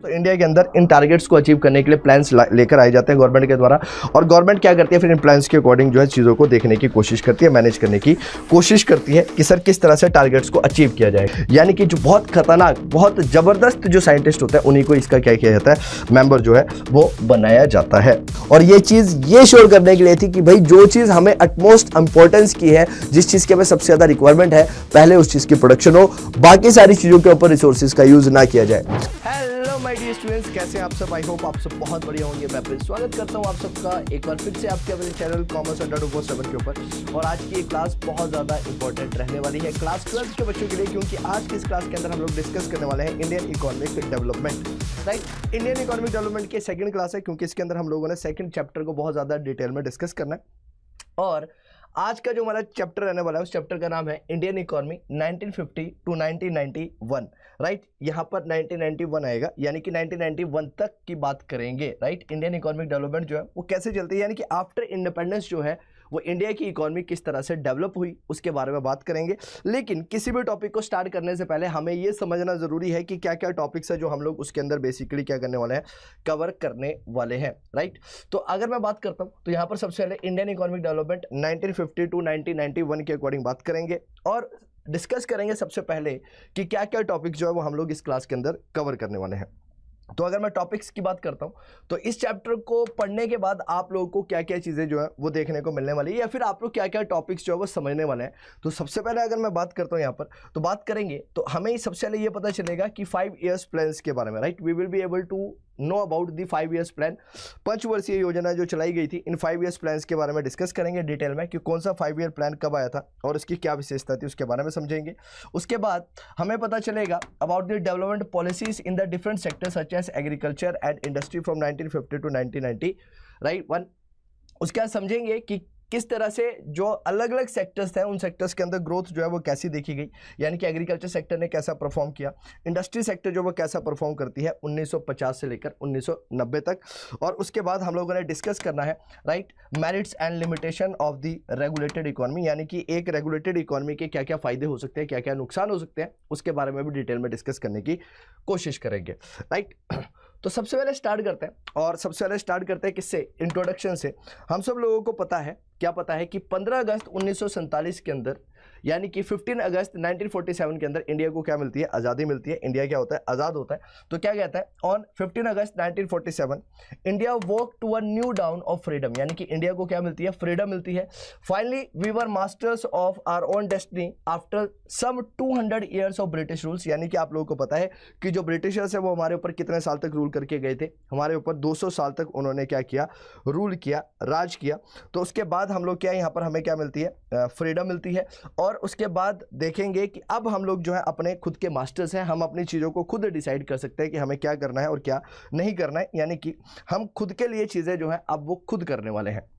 तो इंडिया के अंदर इन टारगेट्स को अचीव करने के लिए प्लान्स लेकर आए जाते हैं गवर्नमेंट के द्वारा, और गवर्नमेंट क्या करती है फिर इन प्लान्स के अकॉर्डिंग जो है चीज़ों को देखने की कोशिश करती है, मैनेज करने की कोशिश करती है कि सर किस तरह से टारगेट्स को अचीव किया जाए। यानी कि जो बहुत खतरनाक, बहुत ज़बरदस्त जो साइंटिस्ट होता है उन्हीं को इसका क्या किया जाता है, मेंबर जो है वो बनाया जाता है। और ये चीज़ ये श्योर करने के लिए थी कि भाई जो चीज़ हमें अटमोस्ट इंपॉर्टेंस की है, जिस चीज़ की हमें सबसे ज़्यादा रिक्वायरमेंट है, पहले उस चीज़ की प्रोडक्शन हो, बाकी सारी चीज़ों के ऊपर रिसोर्सेज का यूज ना किया जाए। हेलो माय डियर स्टूडेंट्स, कैसे हैं आप सब? आई होप आप सब बहुत बढ़िया होंगे। मैं फिर स्वागत करता हूं आप सबका एक बार फिर से आपके अपने चैनल कॉमर्स अड्डा 247 के ऊपर। और आज की ये क्लास बहुत ज़्यादा इंपॉर्टेंट रहने वाली है क्लास 12 के बच्चों के लिए, क्योंकि आज की इस क्लास के अंदर हम लोग डिस्कस करने वाले हैं Indian economic development. Right, Indian economic development की सेकंड क्लास है, क्योंकि इसके अंदर हम लोगों ने सेकंड चैप्टर को बहुत ज़्यादा डिटेल में डिस्कस करना है। और आज का जो हमारा चैप्टर रहने वाला है उस चैप्टर का नाम है इंडियन इकोनॉमी 1950 टू 1991। राइट, यहाँ पर 1991 आएगा, यानी कि 1991 तक की बात करेंगे। राइट, इंडियन इकोनॉमिक डेवलपमेंट जो है वो कैसे चलती है, यानी कि आफ्टर इंडिपेंडेंस जो है वो इंडिया की इकोनॉमी किस तरह से डेवलप हुई उसके बारे में बात करेंगे। लेकिन किसी भी टॉपिक को स्टार्ट करने से पहले हमें ये समझना ज़रूरी है कि क्या क्या टॉपिक्स है जो हम लोग उसके अंदर बेसिकली क्या करने वाले हैं, कवर करने वाले हैं। राइट, तो अगर मैं बात करता हूँ तो यहाँ पर सबसे पहले इंडियन इकोनॉमिक डेवलपमेंट 1950 टू 1991 के अकॉर्डिंग बात करेंगे, और डिस्कस करेंगे सबसे पहले कि क्या क्या टॉपिक जो है वो हम लोग इस क्लास के अंदर कवर करने वाले हैं। तो अगर मैं टॉपिक्स की बात करता हूं तो इस चैप्टर को पढ़ने के बाद आप लोगों को क्या क्या चीज़ें जो है वो देखने को मिलने वाली है, या फिर आप लोग क्या क्या टॉपिक्स जो है वो समझने वाले हैं। तो सबसे पहले अगर मैं बात करता हूं यहाँ पर तो बात करेंगे तो हमें सबसे पहले ये पता चलेगा कि 5 ईयर्स प्लान्स के बारे में। Right, we will be able to know about the 5 years plan. पंचवर्षीय योजना जो चलाई गई थी, इन 5 ईयर्स प्लान्स के बारे में डिस्कस करेंगे डिटेल में कि कौन सा 5 ईयर प्लान कब आया था और उसकी क्या विशेषता थी, उसके बारे में समझेंगे। उसके बाद हमें पता चलेगा about the development policies in the different sectors such as agriculture and industry from 1950 to 1990। Right, one उसके बाद समझेंगे कि किस तरह से जो अलग अलग सेक्टर्स हैं उन सेक्टर्स के अंदर ग्रोथ जो है वो कैसी देखी गई, यानी कि एग्रीकल्चर सेक्टर ने कैसा परफॉर्म किया, इंडस्ट्री सेक्टर जो वो कैसा परफॉर्म करती है 1950 से लेकर 1990 तक। और उसके बाद हम लोगों ने डिस्कस करना है right, merits and limitation of the regulated economy, यानी कि एक रेगुलेटेड इकोनॉमी के क्या क्या फायदे हो सकते हैं, क्या क्या नुकसान हो सकते हैं, उसके बारे में भी डिटेल में डिस्कस करने की कोशिश करेंगे। राइट, तो सबसे पहले स्टार्ट करते हैं, और सबसे पहले स्टार्ट करते हैं किससे, इंट्रोडक्शन से। हम सब लोगों को पता है, क्या पता है कि 15 अगस्त 1947 के अंदर, यानी कि 15 अगस्त 1947 के अंदर इंडिया को क्या मिलती है, आज़ादी मिलती है। इंडिया क्या होता है, आज़ाद होता है। तो क्या कहता है, on 15 August 1947 India walk to a new dawn of freedom, यानी कि इंडिया को क्या मिलती है, फ्रीडम मिलती है। Finally we were masters of our own destiny after some 200 years of British rules, यानी कि आप लोगों को पता है कि जो ब्रिटिशर्स है वो हमारे ऊपर कितने साल तक रूल करके गए थे, हमारे ऊपर 200 साल तक उन्होंने क्या किया, रूल किया, राज किया। तो उसके बाद हम लोग क्या, यहाँ पर हमें क्या मिलती है, फ्रीडम मिलती है। और उसके बाद देखेंगे कि अब हम लोग जो है अपने खुद के मास्टर्स हैं, हम अपनी चीज़ों को खुद डिसाइड कर सकते हैं कि हमें क्या करना है और क्या नहीं करना है, यानी कि हम खुद के लिए चीज़ें जो है अब वो खुद करने वाले हैं।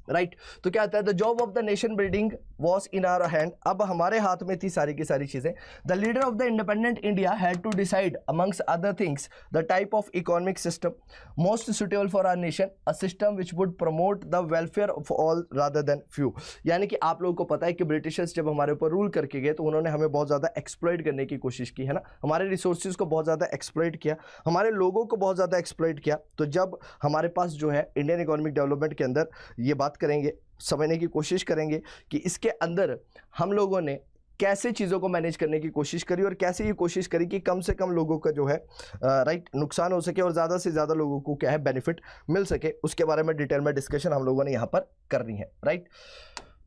राइट, तो क्या आता है, the job of the nation building was in our hand, अब हमारे हाथ में थी सारी की सारी चीजें। The leader of the independent India had to decide amongst other things the type of economic system most suitable for our nation, a system which would promote the welfare of all rather than few. यानी कि आप लोगों को पता है कि Britishers जब हमारे ऊपर रूल करके गए तो उन्होंने हमें बहुत ज़्यादा एक्सप्लॉइट करने की कोशिश की है ना, हमारे रिसोर्सेज को बहुत ज़्यादा एक्सप्लॉइट किया, हमारे लोगों को बहुत ज़्यादा एक्सप्लॉइट किया। तो जब हमारे पास जो है इंडियन इकोनॉमिक डेवलपमेंट के अंदर ये बात करेंगे, समझने की कोशिश करेंगे कि इसके अंदर हम लोगों ने कैसे चीज़ों को मैनेज करने की कोशिश करी और कैसे ये कोशिश करी कि कम से कम लोगों का जो है राइट नुकसान हो सके और ज़्यादा से ज़्यादा लोगों को क्या है बेनिफिट मिल सके, उसके बारे में डिटेल में डिस्कशन हम लोगों ने यहाँ पर करनी है। राइट,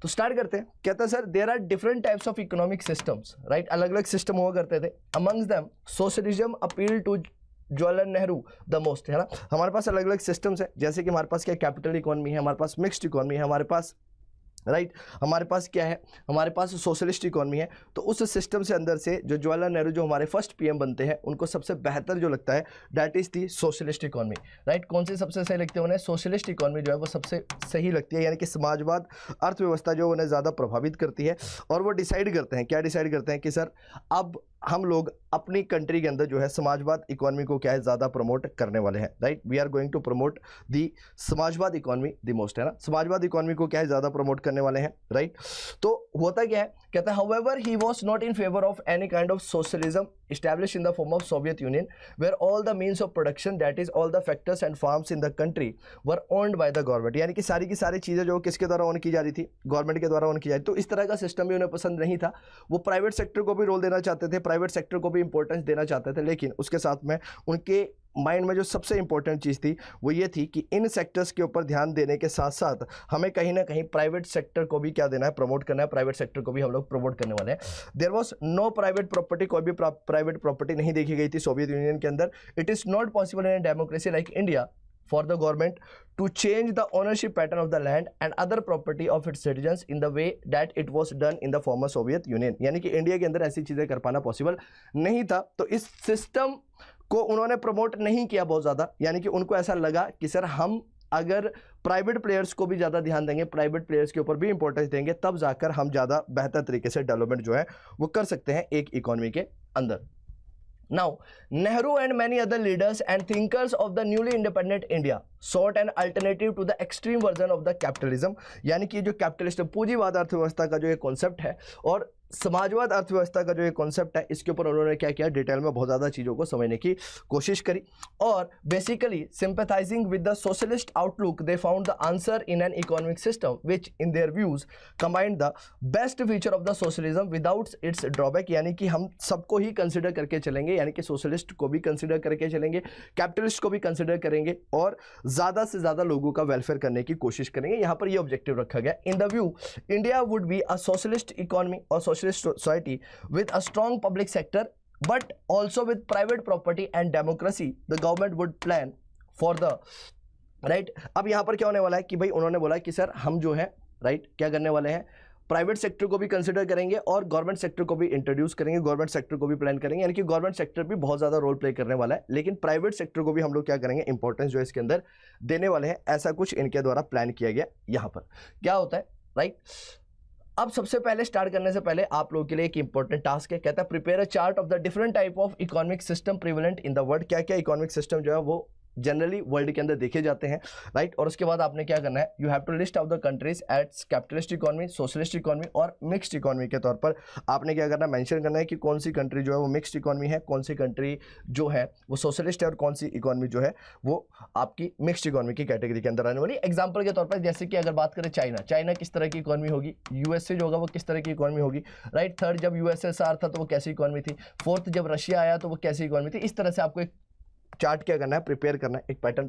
तो स्टार्ट करते हैं। कहता है sir there are different types of economic systems. Right, अलग अलग सिस्टम हुआ करते थे। Amongst them socialism appeal to Jawaharlal Nehru the most, है ना। हमारे पास अलग अलग सिस्टम्स है, जैसे कि हमारे पास क्या कैपिटल इकोनॉमी है, हमारे पास मिक्स्ड इकोनॉमी है, हमारे पास राइट हमारे पास क्या है, हमारे पास सोशलिस्ट इकोनॉमी है। तो उस सिस्टम से अंदर से जो जवाहरलाल नेहरू जो हमारे फर्स्ट पीएम बनते हैं उनको सबसे बेहतर जो लगता है that is the socialist economy. Right, कौन सी सबसे सही लगती है उन्हें, सोशलिस्ट इकोनॉमी जो है वो सबसे सही लगती है, यानी कि समाजवाद अर्थव्यवस्था जो उन्हें ज़्यादा प्रभावित करती है। और वो डिसाइड करते हैं, क्या डिसाइड करते हैं कि सर अब हम लोग अपनी कंट्री के अंदर जो है समाजवाद इकोनॉमी को क्या है ज़्यादा प्रमोट करने वाले हैं। Right, we are going to promote the समाजवाद इकोनॉमी द मोस्ट, है ना, समाजवाद इकोनॉमी को क्या है ज़्यादा प्रमोट करने वाले हैं। राइट, तो होता क्या है, कहता है however he was not in favour of any kind of socialism established in the form of Soviet Union, where all the means of production, that is all the factors and farms in the country, were owned by the government. यानी कि सारी की सारी चीज़ें जो किसके द्वारा own की जा रही थी, गवर्नमेंट के द्वारा ओन की जा रही थी। तो इस तरह का सिस्टम भी उन्हें पसंद नहीं था। वो प्राइवेट सेक्टर को भी रोल देना चाहते थे, प्राइवेट सेक्टर को भी इंपॉर्टेंस देना चाहते थे, लेकिन उसके साथ में उनके माइंड में जो सबसे इंपॉर्टेंट चीज़ थी वो ये थी कि इन सेक्टर्स के ऊपर ध्यान देने के साथ साथ हमें कहीं ना कहीं प्राइवेट सेक्टर को भी क्या देना है, प्रमोट करना है। प्राइवेट सेक्टर को भी हम लोग प्रमोट करने वाले हैं। There was no private property, कोई भी प्राइवेट प्रॉपर्टी नहीं देखी गई थी सोवियत यूनियन के अंदर। It is not possible in democracy like India for the government to change the ownership pattern of the land and other property of its citizens in the way that it was done in the former Soviet Union। यानी कि India के अंदर ऐसी चीज़ें कर पाना possible नहीं था। तो इस सिस्टम को उन्होंने प्रमोट नहीं किया बहुत ज़्यादा। यानी कि उनको ऐसा लगा कि सर हम अगर प्राइवेट प्लेयर्स को भी ज़्यादा ध्यान देंगे, प्राइवेट प्लेयर्स के ऊपर भी इंपॉर्टेंस देंगे, तब जाकर हम ज़्यादा बेहतर तरीके से डेवलपमेंट जो है वो कर सकते हैं एक इकोनॉमी के अंदर। Now, Nehru and many other leaders and thinkers of the newly independent India sought an alternative to the extreme version of the capitalism। यानी कि जो कैपिटलिस्ट पूंजीवाद अर्थव्यवस्था का जो ये कॉन्सेप्ट है और समाजवाद अर्थव्यवस्था का जो ये कॉन्सेप्ट है, इसके ऊपर उन्होंने क्या किया, डिटेल में बहुत ज़्यादा चीज़ों को समझने की कोशिश करी। और basically sympathising with the socialist outlook they found the answer in an economic system which in their views combined the best feature of the socialism without its drawback. यानी कि हम सबको ही कंसिडर करके चलेंगे, यानी कि सोशलिस्ट को भी कंसिडर करके चलेंगे, कैपिटलिस्ट को भी कंसिडर करेंगे और ज़्यादा से ज़्यादा लोगों का वेलफेयर करने की कोशिश करेंगे। यहाँ पर ये ऑब्जेक्टिव रखा गया। In the view India would be a socialist economy और society with a strong public sector but also with private property and democracy, the government would plan for the right। अब यहां पर क्या होने वाला है कि भाई उन्होंने बोला कि सर हम जो है राइट क्या करने वाले हैं, प्राइवेट सेक्टर को भी कंसिडर करेंगे और गवर्नमेंट सेक्टर को भी इंट्रोड्यूस करेंगे, गवर्नमेंट सेक्टर को भी प्लान करेंगे। यानी कि गवर्नमेंट सेक्टर भी बहुत ज़्यादा रोल प्ले करने वाला है, लेकिन प्राइवेट सेक्टर को भी हम लोग क्या करेंगे, इंपॉर्टेंस जो है इसके अंदर देने वाले हैं। ऐसा कुछ इनके द्वारा प्लान किया गया। यहाँ पर क्या होता है राइट। अब सबसे पहले स्टार्ट करने से पहले आप लोगों के लिए एक इंपॉर्टेंट टास्क है, कहता है prepare a chart of the different type of economic system prevalent in the world. क्या क्या इकोनॉमिक सिस्टम जो है वो जनरली वर्ल्ड के अंदर देखे जाते हैं राइट। और उसके बाद आपने क्या करना है, you have to list out the countries as capitalist economy, socialist economy और मिक्स्ड इकोनॉमी के तौर पर आपने क्या करना है, मेंशन करना है कि कौन सी कंट्री जो है वो मिक्स्ड इकोनॉमी है, कौन सी कंट्री जो है वो सोशलिस्ट है और कौन सी इकोनॉमी जो है वो आपकी मिक्स्ड इकोनॉमी की कैटेगरी के अंदर आने वाली। एग्जाम्पल के तौर पर जैसे कि अगर बात करें चाइना, चाइना किस तरह की इकोनॉमी होगी, यूएसए जो होगा वो किस तरह की इकोनॉमी होगी राइट। थर्ड जब यूएसएसआर था तो वो कैसी इकोनॉमी थी, फोर्थ जब रशिया आया तो वो कैसी इकोनॉमी थी। इस तरह से आपको एक चार्ट क्या करना है, प्रिपेयर करना है, एक पैटर्न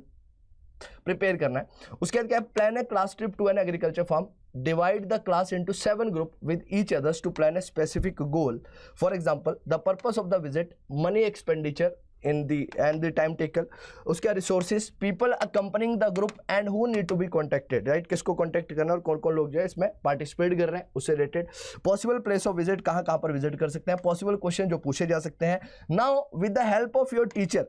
प्रिपेयर करना है। उसके बाद क्या है, plan a class trip to an agriculture farm, divide the class into 7 group with each others to plan a specific goal. For example the purpose of the visit, money expenditure in the end the time taken, उसके resources, people accompanying the group and who need to be contacted right. किसको contact करना और कौन कौन लोग जो है इसमें पार्टिसिपेट कर रहे हैं उससे related. Possible place of visit, कहाँ कहाँ पर विजिट कर सकते हैं, पॉसिबल क्वेश्चन जो पूछे जा सकते हैं। Now with the help of your teacher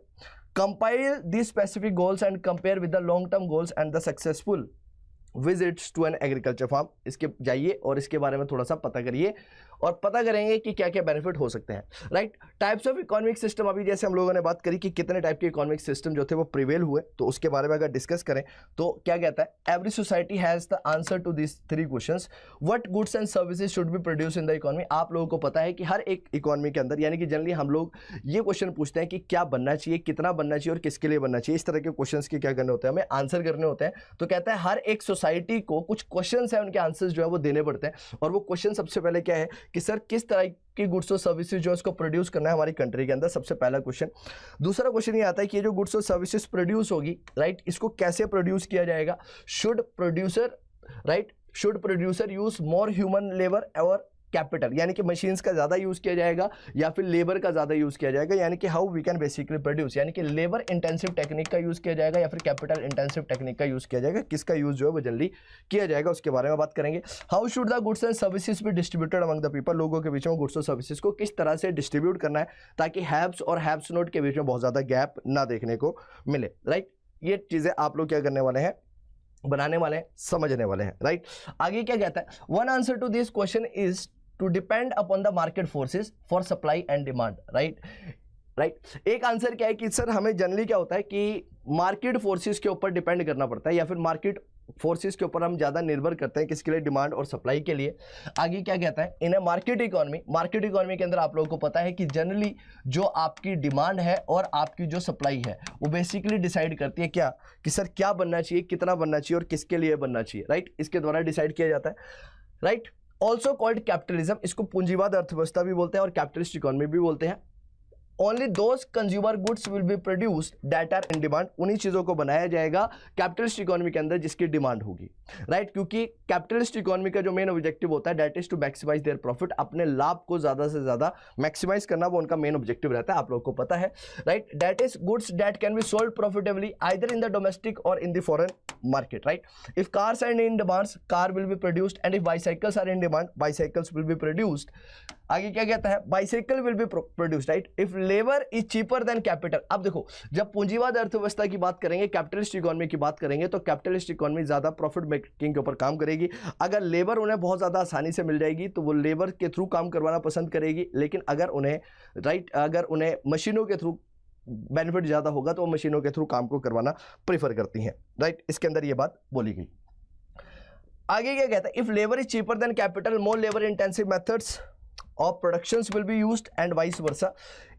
compile these specific goals and compare with the long term goals and the successful visits to an agriculture farm। इसके जाइए और इसके बारे में थोड़ा सा पता करिए और पता करेंगे कि क्या क्या बेनिफिट हो सकते हैं right. Types of economic system, अभी जैसे हम लोगों ने बात करी कि कितने टाइप के इकोनॉमिक सिस्टम जो थे वो प्रिवेल हुए, तो उसके बारे में अगर डिस्कस करें तो क्या कहता है, every society has the answer to this 3 questions. What goods and services should be produce in the economy. आप लोगों को पता है कि हर एक इकोनॉमी के अंदर यानी कि जनरली हम लोग ये क्वेश्चन पूछते हैं कि क्या बनना चाहिए, कितना बनना चाहिए और किसके लिए बनना चाहिए। इस तरह के क्वेश्चन के क्या करने होते हैं, हमें आंसर करने होते हैं। तो कहता है हर एक सोसाइटी को कुछ क्वेश्चंस है, उनके आंसर्स जो है वो देने पड़ते हैं। और वो क्वेश्चन सबसे पहले क्या है कि सर किस तरह की गुड्स और सर्विसेज जो है उसको प्रोड्यूस करना है हमारी कंट्री के अंदर, सबसे पहला क्वेश्चन। दूसरा क्वेश्चन ये आता है कि ये जो गुड्स और सर्विसेज प्रोड्यूस होगी राइट, इसको कैसे प्रोड्यूस किया जाएगा। Should producer use more human labour और कैपिटल, यानी कि मशीन्स का ज़्यादा यूज़ किया जाएगा या फिर लेबर का ज़्यादा यूज़ किया जाएगा। यानी कि how we can basically produce, यानी कि लेबर इंटेंसिव टेक्निक का यूज़ किया जाएगा या फिर कैपिटल इंटेंसिव टेक्निक का यूज़ किया जाएगा। किसका यूज़ जो है वो जल्दी किया जाएगा उसके बारे में बात करेंगे। How should the goods and services be distributed among the people, लोगों के बीच में गुड्स और सर्विसेज को किस तरह से डिस्ट्रीब्यूट करना है ताकि हैव्स और हैव्स नॉट के बीच में बहुत ज़्यादा गैप ना देखने को मिले राइट। ये चीज़ें आप लोग क्या करने वाले हैं, बनाने वाले हैं, समझने वाले हैं राइट। आगे क्या कहता है, one answer to this question is to depend upon the market forces for supply and demand right. एक आंसर क्या है कि सर हमें जनरली क्या होता है कि मार्केट फोर्सेस के ऊपर डिपेंड करना पड़ता है या फिर मार्केट फोर्सेस के ऊपर हम ज़्यादा निर्भर करते हैं, किसके लिए? डिमांड और सप्लाई के लिए। आगे क्या कहता है? इन मार्केट इकोनॉमी के अंदर आप लोगों को पता है कि जनरली जो आपकी डिमांड है और आपकी जो सप्लाई है वो बेसिकली डिसाइड करती है क्या, कि सर क्या बनना चाहिए, कितना बनना चाहिए और किसके लिए बनना चाहिए, राइट? इसके द्वारा डिसाइड किया जाता है, राइट? ऑल्सो कॉल्ड कैपिटलिज्म, इसको पूंजीवाद अर्थव्यवस्था भी बोलते हैं और कैपिटलिस्ट इकोनॉमी भी बोलते हैं। Only those consumer goods will be produced that are in demand, उन्हीं चीजों को बनाया जाएगा कैपिटलिस्ट इकोनॉमी के अंदर जिसकी डिमांड होगी, राइट? क्योंकि कैपिटलिस्ट इकोनॉमी का जो मेन ऑब्जेक्टिव होता है that is to maximise their profit, अपने लाभ को ज्यादा से ज्यादा मैक्सिमाइज करना वो उनका मेन ऑब्जेक्टिव रहता है, आप लोगों को पता है, right? That is goods that can be sold profitably either in the domestic or in the foreign market, right? If cars are in demand, car will be produced, and if bicycles are in demand, bicycles will be produced. आगे क्या कहता है? Bicycle will be produced, right? If labor is cheaper than capital. अब देखो, जब पूंजीवाद अर्थव्यवस्था की बात करेंगे, कैपिटलिस्ट इकोनॉमी की बात करेंगे, तो कैपिटलिस्ट इकोनॉमी ज्यादा प्रॉफिट मेकिंग के ऊपर काम करेगी। अगर लेबर उन्हें बहुत ज्यादा आसानी से मिल जाएगी तो वो लेबर के थ्रू काम करवाना पसंद करेगी, लेकिन अगर उन्हें अगर उन्हें मशीनों के थ्रू बेनिफिट ज्यादा होगा तो वो मशीनों के थ्रू काम को करवाना प्रीफर करती हैं, राइट? इसके अंदर ये बात बोली गई। आगे क्या कहता है? If labour is cheaper than capital, more labour intensive methods of productions will be used and vice versa.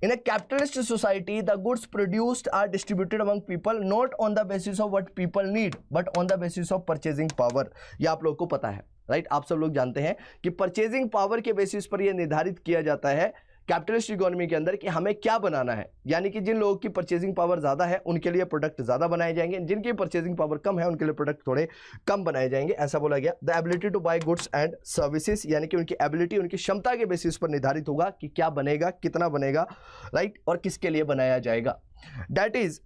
In a capitalist society, the goods produced are distributed among people not on the basis of what people need but on the basis of purchasing power. ये आप लोगों को पता है, right? आप सब लोग जानते हैं कि परचेजिंग पावर के बेसिस पर यह निर्धारित किया जाता है कैपिटलिस्ट इकोनॉमी के अंदर कि हमें क्या बनाना है, यानी कि जिन लोगों की परचेजिंग पावर ज्यादा है उनके लिए प्रोडक्ट ज्यादा बनाए जाएंगे, जिनकी परचेजिंग पावर कम है उनके लिए प्रोडक्ट थोड़े कम बनाए जाएंगे, ऐसा बोला गया। The ability to buy goods and services, यानी कि उनकी एबिलिटी, उनकी क्षमता के बेसिस पर निर्धारित होगा कि क्या बनेगा, कितना बनेगा, राइट? और किसके लिए बनाया जाएगा। That is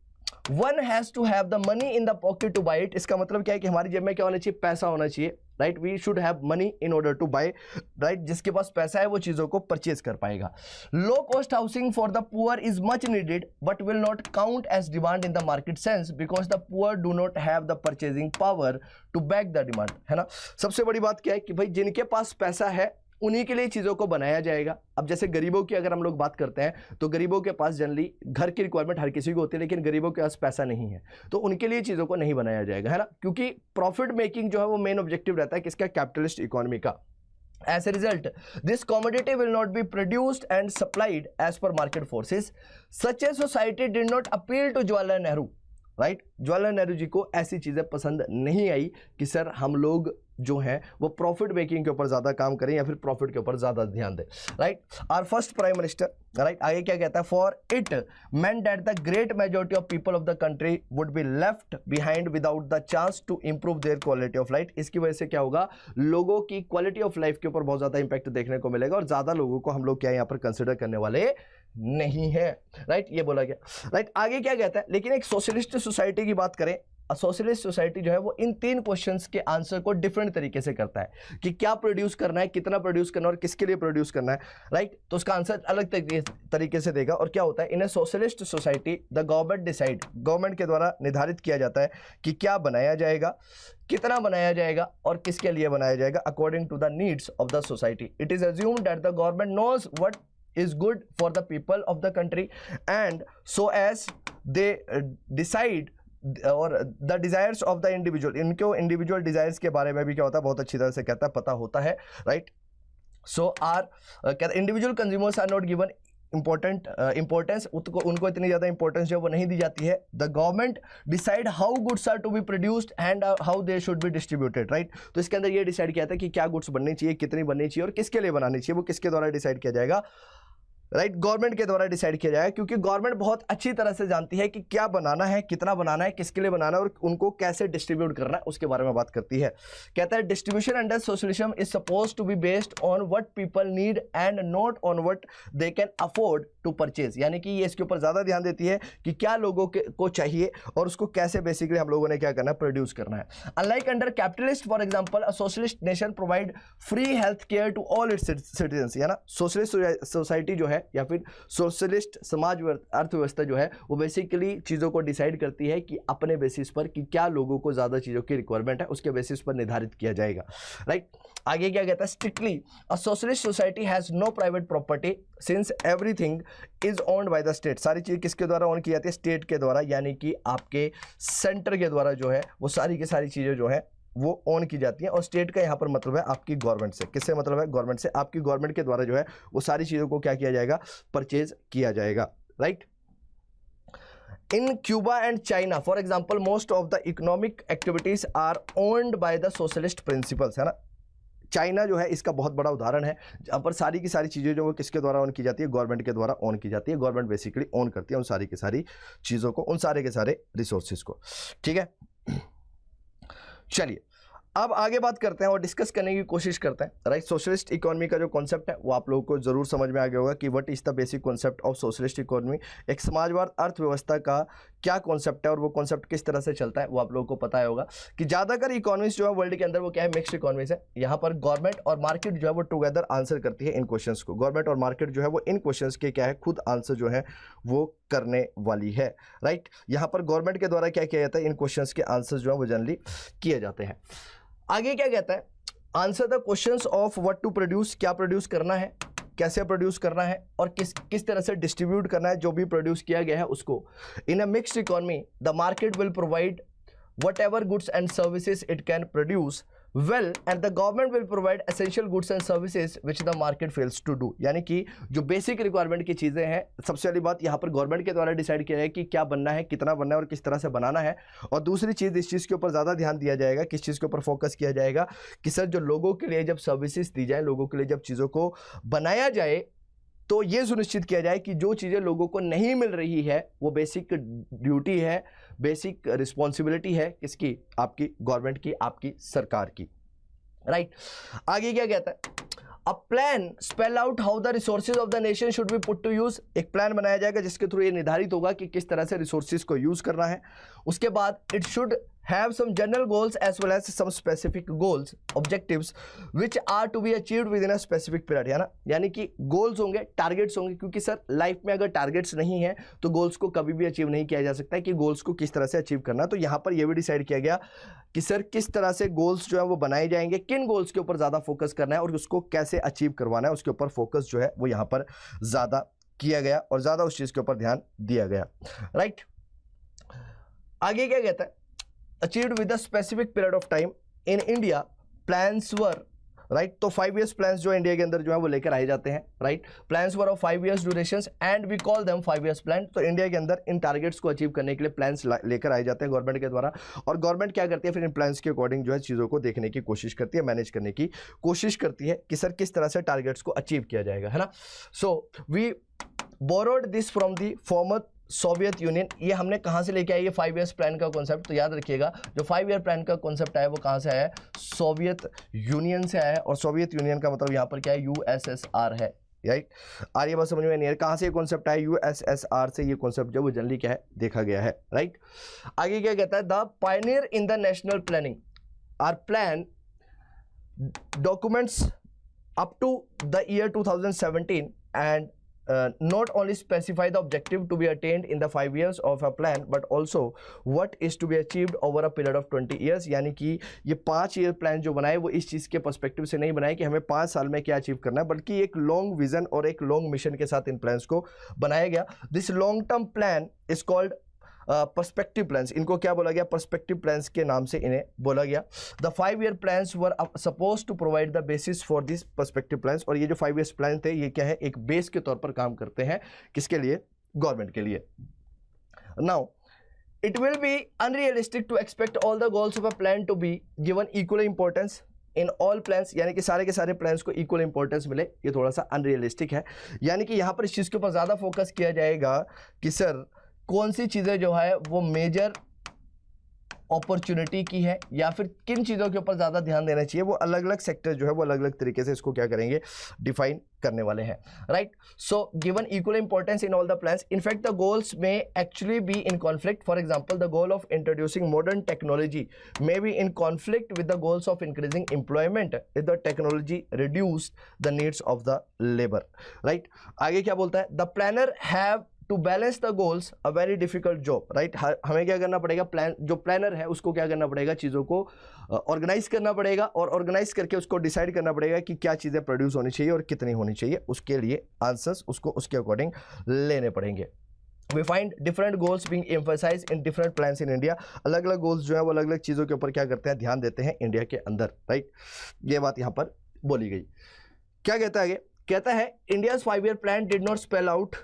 one has to have the money in the pocket to buy it. इसका मतलब क्या है कि हमारी जेब में क्या होना चाहिए? पैसा होना चाहिए, right? We should have money in order to buy, right? जिसके पास पैसा है वो चीजों को परचेज कर पाएगा। Low cost housing for the poor is much needed but will not count as demand in the market sense because the poor do not have the purchasing power to back the demand, है ना? सबसे बड़ी बात क्या है कि भाई जिनके पास पैसा है उन्हीं के लिए चीजों को बनाया जाएगा। अब जैसे गरीबों की अगर हम लोग बात करते हैं तो गरीबों के पास जनरली घर की रिक्वायरमेंट हर किसी को होती है, लेकिन गरीबों के पास पैसा नहीं है तो उनके लिए चीजों को नहीं बनाया जाएगा, है ना? क्योंकि प्रॉफिट मेकिंग जो है वो मेन ऑब्जेक्टिव रहता है किसका? कैपिटलिस्ट इकोनॉमी का। As a result, this commodity will not be produced and supplied as per market forces. Such a society did not appeal to Jawaharlal Nehru. Right? Jawaharlal Nehru ji को ऐसी चीजें पसंद नहीं आई कि सर हम लोग जो है वो प्रॉफिट मेकिंग के ऊपर ज्यादा काम करें या फिर प्रॉफिट के ऊपर ज्यादा ध्यान दें, right? Our first prime minister, right? आगे क्या कहता है? For it meant that the great majority of people of the country would be left behind without the chance to improve their quality of life. इसकी वजह से क्या होगा? लोगों की क्वालिटी ऑफ लाइफ के ऊपर बहुत ज्यादा इंपैक्ट देखने को मिलेगा और ज्यादा लोगों को हम लोग क्या यहाँ पर कंसिडर करने वाले नहीं है, राइट? ये बोला गया, राइट? आगे क्या कहता है? लेकिन एक सोशलिस्ट सोसाइटी की बात करें, सोशलिस्ट सोसाइटी जो है वो इन 3 क्वेश्चंस के आंसर को डिफरेंट तरीके से करता है कि क्या प्रोड्यूस करना है, कितना प्रोड्यूस करना है और किसके लिए प्रोड्यूस करना है, राइट? तो उसका आंसर अलग तरीके से देगा। और क्या होता है? In a socialist society the government decide, government के द्वारा निर्धारित किया जाता है कि क्या बनाया जाएगा, कितना बनाया जाएगा और किसके लिए बनाया जाएगा, according to the needs of the society. It is assumed that the government knows what is good for the people of the country and so as they decide और the desires of the individual, इनको individual desires के बारे में भी क्या होता है? बहुत अच्छी तरह से कहता है, पता होता है, राइट? सो आर कहता है individual consumers are not given importance, उनको इतनी ज्यादा इंपॉर्टेंस जो वो नहीं दी जाती है। The government decide how goods are to be produced and how they should be distributed, right? तो इसके अंदर ये डिसाइड किया था कि क्या गुड्स बननी चाहिए, कितनी बननी चाहिए और किसके लिए बनानी चाहिए, वो किसके द्वारा डिसाइड किया जाएगा? राइट? गवर्नमेंट के द्वारा डिसाइड किया जाएगा, क्योंकि गवर्नमेंट बहुत अच्छी तरह से जानती है कि क्या बनाना है, कितना बनाना है, किसके लिए बनाना है और उनको कैसे डिस्ट्रीब्यूट करना है, उसके बारे में बात करती है। कहता है distribution under socialism is suppose to be based on what people need and not on what they can afford to purchase, यानी कि ये इसके ऊपर ज्यादा ध्यान देती है कि क्या लोगों को चाहिए और उसको कैसे बेसिकली हम लोगों ने क्या करना है? प्रोड्यूस करना है। Unlike under capitalist for example a socialist nation provide free health care to all its citizens, है ना? सोशलिस्ट सोसाइटी जो है या फिर सोशलिस्ट समाज अर्थव्यवस्था जो है वो बेसिकली चीजों को डिसाइड करती है कि अपने बेसिस पर कि क्या लोगों को ज्यादा चीजों की रिक्वायरमेंट है उसके बेसिस पर निर्धारित किया जाएगा, राइट? आगे क्या कहता है? Strictly a socialist society has no private property since everything is owned by the state. सारी चीज किसके द्वारा ओन की जाती है? स्टेट के द्वारा, यानी कि आपके सेंटर के द्वारा जो है वो सारी की सारी चीजें जो है वो ऑन की जाती हैं। और स्टेट का यहाँ पर मतलब है आपकी गवर्नमेंट से। किससे मतलब है? गवर्नमेंट से। आपकी गवर्नमेंट के द्वारा जो है वो सारी चीज़ों को क्या किया जाएगा? परचेज किया जाएगा, right. In Cuba and China for example most of the economic activities are owned by the socialist principles, है ना। चाइना जो है इसका बहुत बड़ा उदाहरण है, जहाँ पर सारी की सारी चीज़ें जो वो किसके द्वारा ऑन की जाती है? गवर्नमेंट के द्वारा ऑन की जाती है। गवर्नमेंट बेसिकली ऑन करती है उन सारी की सारी चीज़ों को, उन सारे के सारे रिसोर्सेज को, ठीक है। चलिए अब आगे बात करते हैं और डिस्कस करने की कोशिश करते हैं, राइट। सोशलिस्ट इकोनॉमी का जो कॉन्सेप्ट है वो आप लोगों को जरूर समझ में आ गया होगा कि what is the basic concept of socialist economy. एक समाजवाद अर्थव्यवस्था का क्या कॉन्सेप्ट है और वो कॉन्सेप्ट किस तरह से चलता है वो आप लोगों को पता होगा कि ज़्यादातर इकोनॉमीज जो है वर्ल्ड के अंदर वो क्या है? मिक्स्ड इकोनॉमीज है। यहाँ पर गवर्नमेंट और मार्केट जो है वो टुगेदर आंसर करती है इन क्वेश्चंस को। गवर्नमेंट और मार्केट जो है वो इन क्वेश्चंस के क्या है? खुद आंसर जो है वो करने वाली है, राइट। यहाँ पर गवर्नमेंट के द्वारा क्या किया जाता है? इन क्वेश्चंस के आंसर जो है वो जनरली किए जाते हैं। आगे क्या कहता है? Answer the questions of what to produce, क्या प्रोड्यूस करना है, कैसे प्रोड्यूस करना है और किस तरह से डिस्ट्रीब्यूट करना है जो भी प्रोड्यूस किया गया है उसको। In a mixed economy the market will provide whatever goods and services it can produce well and the government will provide essential goods and services which the market fails to do। यानी कि जो basic requirement की चीज़ें हैं, सबसे पहली बात यहाँ पर गवर्नमेंट के द्वारा डिसाइड किया है कि क्या बनना है, कितना बनना है और किस तरह से बनाना है। और दूसरी चीज़, इस चीज़ के ऊपर ज़्यादा ध्यान दिया जाएगा, किस चीज़ के ऊपर फोकस किया जाएगा कि सर जो लोगों के लिए जब सर्विसेज दी जाए, लोगों के लिए जब चीज़ों को बनाया जाए तो ये सुनिश्चित किया जाए कि जो चीज़ें लोगों को नहीं मिल रही है वो बेसिक ड्यूटी है, बेसिक रिस्पॉन्सिबिलिटी है किसकी? आपकी गवर्नमेंट की, आपकी सरकार की, राइट। आगे क्या कहता है? A plan spell out how the resources of the nation should be put to use. एक प्लान बनाया जाएगा जिसके थ्रू ये निर्धारित होगा कि किस तरह से रिसोर्सेज को यूज करना है। उसके बाद it should have some general goals as well as some specific goals objectives which are to be achieved within a specific period, है ना। यानी कि गोल्स होंगे, टारगेट्स होंगे, क्योंकि सर लाइफ में अगर टारगेट्स नहीं है तो गोल्स को कभी भी अचीव नहीं किया जा सकता है कि गोल्स को किस तरह से अचीव करना। तो यहाँ पर यह भी डिसाइड किया गया कि सर किस तरह से गोल्स जो है वो बनाए जाएंगे, किन गोल्स के ऊपर ज़्यादा फोकस करना है और उसको कैसे अचीव करवाना है, उसके ऊपर फोकस जो है वो यहाँ पर ज़्यादा किया गया और ज़्यादा उस चीज़ के ऊपर ध्यान दिया गया, राइट। आगे क्या कहता है? achieved with a specific period of time in India plans were, right। तो 5 years plans जो इंडिया के अंदर जो है वो लेकर आए जाते हैं, right. Plans were of 5 years durations and we call them 5 years plan. तो इंडिया के अंदर इन टारगेट्स को अचीव करने के लिए प्लान्स लेकर आए जाते हैं गवर्नमेंट के द्वारा। और गवर्नमेंट क्या करती है? फिर इन प्लान्स के अकॉर्डिंग जो है चीज़ों को देखने की कोशिश करती है, मैनेज करने की कोशिश करती है कि सर किस तरह से टारगेट्स को अचीव किया जाएगा, है ना। So we borrowed this from the former Soviet Union. ये हमने कहाँ से लेके आए? ये 5 years प्लान का कॉन्सेप्ट। तो याद रखिएगा जो 5 year प्लान का कॉन्सेप्ट आया वो कहाँ से आया है? सोवियत यूनियन से आया है। और सोवियत यूनियन का मतलब यहाँ पर क्या है? यूएसएसआर है, राइट। आर्य बात समझ में नहीं है कहाँ से ये कॉन्सेप्ट आया? यूएसएसआर से ये कॉन्सेप्ट जो वो जनरली क्या है? देखा गया है, राइट। आगे क्या कहता है? The pioneer in the national planning are plan documents up to the year 2017 and not only specify the objective to be attained in the 5 years of a plan but also what is to be achieved over a period of 20 years। यानी कि ये 5 year plan जो बनाए वो इस चीज़ के perspective से नहीं बनाए कि हमें 5 साल में क्या अचीव करना है, बल्कि एक लॉन्ग विजन और एक लॉन्ग मिशन के साथ इन प्लान्स को बनाया गया। This long term plan is called perspective plans. इनको क्या बोला गया? पर्सपेक्टिव प्लान्स के नाम से इन्हें बोला गया। The 5 year plans were suppose to provide the basis for this perspective plans. और ये जो 5 years प्लान थे ये क्या है? एक बेस के तौर पर काम करते हैं। किसके लिए? गवर्नमेंट के लिए। Now it will be unrealistic to expect all the goals of a plan to be given equal importance in all plans. यानी कि सारे के सारे प्लान्स को इक्वल इंपॉर्टेंस मिले, ये थोड़ा सा अनरियलिस्टिक है। यानी कि यहाँ पर इस चीज़ के ऊपर ज़्यादा फोकस किया जाएगा कि सर कौन सी चीज़ें जो है वो मेजर अपॉर्चुनिटी की है या फिर किन चीज़ों के ऊपर ज़्यादा ध्यान देना चाहिए। वो अलग अलग सेक्टर जो है वो अलग अलग तरीके से इसको क्या करेंगे? डिफाइन करने वाले हैं, right. So given equal importance in all the plans. In fact the goals may actually be in conflict. For example the goal of introducing modern technology may be in conflict with the goals of increasing employment if the technology reduce the needs of the labour, right. आगे क्या बोलता है? The planner have to balance the goals a very difficult job, right. हमें क्या करना पड़ेगा? जो planner है उसको क्या करना पड़ेगा? चीज़ों को ऑर्गेनाइज करना पड़ेगा और ऑर्गेनाइज करके उसको डिसाइड करना पड़ेगा कि क्या चीज़ें प्रोड्यूस होनी चाहिए और कितनी होनी चाहिए। उसके लिए आंसर्स उसको उसके अकॉर्डिंग लेने पड़ेंगे, we find different goals being emphasised in different plans in India. अलग अलग गोल्स जो है वो अलग अलग चीज़ों के ऊपर क्या करते हैं, ध्यान देते हैं इंडिया के अंदर, राइट। ये बात यहाँ पर बोली गई। क्या कहता है आगे, कहता है India's 5 year plan did not spell out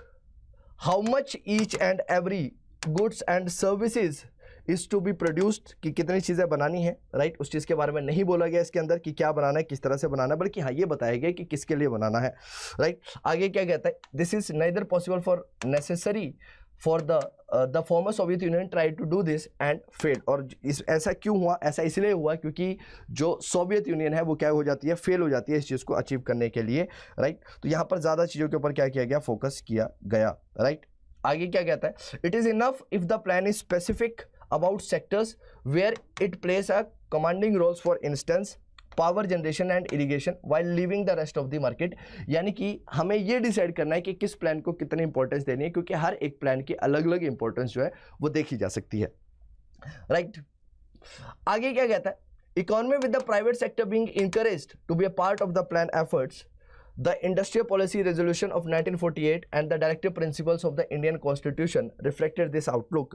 how much each and every goods and services is to be produced, कि कितनी चीज़ें बनानी है, राइट। उस चीज़ के बारे में नहीं बोला गया इसके अंदर कि क्या बनाना है, किस तरह से बनाना है, बल्कि हाँ ये बताया गया कि किसके लिए बनाना है, राइट। आगे क्या कहता है, this is neither possible for necessary for the former Soviet Union try to do this and fail. और ऐसा क्यों हुआ, ऐसा इसलिए हुआ क्योंकि जो सोवियत यूनियन है वो क्या हो जाती है, फेल हो जाती है इस चीज़ को अचीव करने के लिए, राइट। तो यहाँ पर ज़्यादा चीज़ों के ऊपर क्या किया गया, फोकस किया गया, राइट। आगे क्या कहता है, it is enough if the plan is specific about sectors where it place a commanding roles, for instance power generation and irrigation while leaving the rest of the market. यानी कि हमें ये डिसाइड करना है कि किस प्लान को कितनी इंपॉर्टेंस देनी है, क्योंकि हर एक प्लान की अलग अलग इंपॉर्टेंस जो है वो देखी जा सकती है, राइट। आगे क्या कहता है, economy with the private sector being encouraged to be a part of the plan efforts, the Industrial Policy Resolution of 1948 and the Directive Principles of the Indian Constitution reflected this outlook.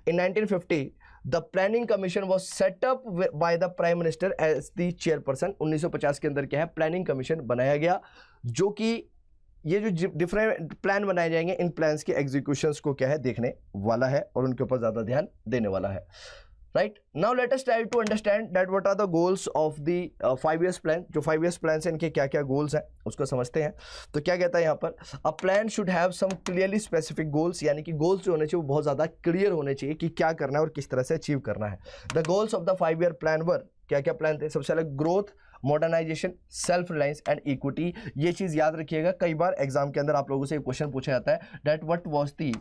In 1950, the Planning Commission was set up by the Prime Minister as the chairperson. 1950 के अंदर क्या है, planning commission बनाया गया, जो कि ये जो डिफरेंट प्लान बनाए जाएंगे इन प्लान्स के एग्जीक्यूशंस को क्या है, देखने वाला है और उनके ऊपर ज़्यादा ध्यान देने वाला है, right. Now let us try to understand that what are the goals of the 5 years plan. जो 5 ईयर्स प्लान है इनके क्या क्या गोल्स हैं उसको समझते हैं। तो क्या कहता है यहाँ पर, a plan should have some clearly specific goals, यानी कि गोल्स जो होने चाहिए वो बहुत ज़्यादा क्लियर होने चाहिए कि क्या करना है और किस तरह से अचीव करना है। The goals of the 5 year plan were, क्या क्या प्लान थे, सबसे पहले growth, modernisation, self reliance and equity. ये चीज़ याद रखिएगा, कई बार एग्जाम के अंदर आप लोगों से एक क्वेश्चन पूछा जाता है, that what was the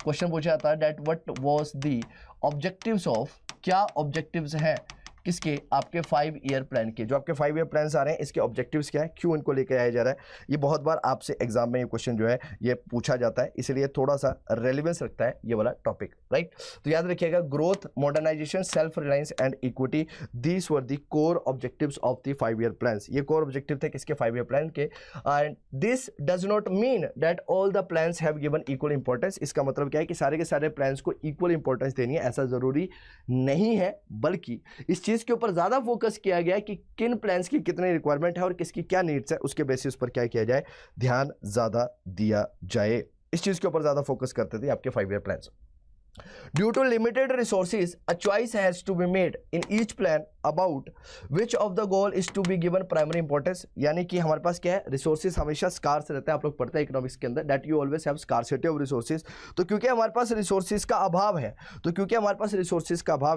question पूछा जाता है, that what was the objectives of, क्या ऑब्जेक्टिव्स हैं किसके, आपके 5 ईयर प्लान के। जो आपके 5 ईयर प्लान्स आ रहे हैं इसके ऑब्जेक्टिव्स क्या है, क्यों इनको लेकर आया जा रहा है, ये बहुत बार आपसे एग्जाम में ये क्वेश्चन जो है ये पूछा जाता है, इसलिए थोड़ा सा रेलिवेंस रखता है ये वाला टॉपिक, राइट। तो याद रखिएगा, growth, modernisation, self reliance and equity, these were the core objectives of the 5 year plans. ये कोर ऑब्जेक्टिव थे किसके, 5 ईयर प्लान के। And this does not mean that all the plans have given equal importance. इसका मतलब क्या है कि सारे के सारे प्लान्स को इक्वल इंपॉर्टेंस देनी है, ऐसा जरूरी नहीं है, बल्कि इस चीज के ऊपर ज्यादा फोकस किया गया कि किन प्लान्स की कितनी रिक्वायरमेंट है और किसकी क्या नीड्स है, उसके बेसिस पर क्या किया जाए, ध्यान ज्यादा दिया जाए। इस चीज के ऊपर ज्यादा फोकस करते थे आपके 5 year plans. Due to limited resources, a choice has to be made in each plan about which of the goal is to be given primary importance। यानी कि हमारे पास क्या है, रिसोर्सेज हमेशा स्कार्स रहता है, आप लोग पढ़ते हैं इकोनॉमिक्स के अंदर, that you always have scarcity of resources. तो क्योंकि हमारे पास रिसोर्सेज का अभाव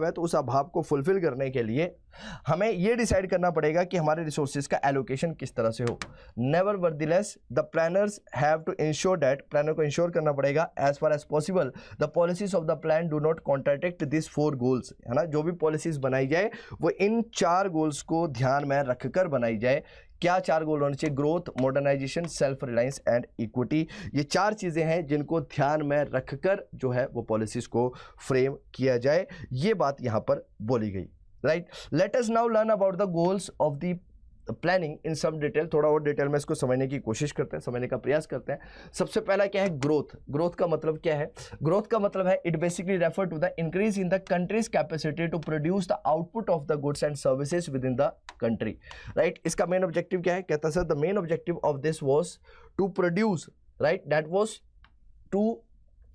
है, तो उस अभाव को फुलफिल करने के लिए हमें ये डिसाइड करना पड़ेगा कि हमारे रिसोर्सेज का एलोकेशन किस तरह से हो। Nevertheless the planners have to ensure that, planner को इंश्योर करना पड़ेगा as far as possible the policies of the plan do not contradict this 4 goals, है ना। जो भी पॉलिसीज बनाई जाए वो इन 4 गोल्स को ध्यान में रखकर बनाई जाए। क्या 4 गोल होने चाहिए, growth, modernisation, self reliance and equity. ये 4 चीजें हैं जिनको ध्यान में रखकर जो है वो पॉलिसीज को फ्रेम किया जाए, ये बात यहां पर बोली गई, right. Let us now learn about the goals of the planning in some detail. थोड़ा और डिटेल में इसको समझने की कोशिश करते हैं, समझने का प्रयास करते हैं। सबसे पहला क्या है, ग्रोथ। ग्रोथ का मतलब क्या है, ग्रोथ का मतलब है it basically refer to the increase in the country's capacity to produce the output of the goods and services within the country, right. इसका मेन ऑब्जेक्टिव क्या है, कहता सर the main objective of this was to produce, right, that was to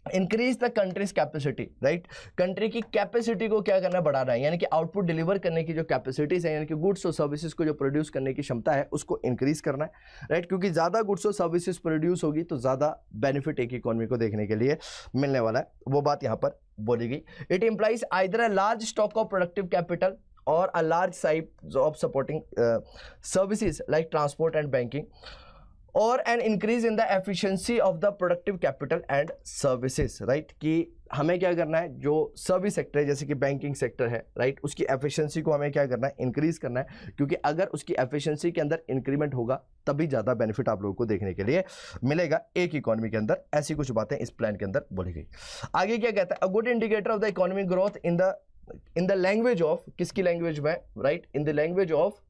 increase the country's capacity, right. Country की capacity को क्या करना, बढ़ाना है, यानी कि आउटपुट डिलीवर करने की जो कैपेसिटीज है, यानी कि गुड्स और सर्विसेज को जो प्रोड्यूस करने की क्षमता है उसको इंक्रीज करना है, राइट। क्योंकि ज्यादा गुड्स और सर्विसेज प्रोड्यूस होगी तो ज्यादा बेनिफिट एक इकोनॉमी को देखने के लिए मिलने वाला है, वो बात यहां पर बोली गई। It implies either a large stock of productive capital or a large size of supporting services like transport and banking, or an increase in the efficiency of the productive capital and services, right. कि हमें क्या करना है, जो service sector है जैसे कि banking sector है, राइट, उसकी एफिशिएंसी को हमें क्या करना है, इंक्रीज करना है। क्योंकि अगर उसकी एफिशिएंसी के अंदर इंक्रीमेंट होगा तभी ज़्यादा बेनिफिट आप लोगों को देखने के लिए मिलेगा एक इकोनॉमी के अंदर। ऐसी कुछ बातें इस प्लान के अंदर बोली गई। आगे क्या कहता है, a good indicator of the economic growth in the language of, किसकी लैंग्वेज में, right, in the language of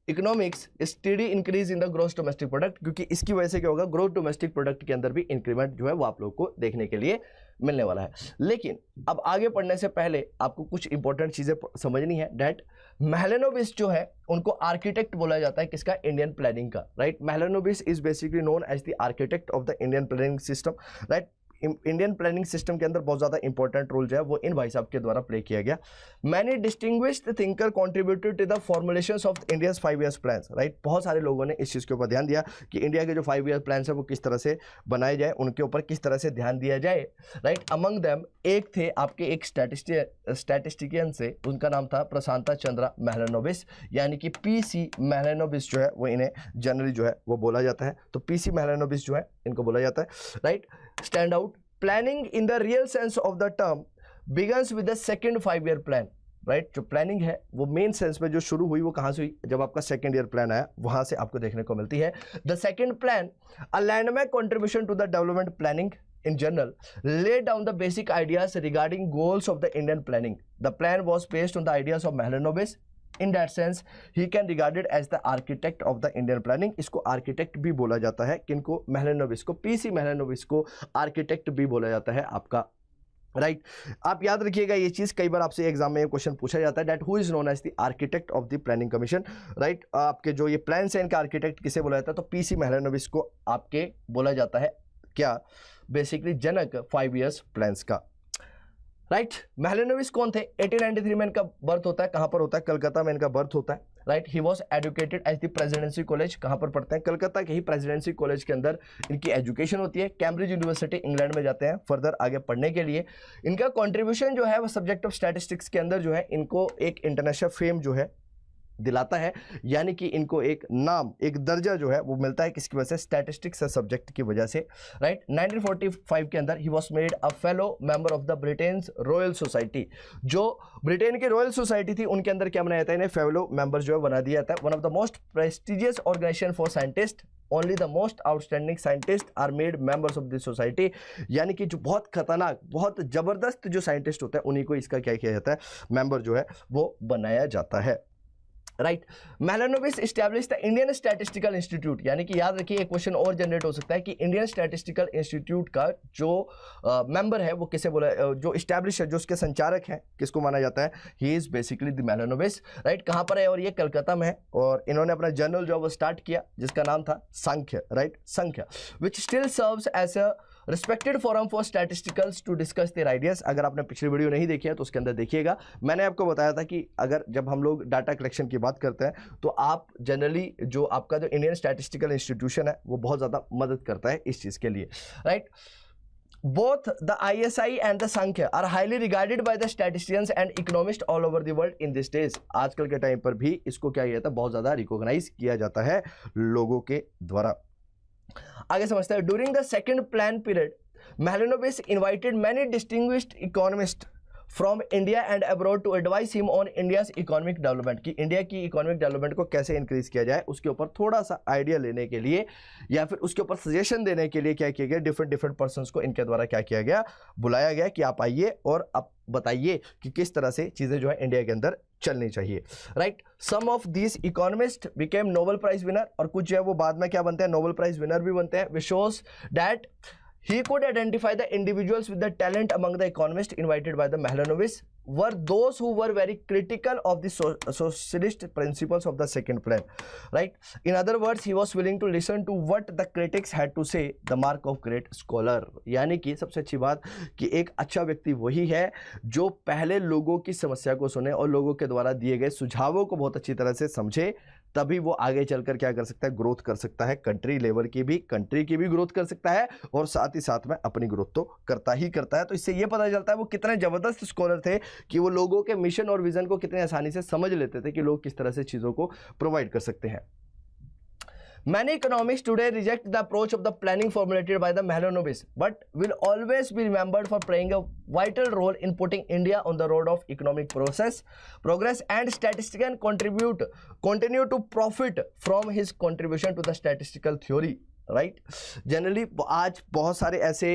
economics steady increase in the gross domestic product, क्योंकि इसकी वजह से क्या होगा, ग्रोस डोमेस्टिक प्रोडक्ट के अंदर भी इंक्रीमेंट जो है वो आप लोगों को देखने के लिए मिलने वाला है। लेकिन अब आगे पढ़ने से पहले आपको कुछ इंपॉर्टेंट चीजें समझनी है। डेट महलनोबिस जो है उनको आर्किटेक्ट बोला जाता है किसका, इंडियन प्लानिंग का, right. Mahalanobis is basically known as the architect of the Indian planning system, right. Indian planning system के अंदर बहुत ज्यादा इंपॉर्टेंट रोल जो है वो इन भाई साहब के द्वारा प्ले किया गया। Many distinguished thinker contributed to the formulations of India's 5 years plans, right. बहुत सारे लोगों ने इस चीज के ऊपर ध्यान दिया कि इंडिया के जो 5 ईयर प्लान्स है वो किस तरह से बनाए जाए, उनके ऊपर किस तरह से ध्यान दिया जाए, राइट। अमंग देम एक थे आपके एक स्टैटिस्टिशियन से, उनका नाम था प्रशांता चंद्रा महलनोबिस, यानी कि पीसी महलनोबिस जो है वो इन्हें जनरली जो है वो बोला जाता है। तो पीसी महलनोबिस जो है इनको बोला जाता है, right. Stand out planning in the real sense of the term begins with the second 5 year plan, right. जो प्लानिंग है वो मेन सेंस में जो शुरू हुई वो कहां से हुई, जब आपका सेकंड ईयर प्लान आया वहां से आपको देखने को मिलती है। The second plan a landmark contribution to the development planning in general laid down the basic ideas regarding goals of the Indian planning. The plan was based on the ideas of Mahalanobis. In that sense, he can regarded as the architect of the Indian planning. इसको architect भी बोला जाता है, किनको, महलनोबिस को, PC Mahalanobis को architect भी बोला जाता है आपका, राइट। आप याद रखिएगा ये चीज, कई बार आपसे एग्जाम में क्वेश्चन पूछा जाता है, that who is known as the architect of the planning commission, right. आपके जो ये प्लान है इनका आर्किटेक्ट किसे बोला जाता है, तो पीसी महलनोबिस को आपके बोला जाता है, क्या, बेसिकली जनक 5 ईयर्स प्लान्स का, राइट। महलनोबिस कौन थे, 1893 में इनका बर्थ होता है, कहां पर होता है, कलकत्ता में इनका बर्थ होता है, right. He was educated as the Presidency College, कहां पर पढ़ते हैं, कलकत्ता के ही प्रेसिडेंसी कॉलेज के अंदर इनकी एजुकेशन होती है। कैम्ब्रिज यूनिवर्सिटी इंग्लैंड में जाते हैं फर्दर आगे पढ़ने के लिए। इनका कॉन्ट्रीब्यूशन जो है वो सब्जेक्ट ऑफ स्टैटिस्टिक्स के अंदर जो है इनको एक इंटरनेशनल फेम जो है दिलाता है, यानी कि इनको एक नाम, एक दर्जा जो है वो मिलता है किसकी वजह से, स्टैटिस्टिक्स सब्जेक्ट की वजह से, राइट। 1945 के अंदर he was made a fellow member of the Britain royal society, जो ब्रिटेन की रॉयल सोसाइटी थी उनके अंदर क्या बनाया जाता है, इन्हें फेलो मेंबर जो है बना दिया जाता है। One of the most prestigious organisation for scientist, only the most outstanding scientist are made members of this society, यानी कि जो बहुत खतरनाक, बहुत जबरदस्त जो साइंटिस्ट होते हैं उन्हीं को इसका क्या किया जाता है, मेंबर जो है वो बनाया जाता है, right. Mahalanobis establish the Indian statistical institute, यानी कि याद रखिए एक क्वेश्चन और जनरेट हो सकता है कि इंडियन स्टैटिस्टिकल इंस्टीट्यूट का जो मेंबर है वो किसे बोला, जो एस्टैब्लिश है, जो उसके संचालक हैं, किसको माना जाता है, he is basically the Mahalanobis, right. कहां पर है, और ये कलकत्ता में है, और इन्होंने अपना जर्नल जो वो स्टार्ट किया जिसका नाम था Sankhya, right, Sankhya, which still serves as a respected forum for statisticals to discuss their ideas. अगर आपने पिछली वीडियो नहीं देखी है तो उसके अंदर देखिएगा, मैंने आपको बताया था कि अगर जब हम लोग डाटा कलेक्शन की बात करते हैं तो आप जनरली जो आपका जो इंडियन स्टैटिस्टिकल इंस्टीट्यूशन है वो बहुत ज्यादा मदद करता है इस चीज के लिए, right. Both the ISI and the Sankhya are highly regarded by the statisticians and economists all over the world in these days. आजकल के टाइम पर भी इसको क्या किया जाता है, बहुत ज्यादा रिकॉग्नाइज किया जाता है लोगों के द्वारा। आगे समझते हैं। During the second plan period Mahalanobis invited many distinguished economist from India and abroad to advise him on India's economic development, कि इंडिया की इकोनॉमिक डेवलपमेंट को कैसे इंक्रीज किया जाए उसके ऊपर थोड़ा सा आइडिया लेने के लिए या फिर उसके ऊपर सजेशन देने के लिए क्या किया गया, डिफरेंट पर्संस को इनके द्वारा क्या किया गया, बुलाया गया कि आप आइए और आप बताइए कि किस तरह से चीजें जो है इंडिया के अंदर चलनी चाहिए, right. Some of this economist became Nobel prize winner, और कुछ जो है वो बाद में क्या बनते हैं, नोबेल प्राइज विनर भी बनते हैं, which shows that he could identify the individuals with the talent among the economists invited by the Mahalanobis were those who were very critical of the socialist principles of the second plan, right. In other words, he was willing to listen to what the critics had to say, the mark of great scholar। यानी कि सबसे अच्छी बात कि एक अच्छा व्यक्ति वही है जो पहले लोगों की समस्या को सुने और लोगों के द्वारा दिए गए सुझावों को बहुत अच्छी तरह से समझे, तभी वो आगे चलकर क्या कर सकता है, ग्रोथ कर सकता है, कंट्री लेवल की भी, कंट्री की भी ग्रोथ कर सकता है और साथ ही साथ में अपनी ग्रोथ तो करता ही करता है। तो इससे ये पता चलता है वो कितने जबरदस्त स्कॉलर थे कि वो लोगों के मिशन और विजन को कितने आसानी से समझ लेते थे कि लोग किस तरह से चीजों को प्रोवाइड कर सकते हैं। Many economists today reject the approach of the planning formulated by the Mahalanobis, but will always be remembered for playing a vital role in putting India on the road of economic progress, and statisticians continue to profit from his contribution to the statistical theory. Right. Generally आज बहुत सारे ऐसे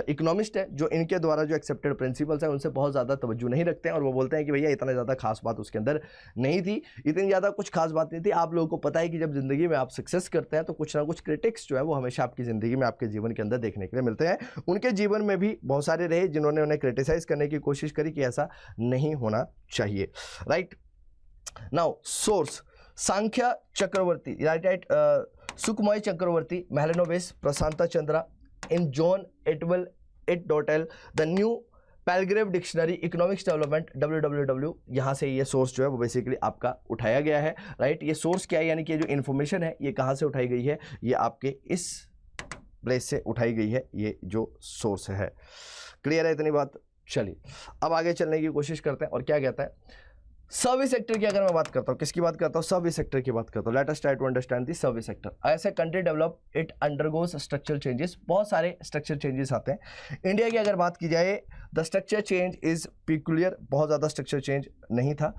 economist हैं जो इनके द्वारा जो accepted principles हैं उनसे बहुत ज़्यादा तवज्जो नहीं रखते हैं और वो बोलते हैं कि भैया इतना ज़्यादा खास बात उसके अंदर नहीं थी, इतनी ज़्यादा कुछ खास बात नहीं थी। आप लोगों को पता है कि जब ज़िंदगी में आप सक्सेस करते हैं तो कुछ ना कुछ क्रिटिक्स जो है वो हमेशा आपकी ज़िंदगी में, आपके जीवन के अंदर देखने के लिए मिलते हैं। उनके जीवन में भी बहुत सारे रहे जिन्होंने उन्हें क्रिटिसाइज़ करने की कोशिश करी कि ऐसा नहीं होना चाहिए, right. Now source Sankhya Chakravarty, right, Sukhamoy Chakravarty, Mahalanobis, Prasanta Chandra, in John Eatwell, et al, the New Palgrave Dictionary, economics development, www, यहाँ से ये सोर्स जो है वो बेसिकली आपका उठाया गया है, राइट। ये सोर्स क्या है, यानी कि ये जो इन्फॉर्मेशन है ये कहाँ से उठाई गई है, ये आपके इस प्लेस से उठाई गई है, ये जो सोर्स है। क्लियर है इतनी बात? चलिए अब आगे चलने की कोशिश करते हैं। और क्या कहता है सर्विस सेक्टर की, अगर मैं बात करता हूं, किसकी बात करता हूं, सर्विस सेक्टर की बात करता हूं। Let us try to understand the service sector. ऐसे country develop, it undergoes structural changes, बहुत सारे स्ट्रक्चरल चेंजेस आते हैं। इंडिया की अगर बात की जाए, the structure change is peculiar, बहुत ज़्यादा स्ट्रक्चर चेंज नहीं था।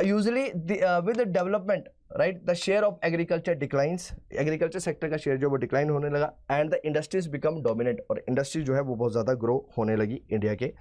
Usually with development, right, the share of agriculture declines, agriculture sector का शेयर जो वो डिक्लाइन होने लगा, and the industries become dominate, और इंडस्ट्री जो है वो बहुत ज़्यादा ग्रो होने लगी इंडिया के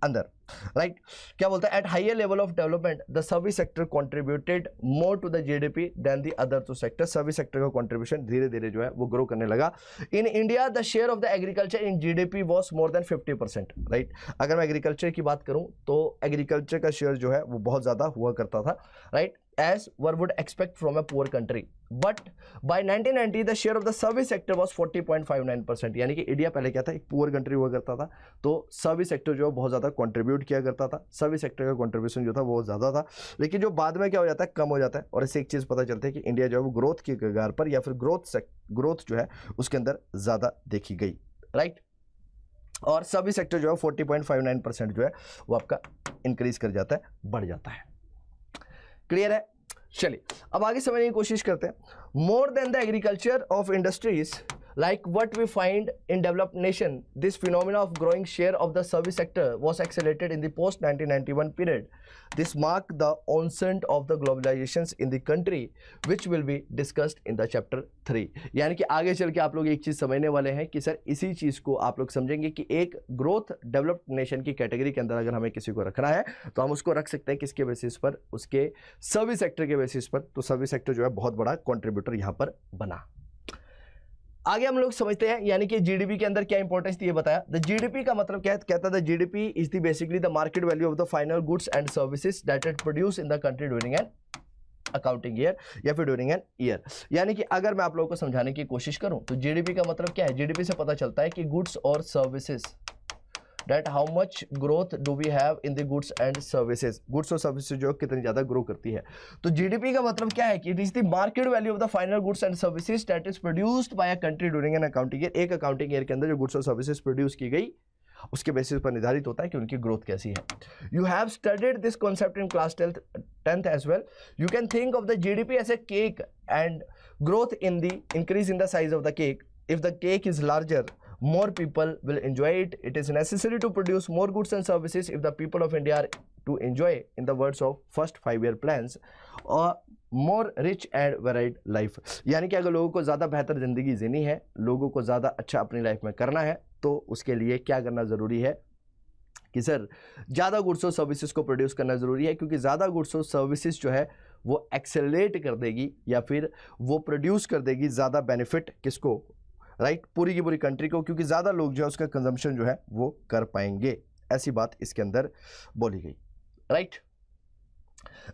अंदर, राइट। क्या बोलता है, at higher level of development the service sector contributed more to the GDP than the other two sector, service sector का कॉन्ट्रीब्यूशन धीरे धीरे जो है वो ग्रो करने लगा। In India the share of the agriculture in GDP was more than 50%, right. अगर मैं एग्रीकल्चर की बात करूं तो एग्रीकल्चर का शेयर जो है वो बहुत ज़्यादा हुआ करता था, right, as one would expect from a poor country. But by 1990 the share of the service sector was 40.59%, यानी कि इंडिया पहले क्या था, एक पुअर कंट्री हुआ करता था, तो सर्विस सेक्टर जो है बहुत ज़्यादा कंट्रीब्यूट किया करता था, सर्विस सेक्टर का कंट्रीब्यूशन जो था वो ज़्यादा था। लेकिन जो बाद में क्या हो जाता है, कम हो जाता है। और इससे एक चीज़ पता चलती है कि इंडिया जो है वो ग्रोथ की कगार पर, या फिर ग्रोथ जो है उसके अंदर ज़्यादा देखी गई, राइट। और सर्विस सेक्टर जो है 40.59% जो है वो आपका इंक्रीज कर जाता है, बढ़ जाता है। क्लियर है? चलिए अब आगे समझने की कोशिश करते हैं। मोर than the agriculture of industries like what we find in developed nation, this phenomena of growing share of the service sector was accelerated in the post 1991 period. This marked the onset of the globalizations in the country, which will be discussed in the chapter 3. यानी कि आगे चल के आप लोग एक चीज़ समझने वाले हैं कि सर इसी चीज़ को आप लोग समझेंगे कि एक ग्रोथ डेवलप्ड नेशन की कैटेगरी के अंदर अगर हमें किसी को रखना है तो हम उसको रख सकते हैं किसके बेसिस पर, उसके सर्विस सेक्टर के बेसिस पर। तो सर्विस सेक्टर जो है बहुत बड़ा कॉन्ट्रीब्यूटर यहाँ पर बना। आगे हम लोग समझते हैं, यानी कि जीडीपी के अंदर क्या इंपॉर्टेंस थी ये बताया। द जीडीपी का मतलब क्या है, कहता है GDP is the basically the market value of the final goods and services that it produce in the country during an accounting year या फिर ड्यूरिंग एन ईयर। यानी कि अगर मैं आप लोगों को समझाने की कोशिश करूं तो जीडीपी का मतलब क्या है, जीडीपी से पता चलता है कि गुड्स और services, that how much growth do we have in the goods and services, goods और सर्विसेज जो कितनी ज्यादा ग्रो करती है। तो जीडीपी का मतलब क्या है कि it is the market value of the final goods and services that is produced by a country during an accounting year. एक अकाउंटिंग ईयर के अंदर जो गुड्स और सर्विसेज प्रोड्यूस की गई उसके बेसिस पर निर्धारित होता है कि उनकी ग्रोथ कैसी है। You have studied this concept in class 10th as well. You can think of the GDP as a cake and growth in the increase in the size of the cake. If the cake is larger, more people will enjoy it. It is necessary to produce more goods and services if the people of India are to enjoy, in the words of first 5-year plans, a more rich and varied life. यानी कि अगर लोगों को ज़्यादा बेहतर ज़िंदगी जीनी है, लोगों को ज़्यादा अच्छा अपनी लाइफ में करना है, तो उसके लिए क्या करना ज़रूरी है कि सर ज़्यादा गुड्स और सर्विसेज को प्रोड्यूस करना ज़रूरी है, क्योंकि ज़्यादा गुड्स और सर्विसेज जो है वो एक्सेलरेट कर देगी या फिर वो प्रोड्यूस कर देगी ज़्यादा बेनिफिट किसको, राइट, पूरी की पूरी कंट्री को, क्योंकि ज़्यादा लोग जो है उसका कंजम्पशन जो है वो कर पाएंगे। ऐसी बात इसके अंदर बोली गई, right.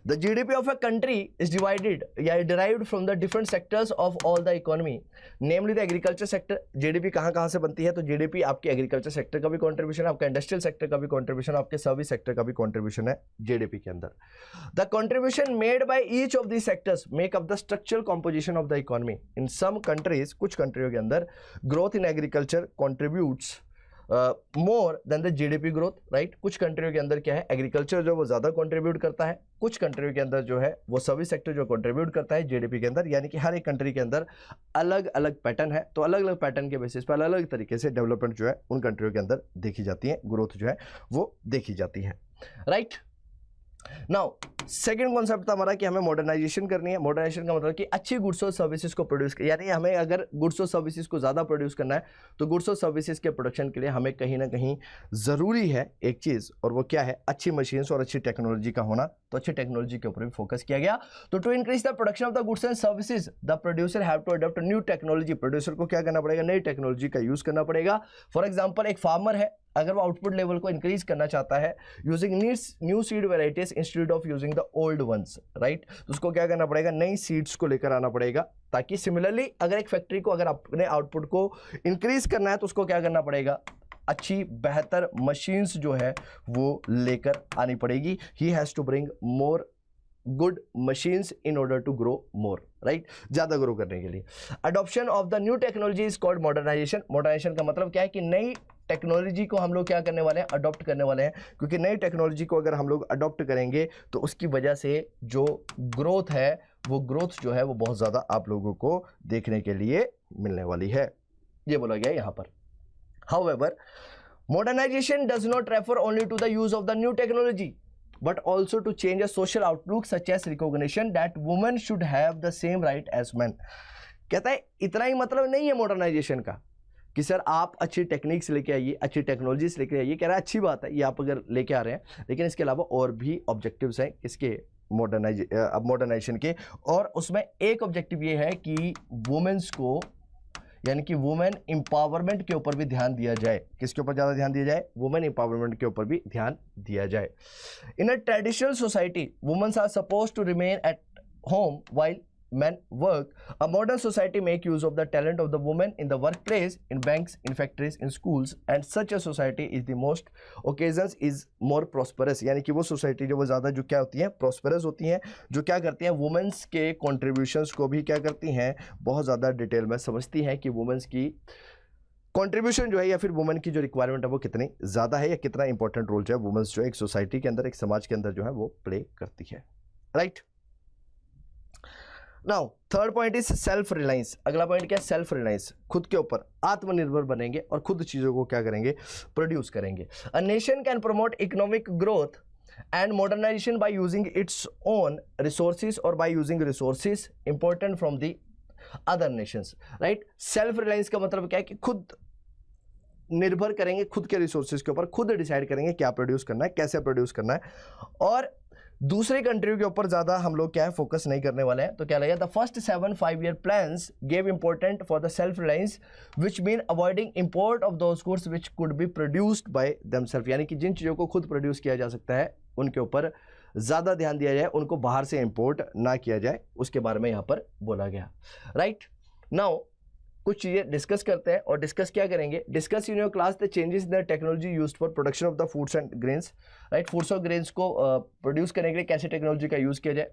The GDP of a country is divided या derived from the different sectors of all the economy, namely the agriculture sector. GDP कहाँ से बनती है, तो जीडीपी आपके एग्रीकल्चर सेक्टर का भी कॉन्ट्रीब्यूशन है, आपका इंडस्ट्रियल सेक्टर का भी कॉन्ट्रीब्यूशन, आपके सर्विस सेक्टर का भी कॉन्ट्रीब्यूशन है जीडीपी के अंदर। The contribution made by each of the sectors make up the structural composition of the economy. In some countries, कुछ कंट्रियों के अंदर growth in agriculture contributes more than the GDP growth, right. कुछ कंट्रियों के अंदर क्या है, एग्रीकल्चर जो वो ज़्यादा कंट्रीब्यूट करता है, कुछ कंट्रियों के अंदर जो है वो सर्विस सेक्टर जो कंट्रीब्यूट करता है जीडीपी के अंदर। यानी कि हर एक कंट्री के अंदर अलग अलग पैटर्न है, तो अलग अलग पैटर्न के बेसिस पर अलग अलग तरीके से डेवलपमेंट जो है उन कंट्रियों के अंदर देखी जाती है, ग्रोथ जो है वो देखी जाती है, राइट। नाउ सेकंड कॉन्सेप्ट था हमारा कि हमें मॉडर्नाइजेशन करनी है। मॉडर्नाइजेशन का मतलब कि अच्छी गुड्स और सर्विसेज को प्रोड्यूस, यानी हमें अगर गुड्स और सर्विसेज को ज़्यादा प्रोड्यूस करना है तो गुड्स और सर्विसेज के प्रोडक्शन के लिए हमें कहीं ना कहीं ज़रूरी है एक चीज़, और वो क्या है, अच्छी मशीन्स और अच्छी टेक्नोलॉजी का होना। तो अच्छी टेक्नोलॉजी के ऊपर भी फोकस किया गया। तो to increase the production of the goods and services the producer have to adopt new technology. Producer को क्या करना पड़ेगा, नई टेक्नोलॉजी का यूज़ करना पड़ेगा। फॉर एग्जाम्पल एक फार्मर है, अगर वो आउटपुट लेवल को इंक्रीज करना चाहता है using new seed varieties instead of using the old ones, right, तो उसको क्या करना पड़ेगा, नई सीड्स को लेकर आना पड़ेगा। ताकि सिमिलरली अगर एक फैक्ट्री को अगर अपने आउटपुट को इंक्रीज करना है तो उसको क्या करना पड़ेगा, अच्छी बेहतर मशीन्स जो है वो लेकर आनी पड़ेगी। He has to bring more good machines in order to grow more, right, ज्यादा ग्रो करने के लिए। Adoption of the new technology is called modernisation. Modernisation का मतलब क्या है कि नई टेक्नोलॉजी को हम लोग क्या करने वाले हैं, अडॉप्ट करने वाले हैं। क्योंकि नई टेक्नोलॉजी को अगर हम लोग अडॉप्ट करेंगे तो उसकी वजह से जो ग्रोथ है वो ग्रोथ जो है वो बहुत ज़्यादा आप लोगों को देखने के लिए मिलने वाली है, ये बोला गया यहाँ पर। However, modernization does not refer only to the use of the new technology, but also to change a social outlook such as recognition that women should have the same right as men. कहता है इतना ही मतलब नहीं है modernisation का कि sir आप अच्छी टेक्निक्स लेके आइए, अच्छी टेक्नोलॉजीज लेके आइए। कह रहा है अच्छी बात है ये आप अगर लेके आ रहे हैं, लेकिन इसके अलावा और भी ऑब्जेक्टिव्स हैं इसके मॉडर्नाइजेशन के, और उसमें एक ऑब्जेक्टिव ये है कि वुमेन्स को, यानी कि वुमेन एम्पावरमेंट के ऊपर भी ध्यान दिया जाए। किसके ऊपर ज़्यादा ध्यान दिया जाए, वुमेन एम्पावरमेंट के ऊपर भी ध्यान दिया जाए। In a traditional society womens are suppose to remain at home while men work. A modern society make use of the talent of the women in the workplace, in banks, in factories, in schools, and such a society is the most occasions is more prosperous. यानी कि वो society जो वो ज़्यादा जो क्या होती है, प्रॉस्परस होती हैं, जो क्या करती हैं, वुमेन्स के कॉन्ट्रीब्यूशंस को भी क्या करती हैं, बहुत ज़्यादा डिटेल में समझती हैं कि वुमेन्स की कंट्रीब्यूशन जो है या फिर वुमेन की जो रिक्वायरमेंट है वो कितनी ज़्यादा है या कितना इंपॉर्टेंट रोल जो है वुमेन्स जो एक सोसाइटी के अंदर, एक समाज के अंदर जो है वो प्ले करती है, right. Now third point is self reliance. अगला पॉइंट क्या है, सेल्फ रिलायंस, खुद के ऊपर आत्मनिर्भर बनेंगे और खुद चीज़ों को क्या करेंगे, प्रोड्यूस करेंगे। A nation can promote economic growth and modernization by using its own resources or by using resources important from the other nations, right? Self reliance का मतलब क्या है कि खुद निर्भर करेंगे, खुद के रिसोर्सेज के ऊपर खुद डिसाइड करेंगे क्या प्रोड्यूस करना है, कैसे प्रोड्यूस करना है, और दूसरे कंट्री के ऊपर ज्यादा हम लोग क्या है फोकस नहीं करने वाले हैं। तो क्या लगेगा, the first 7 5-year plans gave important for the self reliance which mean avoiding import of those goods which could be produced by themselves. यानी कि जिन चीज़ों को खुद प्रोड्यूस किया जा सकता है उनके ऊपर ज़्यादा ध्यान दिया जाए, उनको बाहर से इंपोर्ट ना किया जाए, उसके बारे में यहाँ पर बोला गया, राइट। नाउ कुछ चीज़ें डिस्कस करते हैं, और डिस्कस क्या करेंगे, discuss in your class the changes in the technology used for production of the foods and grains, right. Foods और ग्रेन्स को प्रोड्यूस करने के लिए कैसे टेक्नोलॉजी का यूज़ किया जाए,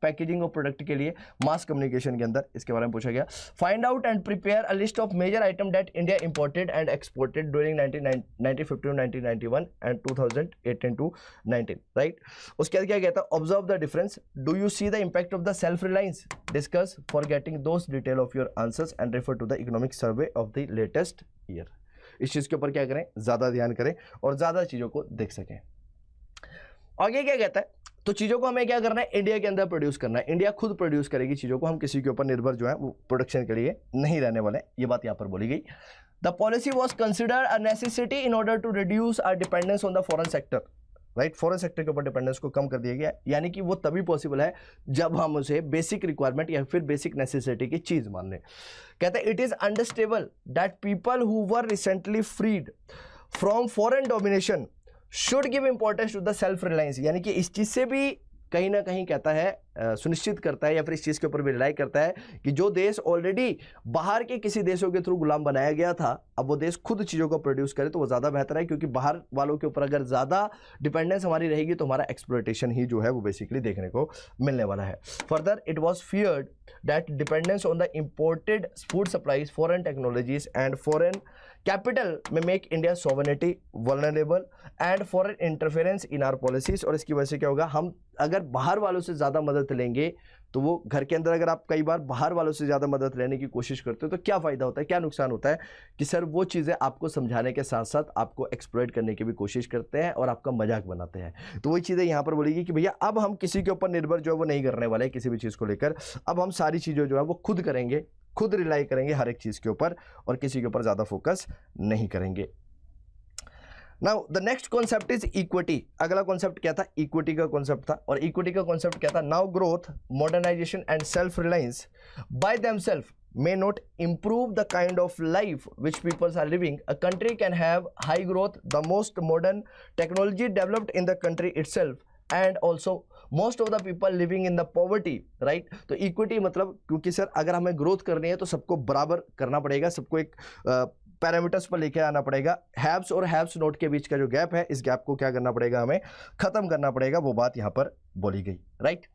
पैकेजिंग ऑफ प्रोडक्ट के लिए, मास कम्युनिकेशन के अंदर, इसके बारे में पूछा गया। Find out and prepare a list of major item that India imported and exported during 1950 1991 and 2018 to 19, right. उसके बाद क्या कहता है, observe the difference, do you see the impact of the self reliance, discuss for getting those detail of your answers and refer to the economic survey of the latest year. इस चीज़ के ऊपर क्या करें, ज़्यादा ध्यान करें और ज़्यादा चीज़ों को देख सकें। आगे क्या कहता है, तो चीज़ों को हमें क्या करना है, इंडिया के अंदर प्रोड्यूस करना है। इंडिया खुद प्रोड्यूस करेगी चीज़ों को, हम किसी के ऊपर निर्भर जो है वो प्रोडक्शन के लिए नहीं रहने वाले, ये बात यहाँ पर बोली गई। The policy was considered a necessity in order to reduce our dependence on the foreign sector, right. Foreign sector के ऊपर डिपेंडेंस को कम कर दिया गया, यानी कि वो तभी पॉसिबल है जब हम उसे बेसिक रिक्वायरमेंट या फिर बेसिक नेसेसिटी की चीज़ मान लें। कहते हैं it is understandable that people who were recently freed from foreign domination should give importance to the self reliance. यानी कि इस चीज़ से भी कहीं ना कहीं कहता है, सुनिश्चित करता है या फिर इस चीज़ के ऊपर भी रिलाई करता है कि जो देश ऑलरेडी बाहर के किसी देशों के थ्रू गुलाम बनाया गया था, अब वो देश खुद चीज़ों को प्रोड्यूस करे तो वो ज़्यादा बेहतर है, क्योंकि बाहर वालों के ऊपर अगर ज़्यादा डिपेंडेंस हमारी रहेगी तो हमारा एक्सप्लॉयटेशन ही जो है वो बेसिकली देखने को मिलने वाला है। Further it was feared that dependence on the imported food supplies, foreign technologies and foreign capital may make India sovereignty vulnerable and foreign interference in our policies. और इसकी वजह से क्या होगा, हम अगर बाहर वालों से ज़्यादा मदद लेंगे तो वो घर के अंदर अगर आप कई बार बाहर वालों से ज़्यादा मदद लेने की कोशिश करते हो तो क्या फ़ायदा होता है, क्या नुकसान होता है कि सर वो चीज़ें आपको समझाने के साथ साथ आपको एक्सप्लॉइट करने की भी कोशिश करते हैं और आपका मजाक बनाते हैं। तो वही चीज़ें यहाँ पर बोलेगी कि भैया अब हम किसी के ऊपर निर्भर जो है वो नहीं करने वाले हैं किसी भी चीज़ को लेकर, अब हम सारी चीज़ें जो है वो खुद करेंगे, खुद रिलाई करेंगे हर एक चीज़ के ऊपर और किसी के ऊपर ज़्यादा फोकस नहीं करेंगे। Now the next concept is equity. अगला कॉन्सेप्ट क्या था, इक्विटी का कॉन्सेप्ट था। और इक्विटी का कॉन्सेप्ट क्या था, now growth, modernisation and self reliance by themselves may not improve the kind of life which people are living. A country can have high growth, the most modern technology developed in the country itself, and also most of the people living in the poverty, right? तो equity मतलब, क्योंकि sir अगर हमें growth करनी है तो सबको बराबर करना पड़ेगा, सबको एक पैरामीटर्स पर लेके आना पड़ेगा। हैव्स और हैव्स नोट के बीच का जो गैप है, इस गैप को क्या करना पड़ेगा, हमें खत्म करना पड़ेगा, वो बात यहां पर बोली गई, right?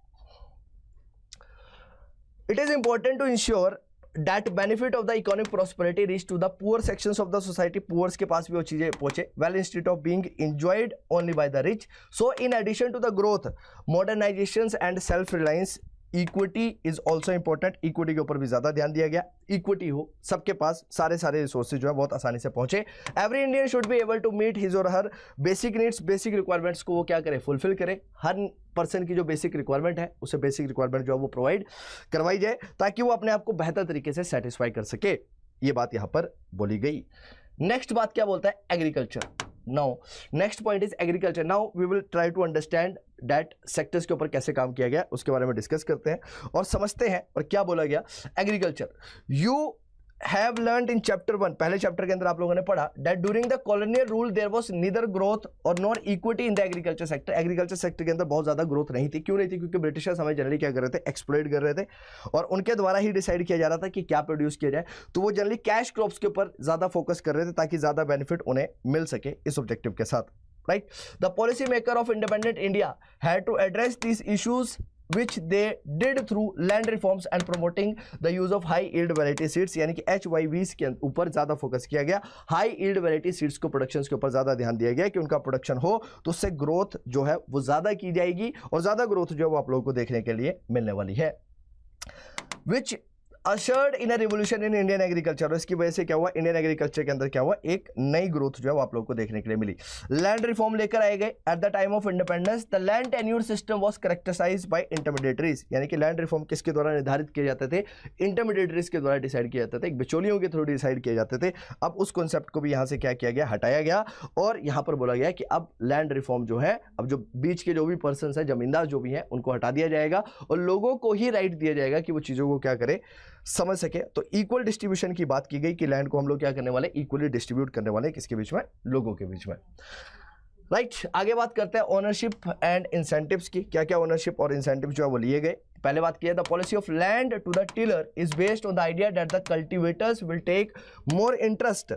It is important to ensure that benefit of the economic prosperity reach to the poor sections of the society, poor के पास भी वो चीजें पहुंचे, well instead of being enjoyed only by the rich. So in addition to the growth, modernizations and self reliance, equity is also important. Equity के ऊपर भी ज्यादा ध्यान दिया गया, इक्विटी हो सबके पास, सारे रिसोर्सेज जो है बहुत आसानी से पहुंचे। Every Indian should be able to meet his और her basic needs, basic requirements को वो क्या करे, फुलफिल करे। हर पर्सन की जो बेसिक रिक्वायरमेंट है उसे बेसिक रिक्वायरमेंट जो है वो प्रोवाइड करवाई जाए ताकि वो अपने आप को बेहतर तरीके से सेटिस्फाई कर सके, ये बात यहां पर बोली गई। नेक्स्ट बात क्या बोलता है, agriculture. Now next point is agriculture. Now we will try to understand that sectors के ऊपर कैसे काम किया गया, उसके बारे में डिस्कस करते हैं और समझते हैं और क्या बोला गया। Agriculture, you have learned in chapter 1, पहले चैप्टर के अंदर आप लोगों ने पढ़ा that during the colonial rule there was neither growth or nor equity in the agriculture sector. Agriculture sector के अंदर बहुत ज्यादा ग्रोथ नहीं थी। क्यों नहीं थी? क्योंकि ब्रिटिशर्स हमें जनरली क्या कर रहे थे, एक्सप्लॉइट कर रहे थे और उनके द्वारा ही डिसाइड किया जा रहा था कि क्या प्रोड्यूस किया जाए। तो वो जनरली कैश क्रॉप्स के ऊपर ज्यादा फोकस कर रहे थे ताकि ज्यादा बेनिफिट उन्हें मिल सके इस ऑब्जेक्टिव के साथ, right? The policy maker of independent India had to address these issues which they did through land reforms and promoting the use of high yield variety seeds, यानी कि HYVs के ऊपर ज्यादा फोकस किया गया। हाई यील्ड वैरायटी सीड्स को production के ऊपर ज्यादा ध्यान दिया गया कि उनका प्रोडक्शन हो तो उससे ग्रोथ जो है वो ज्यादा की जाएगी और ज्यादा ग्रोथ जो है वो आप लोगों को देखने के लिए मिलने वाली है। Which ushered in a revolution in Indian agriculture, और इसकी वजह से क्या हुआ, इंडियन एग्रीकल्चर के अंदर क्या हुआ, एक नई ग्रोथ जो है वो आप लोगों को देखने के लिए मिली। लैंड रिफॉर्म लेकर आए गए। At the time of independence the land tenure system was characterised by intermediaries, यानी कि लैंड रिफॉर्म किसके द्वारा निर्धारित किए जाते थे, इंटरमीडिएटरीज के द्वारा डिसाइड किए जाते थे, एक बिचौलियों के थ्रू डिसाइड किए जाते थे। अब उस कॉन्सेप्ट को भी यहां से क्या किया गया, हटाया गया और यहां पर बोला गया कि अब लैंड रिफॉर्म जो है, अब जो बीच के जो भी पर्सन है, जमींदार जो भी है, उनको हटा दिया जाएगा और लोगों को ही राइट दिया जाएगा कि वो चीजों को क्या करे, समझ सके। तो इक्वल डिस्ट्रीब्यूशन की बात की गई कि लैंड को हम लोग क्या करने वाले, इक्वली डिस्ट्रीब्यूट करने वाले, किसके बीच में, लोगों के बीच में, राइट? आगे बात करते हैं ओनरशिप एंड इंसेंटिव्स की। क्या क्या ओनरशिप और इंसेंटिव जो है वो लिए गए। पहले बात किया, the policy of land to the tiller is based on the idea that the cultivators will take more interest,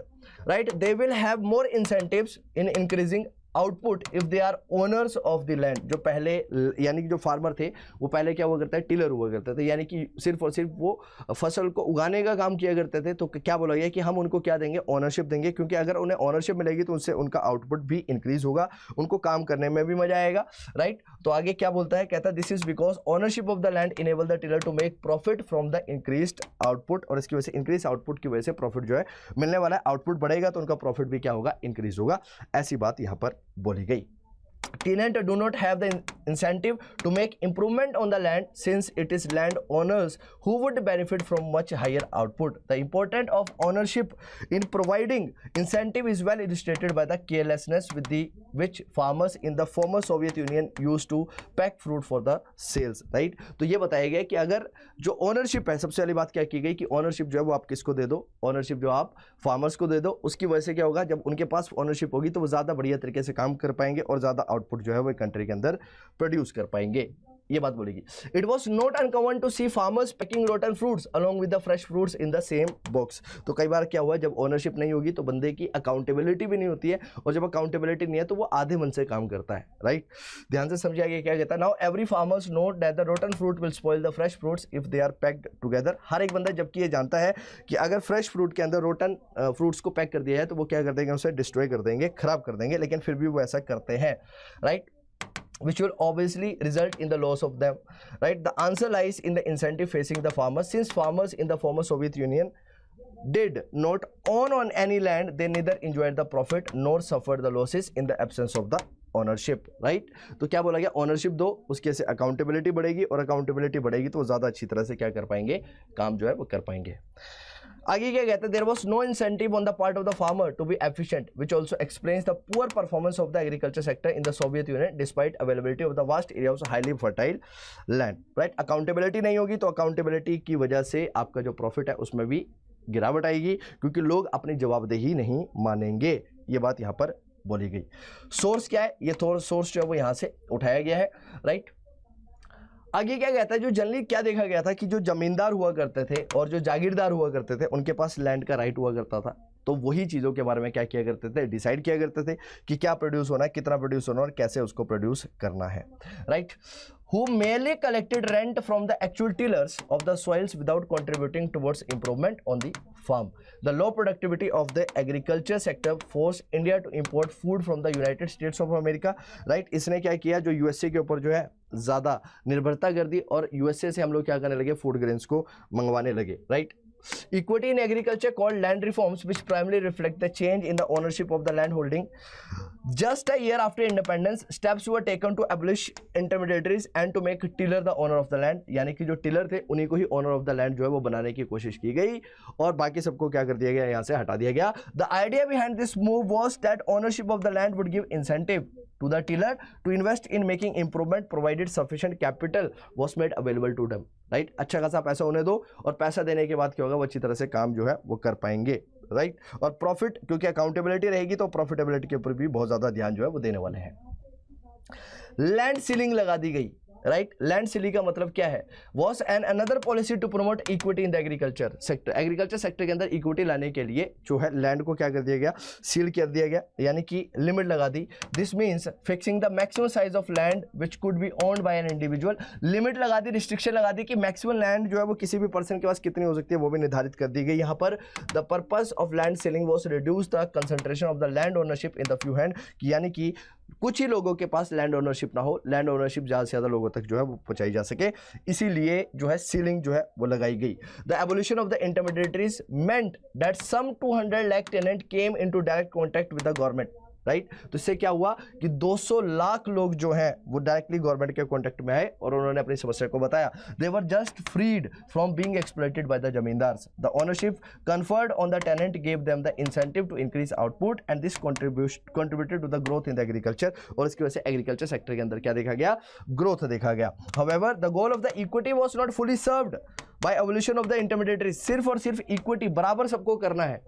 right? They will have more incentives in increasing output if they are owners of the land. जो पहले यानी कि जो farmer थे वो पहले क्या हुआ करता है, टिलर हुआ करते थे, यानी कि सिर्फ और सिर्फ वो फसल को उगाने का काम किया करते थे। तो क्या बोला गया कि हम उनको क्या देंगे, ओनरशिप देंगे, क्योंकि अगर उन्हें ओनरशिप मिलेगी तो उनसे उनका आउटपुट भी इंक्रीज होगा, उनको काम करने में भी मजा आएगा, राइट? तो आगे क्या बोलता है, कहता है this is because ownership of the land enable the tiller to make profit from the increased output, और इसकी वजह से इंक्रीज आउटपुट की वजह से प्रॉफिट जो है मिलने वाला है। आउटपुट बढ़ेगा तो उनका प्रॉफिट भी क्या होगा, इंक्रीज होगा। ऐसी बात यहां पर बोली गई। Tenant do not have the incentive to make improvement on the land since it is land owners who would benefit from much higher output. The importance of ownership in providing incentive is well illustrated by the carelessness with which farmers in the former Soviet Union used to pack fruit for the sales, right? तो ये बताया गया कि अगर जो ownership है, सबसे पहली बात क्या की गई कि ओनरशिप जो है वो आप किसको दे दो, ओनरशिप जो आप फार्मर्स को दे दो। उसकी वजह से क्या होगा, जब उनके पास ओनरशिप होगी तो वो ज़्यादा बढ़िया तरीके से काम कर पाएंगे और ज़्यादा आउटपुट जो है वो कंट्री के अंदर प्रोड्यूस कर पाएंगे, ये बात बोलेगी। It was not uncommon to see farmers packing rotten fruits along with the fresh fruits in the same box. तो कई बार क्या हुआ, जब ओनरशिप नहीं होगी तो बंदे की अकाउंटेबिलिटी भी नहीं होती है, और जब अकाउंटेबिलिटी नहीं है तो वो आधे मन से काम करता है, राइट? ध्यान से समझिए आगे क्या कहता है। Now every farmers note that the rotten fruit will spoil the fresh fruits if they are packed together. हर एक बंदा जबकि ये जानता है कि अगर फ्रेश फ्रूट के अंदर रोटन फ्रूट्स को पैक कर दिया है तो वो क्या कर देंगे, उसे डिस्ट्रॉय कर देंगे, खराब कर देंगे, लेकिन फिर भी वो ऐसा करते हैं, right? which will obviously result in the loss of them, right? The answer lies in the incentive facing the farmers. Since farmers in the former Soviet Union did not own on any land, they neither enjoyed the profit nor suffered the losses in the absence of the ownership, right? तो क्या बोला गया, ownership दो, उसके से accountability बढ़ेगी, और accountability बढ़ेगी तो ज़्यादा अच्छी तरह से क्या कर पाएंगे, काम जो है वो कर पाएंगे। आगे क्या कहते हैं, there was no incentive on the part of the farmer to be efficient, which also explains the poor performance of the agriculture sector in the Soviet Union despite availability of the vast area of highly fertile land, right? Accountability नहीं होगी तो accountability की वजह से आपका जो profit है उसमें भी गिरावट आएगी, क्योंकि लोग अपनी जवाबदेही नहीं मानेंगे। ये बात यहाँ पर बोली गई। सोर्स क्या है, ये सोर्स जो है वो यहां से उठाया गया है, राइट? आगे क्या कहता है, जो जनरली क्या देखा गया था कि जो जमींदार हुआ करते थे और जो जागीरदार हुआ करते थे उनके पास लैंड का राइट हुआ करता था, तो वही चीज़ों के बारे में क्या किया करते थे, डिसाइड किया करते थे कि क्या प्रोड्यूस होना है, कितना प्रोड्यूस होना है और कैसे उसको प्रोड्यूस करना है, right? Who merely collected rent from the actual tillers of the soils without contributing towards improvement on the farm. The low productivity of the agriculture sector forced India to import food from the United States of America, right? इसने क्या किया, जो USA के ऊपर जो है ज़्यादा निर्भरता कर दी और यूएसए से हम लोग क्या करने लगे, फूड ग्रेन्स को मंगवाने लगे, right? Equity in agriculture called land reforms, which primarily reflect the change in the ownership of the land holding. Just a year after independence, steps were taken to abolish intermediaries and to make tiller the owner of the land. यानी कि जो tiller थे उन्हीं को ही owner of the land जो है वो बनाने की कोशिश की गई और बाकी सबको क्या कर दिया गया, यहाँ से हटा दिया गया। The idea behind this move was that ownership of the land would give incentive to the tiller to invest in making improvement provided sufficient capital was made available to them, right? अच्छा खासा पैसा होने दो और पैसा देने के बाद क्या होगा, वो अच्छी तरह से काम जो है वो कर पाएंगे, राइट? और प्रॉफिट, क्योंकि अकाउंटेबिलिटी रहेगी तो प्रॉफिटेबिलिटी के ऊपर भी बहुत ज़्यादा ध्यान जो है वो देने वाले हैं। लैंड सीलिंग लगा दी गई, राइट? लैंड सीलिंग का मतलब क्या है, was an another policy to promote equity in the agriculture sector. Agriculture sector के अंदर इक्विटी लाने के लिए जो है लैंड को क्या कर दिया गया, सील कर दिया गया, यानी कि लिमिट लगा दी। This means fixing the maximum size of land which could be owned by an individual. Limit लगा दी, रिस्ट्रिक्शन लगा दी कि मैक्सिमम लैंड जो है वो किसी भी पर्सन के पास कितनी हो सकती है वो भी निर्धारित कर दी गई। यहाँ पर the purpose of land ceiling was reduce the concentration of the land ownership in the few hand, यानी कि कुछ ही लोगों के पास लैंड ओनरशिप ना हो, लैंड ओनरशिप ज़्यादा से ज़्यादा लोगों तक जो है वो पहुंचाई जा सके, इसीलिए जो है सीलिंग जो है वो लगाई गई। The abolition of the intermediaries meant that some 200 lakh tenant came into direct contact with the government, right? तो इससे क्या हुआ कि 200 लाख लोग जो हैं वो डायरेक्टली गवर्नमेंट के कॉन्टैक्ट में आए और उन्होंने अपनी समस्या को बताया। They were just freed from being exploited by the zamindars. The ownership conferred on the tenant gave them the incentive to increase output and this contributed to the growth in the agriculture. और इसकी वजह से agriculture sector के अंदर क्या देखा गया, growth देखा गया। However the goal of the equity was not fully served by evolution of the intermediary. सिर्फ और सिर्फ इक्विटी बराबर सबको करना है,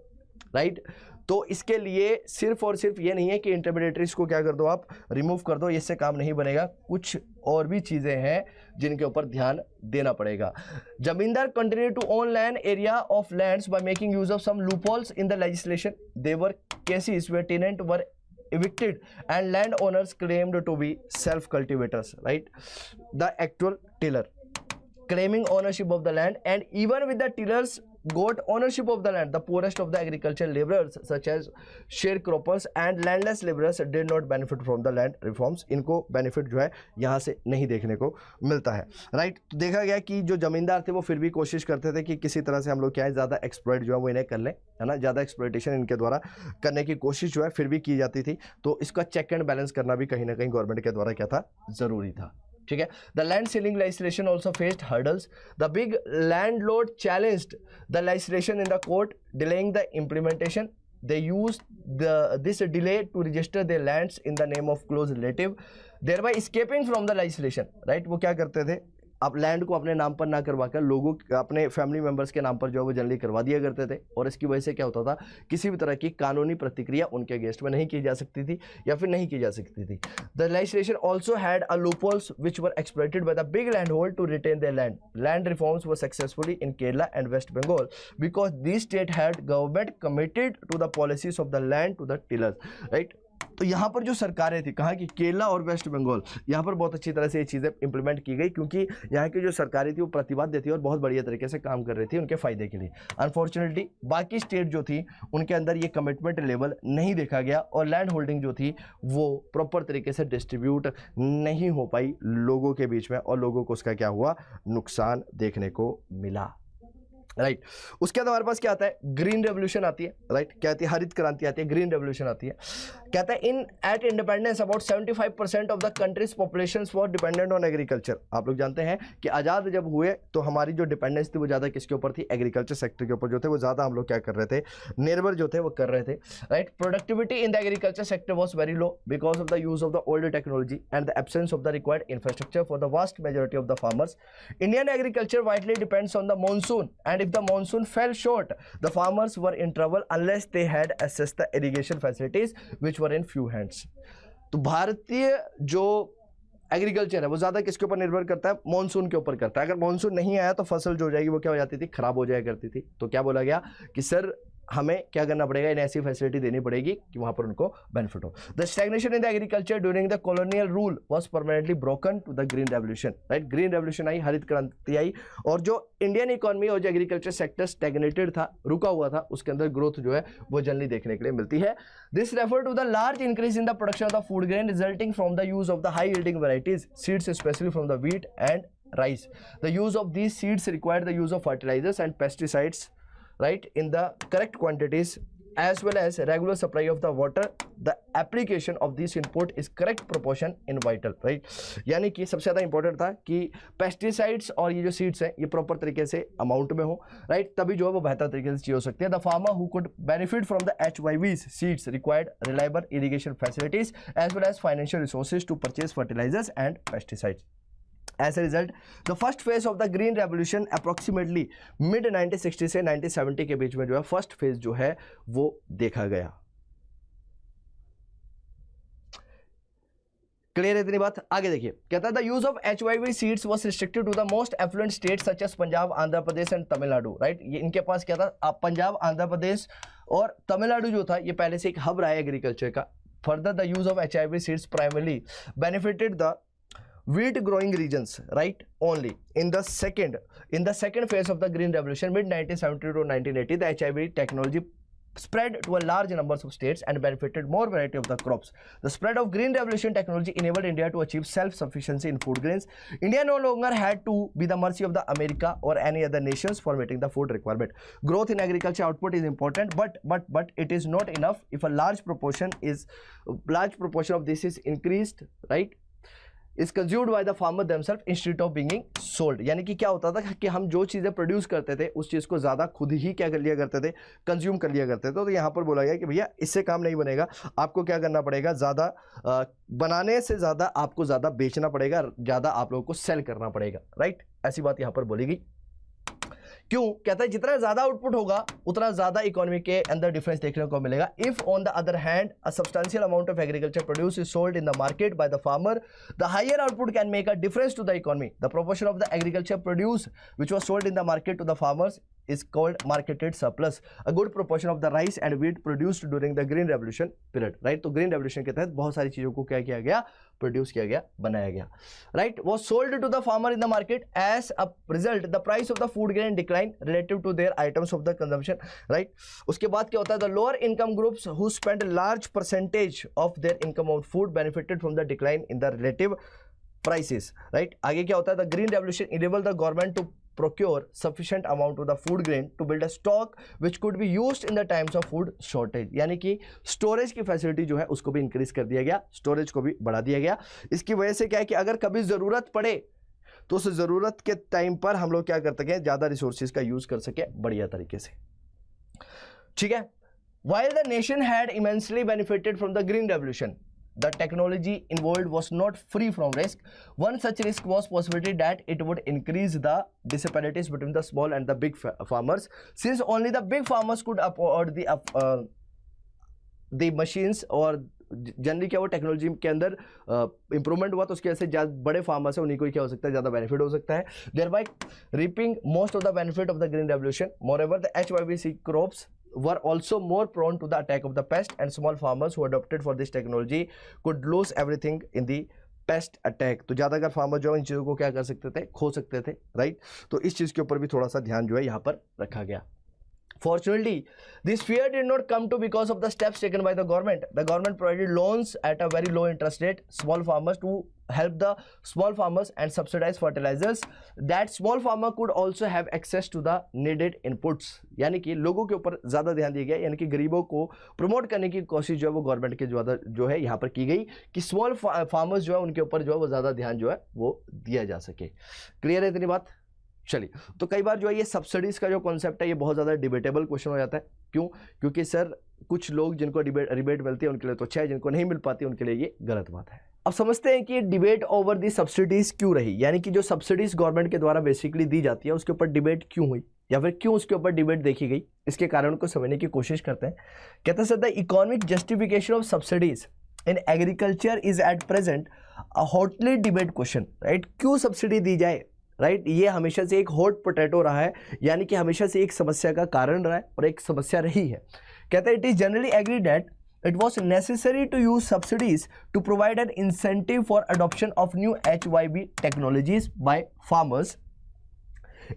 राइट? तो इसके लिए सिर्फ और सिर्फ ये नहीं है कि इंटरमीडिएटरीज को क्या कर दो, आप रिमूव कर दो, इससे काम नहीं बनेगा। कुछ और भी चीजें हैं जिनके ऊपर ध्यान देना पड़ेगा। Zamindar continue to own land area of lands by making use of some loopholes in the legislation. They were cases where tenant were evicted and landowners claimed to be self cultivators, right? The actual tiller claiming ownership of the land, and even with the tillers got ownership of the land, the poorest of the agricultural laborers such as sharecroppers and landless laborers did not benefit from the land reforms. इनको benefit जो है यहाँ से नहीं देखने को मिलता है, राइट? तो देखा गया कि जो जमींदार थे वो फिर भी कोशिश करते थे कि किसी तरह से हम लोग क्या है ज़्यादा एक्सप्लॉइट जो है वो इन्हें कर लें, है ना? ज़्यादा एक्सप्लॉइटेशन इनके द्वारा करने की कोशिश जो है फिर भी की जाती थी। तो इसका चेक एंड बैलेंस करना भी कहीं ना कहीं गवर्नमेंट के द्वारा क्या था, ज़रूरी था, ठीक है? The land ceiling legislation also faced hurdles. The big landlord challenged the legislation in the court, delaying the implementation. They used this delay to register their lands in the name of close relative, thereby escaping from the legislation, right? वो क्या करते थे, आप land को अपने नाम पर ना करवा कर लोगों अपने फैमिली मेंबर्स के नाम पर जो है वो जनरली करवा दिया करते थे, और इसकी वजह से क्या होता था, किसी भी तरह की कानूनी प्रतिक्रिया उनके अगेंस्ट में नहीं की जा सकती थी या फिर नहीं की जा सकती थी। The legislation also had a loopholes which were exploited by the big land hold to retain their land. Land reforms were successfully in Kerala and West Bengal because this state had government committed to the policies of the land to the tillers, right? तो यहाँ पर जो सरकारें थी, कहाँ की, केरला और waste Bengal, यहाँ पर बहुत अच्छी तरह से ये चीज़ें इंप्लीमेंट की गई, क्योंकि यहाँ की जो सरकारें थी वो प्रतिबद्ध थी और बहुत बढ़िया तरीके से काम कर रही थी उनके फायदे के लिए। अनफॉर्चुनेटली बाकी स्टेट जो थी उनके अंदर ये कमिटमेंट लेवल नहीं देखा गया और लैंड होल्डिंग जो थी वो प्रॉपर तरीके से डिस्ट्रीब्यूट नहीं हो पाई लोगों के बीच में, और लोगों को उसका क्या हुआ, नुकसान देखने को मिला। राइट उसके बाद हमारे पास क्या आता है, ग्रीन रेवोल्यूशन आती है। राइट क्या आती है, हरित क्रांति आती है, ग्रीन रेवोल्यूशन आती है। कहता है in at independence about 75% of the country's population was dependent on agriculture. आप लोग जानते हैं कि आजाद जब हुए तो हमारी जो डिपेंडेंस थी वो ज्यादा किसके ऊपर थी, एग्रीकल्चर सेक्टर के ऊपर जो थे वो ज्यादा हम लोग क्या कर रहे थे, निर्भर जो थे वो कर रहे थे। Right productivity in the agriculture sector was very low because of the use of the old technology and the absence of the required infrastructure for the vast majority of the farmers. Indian agriculture widely depends on the monsoon and if the monsoon fell short, the farmers were in trouble unless they had access the irrigation facilities which were in few hands. तो भारतीय जो agriculture है वो ज्यादा किसके ऊपर निर्भर करता है, मॉनसून के ऊपर करता है। अगर मॉनसून नहीं आया तो फसल जो हो जाएगी वो क्या हो जाती थी, खराब हो जाया करती थी। तो क्या बोला गया कि सर हमें क्या करना पड़ेगा, इन्हें ऐसी फैसिलिटी देनी पड़ेगी कि वहां पर उनको बेनिफिट हो। The stagnation in the agriculture during the colonial rule was permanently broken to the green revolution. Right green revolution आई, हरित क्रांति आई, और जो इंडियन इकोनॉमी और जो एग्रीकल्चर सेक्टर स्टैग्नेटेड था, रुका हुआ था, उसके अंदर ग्रोथ जो है वो जल्दी देखने के लिए मिलती है। This refer to the large increase in the production of the food grain resulting from the use of the high yielding varieties seeds specially from the wheat and rice. The use of these seeds required the use of fertilizers and pesticides, right, in the correct quantities as well as regular supply of the water. The application of this input is correct proportion in vital, right. यानी कि सबसे ज़्यादा important था कि pesticides और ये जो seeds हैं ये प्रॉपर तरीके से अमाउंट में हो, राइट, तभी जो है वो बेहतर तरीके से चीज हो सकती है। The farmer who could benefit from the HYVs seeds required reliable irrigation facilities as well as financial resources to purchase fertilisers and pesticides. As a result, the first phase of the Green Revolution approximately mid 1960 से 1970 के बीच में जो है first phase जो है वो देखा गया। क्लियर है इतनी बात? आगे देखिए, कहता है the use of HYV seeds was restricted to the most affluent states such as Punjab, Andhra Pradesh and Tamil Nadu. Right ये इनके पास क्या था, पंजाब, आंध्र प्रदेश और तमिलनाडु जो था ये पहले से एक हब रहा है एग्रीकल्चर का। Further the use of HYV seeds primarily benefited the wheat growing regions, right, only in the second phase of the green revolution mid 1970 to 1980 the HIV technology spread to a large numbers of states and benefited more variety of the crops. The spread of green revolution technology enabled India to achieve self-sufficiency in food grains. India no longer had to be the mercy of the America or any other nations for meeting the food requirement. Growth in agriculture output is important, but it is not enough if a large proportion of this is increased, right, is consumed by the farmer themselves instead of being sold. यानी कि क्या होता था कि हम जो चीज़ें produce करते थे उस चीज़ को ज़्यादा खुद ही क्या कर लिया करते थे, कंज्यूम कर लिया करते थे। तो यहाँ पर बोला गया कि भैया इससे काम नहीं बनेगा, आपको क्या करना पड़ेगा, ज़्यादा बनाने से ज़्यादा आपको ज़्यादा बेचना पड़ेगा, ज़्यादा आप लोगों को सेल करना पड़ेगा। राइट ऐसी बात यहाँ पर बोली गई। क्यों? कहता है जितना ज्यादा आउटपुट होगा उतना ज्यादा इकोनॉमी के अंदर डिफरेंस देखने को मिलेगा। If on the other hand a substantial amount of agriculture produce is sold in the market by the farmer, the higher output can make a difference to the economy. The proportion of the agriculture produce which was sold in the market to the farmers is called marketed surplus. A good proportion of the rice and wheat produced during the green revolution period, right? तो green revolution के तहत बहुत सारी चीजों को क्या किया गया, प्रोड्यूस किया गया, बनाया गया, right? was sold to the farmer in the market. As a result, the price of the food grain declined relative to their items of the consumption, right? उसके बाद क्या होता है, the lower income groups who spent a large percentage of their income on food benefited from the decline in the relative prices, right? आगे क्या होता है, the green revolution enabled the government to procure sufficient amount of the food grain to build a stock which could be used in the times of food shortage. यानी कि storage की facility जो है उसको भी इंक्रीज कर दिया गया, स्टोरेज को भी बढ़ा दिया गया। इसकी वजह से क्या है कि अगर कभी जरूरत पड़े तो उस जरूरत के टाइम पर हम लोग क्या कर सके, ज्यादा रिसोर्सेज का यूज कर सके बढ़िया तरीके से। ठीक है। While the nation had immensely benefited from the green revolution, the technology involved was not free from risk. One such risk was possibility that it would increase the disparities between the small and the big farmers, since only the big farmers could afford the machines, और generally क्या वो technology के अंदर improvement हुआ तो उसके वजह से बड़े फार्मर्स है उन्हीं को क्या हो सकता है, ज़्यादा बेनिफिट हो सकता है, thereby reaping most of the benefit of the green revolution. Moreover, the HYVC crops were also more prone to the attack of the pest, and small farmers who adopted for this technology could lose everything in the paste attack. तो ज्यादातर farmer जो है इन चीजों को क्या कर सकते थे, खो सकते थे, राइट। तो इस चीज के ऊपर भी थोड़ा सा ध्यान जो है यहां पर रखा गया। Fortunately, this fear did not come to because of the steps taken by the government. The government provided loans at a very low interest rate, small farmers to help the small farmers and subsidize fertilizers that small farmer could also have access to the needed inputs. यानी कि लोगों के ऊपर ज़्यादा ध्यान दिया गया, यानी कि गरीबों को प्रमोट करने की कोशिश जो है वो गवर्नमेंट के जो है यहाँ पर की गई कि स्मॉल फार्मर्स जो है उनके ऊपर जो है वो ज़्यादा ध्यान जो है वो दिया जा सके। क्लियर है इतनी बात? चलिए, तो कई बार जो है ये सब्सिडीज का जो कॉन्सेप्ट है ये बहुत ज़्यादा डिबेटेबल क्वेश्चन हो जाता है। क्यों? क्योंकि सर कुछ लोग जिनको रिबेट मिलती है उनके लिए तो अच्छा है, जिनको नहीं मिल पाती उनके लिए ये गलत बात है। अब समझते हैं कि डिबेट ओवर दी सब्सिडीज क्यों रही, यानी कि जो सब्सिडीज गवर्नमेंट के द्वारा बेसिकली दी जाती है उसके ऊपर डिबेट क्यों हुई, या फिर क्यों उसके ऊपर डिबेट देखी गई, इसके कारण को समझने की कोशिश करते हैं। कहते हैं sir the economic justification of subsidies in agriculture is at present a hotly debate question, right. क्यों सब्सिडी दी जाए, राइट, ये हमेशा से एक हॉट पोटैटो रहा है, यानी कि हमेशा से एक समस्या का कारण रहा है और एक समस्या रही है। कहते हैं it is generally agree that it was necessary to use subsidies to provide an incentive for adoption of new HYB technologies by farmers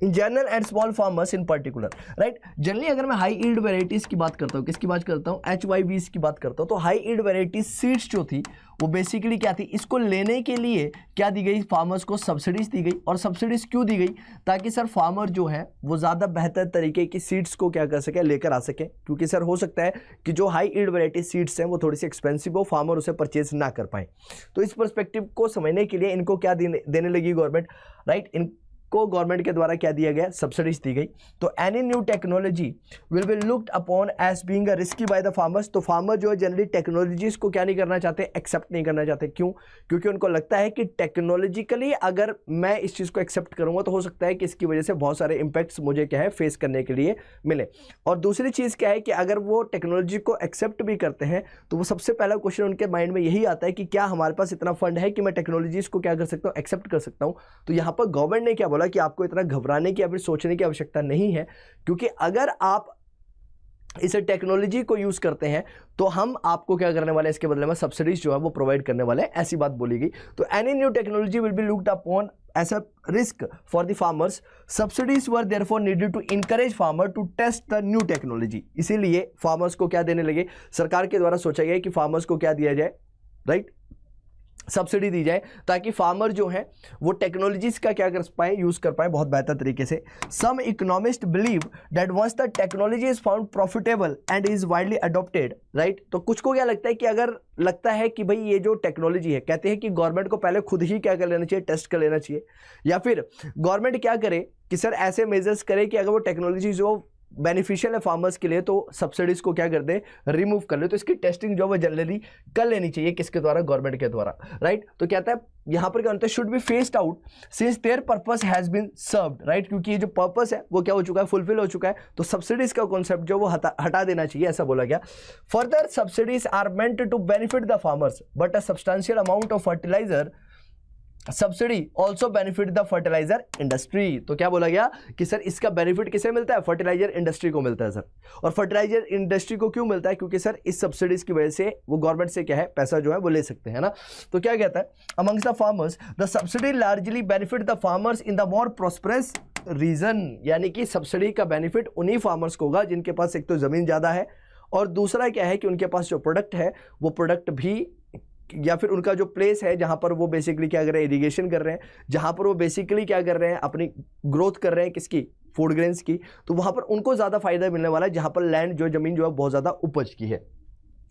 in general and small farmers in particular, right. Generally अगर मैं high yield varieties की बात करता हूँ, किसकी बात करता हूँ, HYBs की बात करता हूँ, तो हाई ईल्ड वेराइटीज सीड्स जो थी वो बेसिकली क्या थी, इसको लेने के लिए क्या दी गई, फार्मर्स को सब्सिडीज दी गई। और सब्सिडीज क्यों दी गई, ताकि सर फार्मर जो है वो ज़्यादा बेहतर तरीके की सीड्स को क्या कर सके, लेकर आ सके। क्योंकि सर हो सकता है कि जो हाई ईल्ड वेराइटी सीड्स हैं वो थोड़ी सी एक्सपेंसिव हो, फार्मर उसे परचेज ना कर पाए। तो इस परस्पेक्टिव को समझने के लिए इनको क्या देने लगी गवर्नमेंट, राइट। को गवर्नमेंट के द्वारा क्या दिया गया, सब्सिडीज दी गई। तो any new technology will be looked upon as being a risky by the farmers. तो फार्मर जो है जनरली टेक्नोलॉजीज को क्या नहीं करना चाहते, एक्सेप्ट नहीं करना चाहते। क्यों? क्योंकि उनको लगता है कि टेक्नोलॉजिकली अगर मैं इस चीज़ को एक्सेप्ट करूंगा तो हो सकता है कि इसकी वजह से बहुत सारे इंपैक्ट्स मुझे क्या है फेस करने के लिए मिले। और दूसरी चीज़ क्या है कि अगर वो टेक्नोलॉजी को एक्सेप्ट भी करते हैं तो वो सबसे पहला क्वेश्चन उनके माइंड में यही आता है कि क्या हमारे पास इतना फंड है कि मैं टेक्नोलॉजीज को क्या कर सकता हूँ, एक्सेप्ट कर सकता हूँ। तो यहाँ पर गवर्नमेंट ने क्या बोला कि आपको इतना घबराने की या फिर सोचने की आवश्यकता नहीं है, क्योंकि अगर आप इसे टेक्नोलॉजी को यूज करते हैं तो हम आपको क्या करने वाले हैं, इसके बदले में सब्सिडीज जो है वो प्रोवाइड करने वाले हैं, ऐसी बात बोली गई। तो any new technology will be looked upon as a risk for the farmers. Subsidies were therefore needed to encourage farmer to test the new technology. इसीलिए फार्मर्स को क्या देने लगे, सरकार के द्वारा सोचा गया कि फार्मर्स को क्या दिया जाए, राइट, सब्सिडी दी जाए, ताकि फार्मर जो है वो टेक्नोलॉजीज का क्या कर पाए, यूज कर पाए बहुत बेहतर तरीके से। Some economist believe that once the technology is found profitable and is widely adopted, right. तो कुछ को क्या लगता है कि अगर लगता है कि भाई ये जो टेक्नोलॉजी है, कहते हैं कि गवर्नमेंट को पहले खुद ही क्या कर लेना चाहिए, टेस्ट कर लेना चाहिए, या फिर गवर्नमेंट क्या करे कि सर ऐसे मेजर्स करे कि अगर वो टेक्नोलॉजी जो बेनिफिशियल है फार्मर्स के लिए तो सब्सिडीज को क्या कर दे, रिमूव कर ले। तो इसकी टेस्टिंग जो है जनरली कर लेनी चाहिए, किसके द्वारा, गवर्नमेंट के द्वारा, राइट। तो कहता है यहां पर क्या होता है, should be phased out since their purpose has been served, right. क्योंकि ये जो पर्पस है वो क्या हो चुका है, फुलफिल हो चुका है। तो सब्सिडीज का कॉन्सेप्ट जो वो हटा देना चाहिए, ऐसा बोला गया। Further subsidies are meant to benefit the farmers but a substantial amount of fertiliser subsidy also benefit the fertiliser industry. तो क्या बोला गया कि सर इसका बेनिफिट किसे मिलता है, फर्टिलाइजर इंडस्ट्री को मिलता है सर। और फर्टिलाइजर इंडस्ट्री को क्यों मिलता है, क्योंकि सर इस सब्सिडीज की वजह से वो गवर्नमेंट से क्या है, पैसा जो है वो ले सकते हैं ना। तो क्या कहता है, amongst the farmers the subsidy largely benefit the farmers in the more prosperous region. यानी कि सब्सिडी का बेनिफिट उन्हीं फार्मर्स को होगा जिनके पास एक तो जमीन ज्यादा है, और दूसरा क्या है कि उनके पास जो प्रोडक्ट है वो प्रोडक्ट भी, या फिर उनका जो प्लेस है जहां पर वो बेसिकली क्या कर रहे हैं, इरिगेशन कर रहे हैं, जहां पर वो बेसिकली क्या कर रहे हैं, अपनी ग्रोथ कर रहे हैं, किसकी, फूड ग्रेन्स की। तो वहां पर उनको ज्यादा फायदा मिलने वाला है जहां पर लैंड जो जमीन जो है बहुत ज्यादा उपज की है,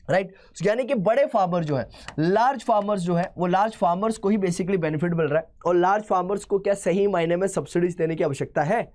राइट। यानी कि बड़े फार्मर जो है, लार्ज फार्मर्स जो है वो लार्ज फार्मर्स को ही बेसिकली बेनिफिट मिल रहा है। और लार्ज फार्मर्स को क्या सही मायने में सब्सिडीज देने की आवश्यकता है,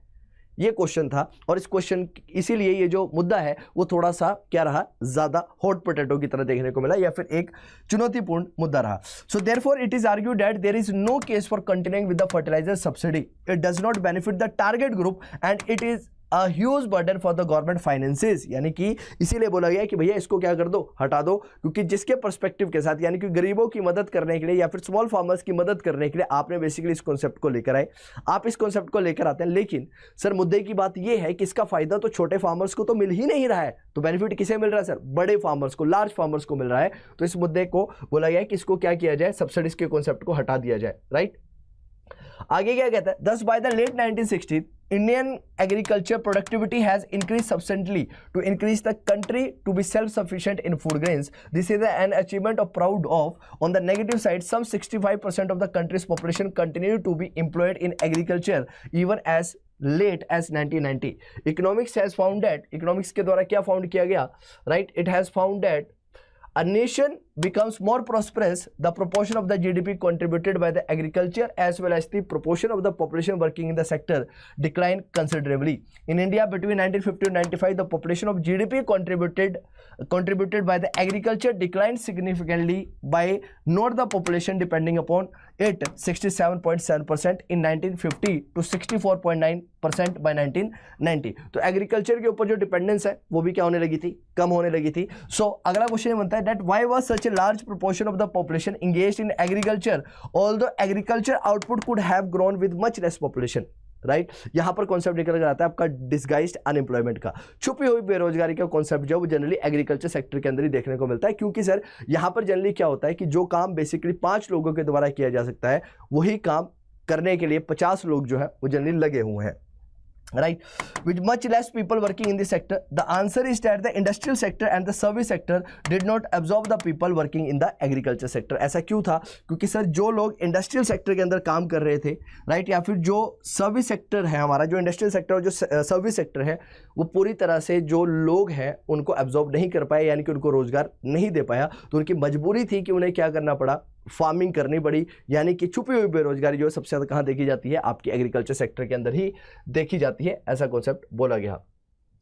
ये क्वेश्चन था। और इस क्वेश्चन इसीलिए ये जो मुद्दा है वो थोड़ा सा क्या रहा, ज्यादा हॉट पोटैटो की तरह देखने को मिला, या फिर एक चुनौतीपूर्ण मुद्दा रहा। So therefore it is argued that there is no case for continuing with the fertiliser subsidy, it does not benefit the target group and it is a huge burden for the government finances, यानी कि इसीलिए बोला गया कि भैया इसको क्या कर दो, हटा दो, क्योंकि जिसके पर्सपेक्टिव के साथ, यानी कि गरीबों की मदद करने के लिए या फिर स्मॉल फार्मर्स की मदद करने के लिए आपने बेसिकली इस कॉन्सेप्ट को लेकर आए, आप इस कॉन्सेप्ट को लेकर आते हैं। लेकिन सर मुद्दे की बात यह है कि इसका फायदा तो छोटे फार्मर्स को तो मिल ही नहीं रहा है, तो बेनिफिट किसे मिल रहा है सर, बड़े फार्मर्स को, लार्ज फार्मर्स को मिल रहा है। तो इस मुद्दे को बोला गया है कि इसको क्या किया जाए, सब्सिडीज के कॉन्सेप्ट को हटा दिया जाए, राइट। आगे क्या कहता है, thus by the late 1960s Indian agriculture productivity has increased substantially to increase the country to be self-sufficient in food grains. This is an achievement of proud of. On the negative side, some 65% of the country's population continue to be employed in agriculture even as late as 1990. Economics has found that, economics के द्वारा क्या found किया गया, right, it has found that a nation becomes more prosperous, the proportion of the GDP contributed by the agriculture as well as the proportion of the population working in the sector declined considerably. In India, between 1950 and 95, the population of GDP contributed by the agriculture declined significantly by not the population depending upon it, 67.7% in 1950 to 64.9% by 1990. तो agriculture के ऊपर जो dependence है वो भी क्या होने लगी थी, कम होने लगी थी। सो अगला क्वेश्चन बनता है that why was such a large proportion of the population engaged in agriculture although agriculture output could have grown with much less population, right. यहां पर कॉन्सेप्ट निकल कर आता है आपका डिसगाइज्ड अनएम्प्लॉयमेंट का, छुपी हुई बेरोजगारी का कॉन्सेप्ट जो वो जनरली एग्रीकल्चर सेक्टर के अंदर ही देखने को मिलता है। क्योंकि सर यहां पर जनरली क्या होता है कि जो काम बेसिकली 5 लोगों के द्वारा किया जा सकता है वही काम करने के लिए 50 लोग जो है वो जनरली लगे हुए हैं, right, with much less people working in the sector. The answer is that the industrial sector and the service sector did not absorb the people working in the agriculture sector. ऐसा क्यों था, क्योंकि sir जो लोग industrial sector के अंदर काम कर रहे थे, राइट, या फिर जो सर्विस सेक्टर है हमारा, जो इंडस्ट्रियल सेक्टर और जो सर्विस सेक्टर है वो पूरी तरह से जो लोग हैं उनको एब्जॉर्ब नहीं कर पाए, यानी कि उनको रोजगार नहीं दे पाया। तो उनकी मजबूरी थी कि उन्हें क्या करना पड़ा, फार्मिंग करनी पड़ी, यानी कि छुपी हुई बेरोजगारी जो है सबसे ज्यादा कहां देखी जाती है, आपकी एग्रीकल्चर सेक्टर के अंदर ही देखी जाती है, ऐसा कॉन्सेप्ट बोला गया,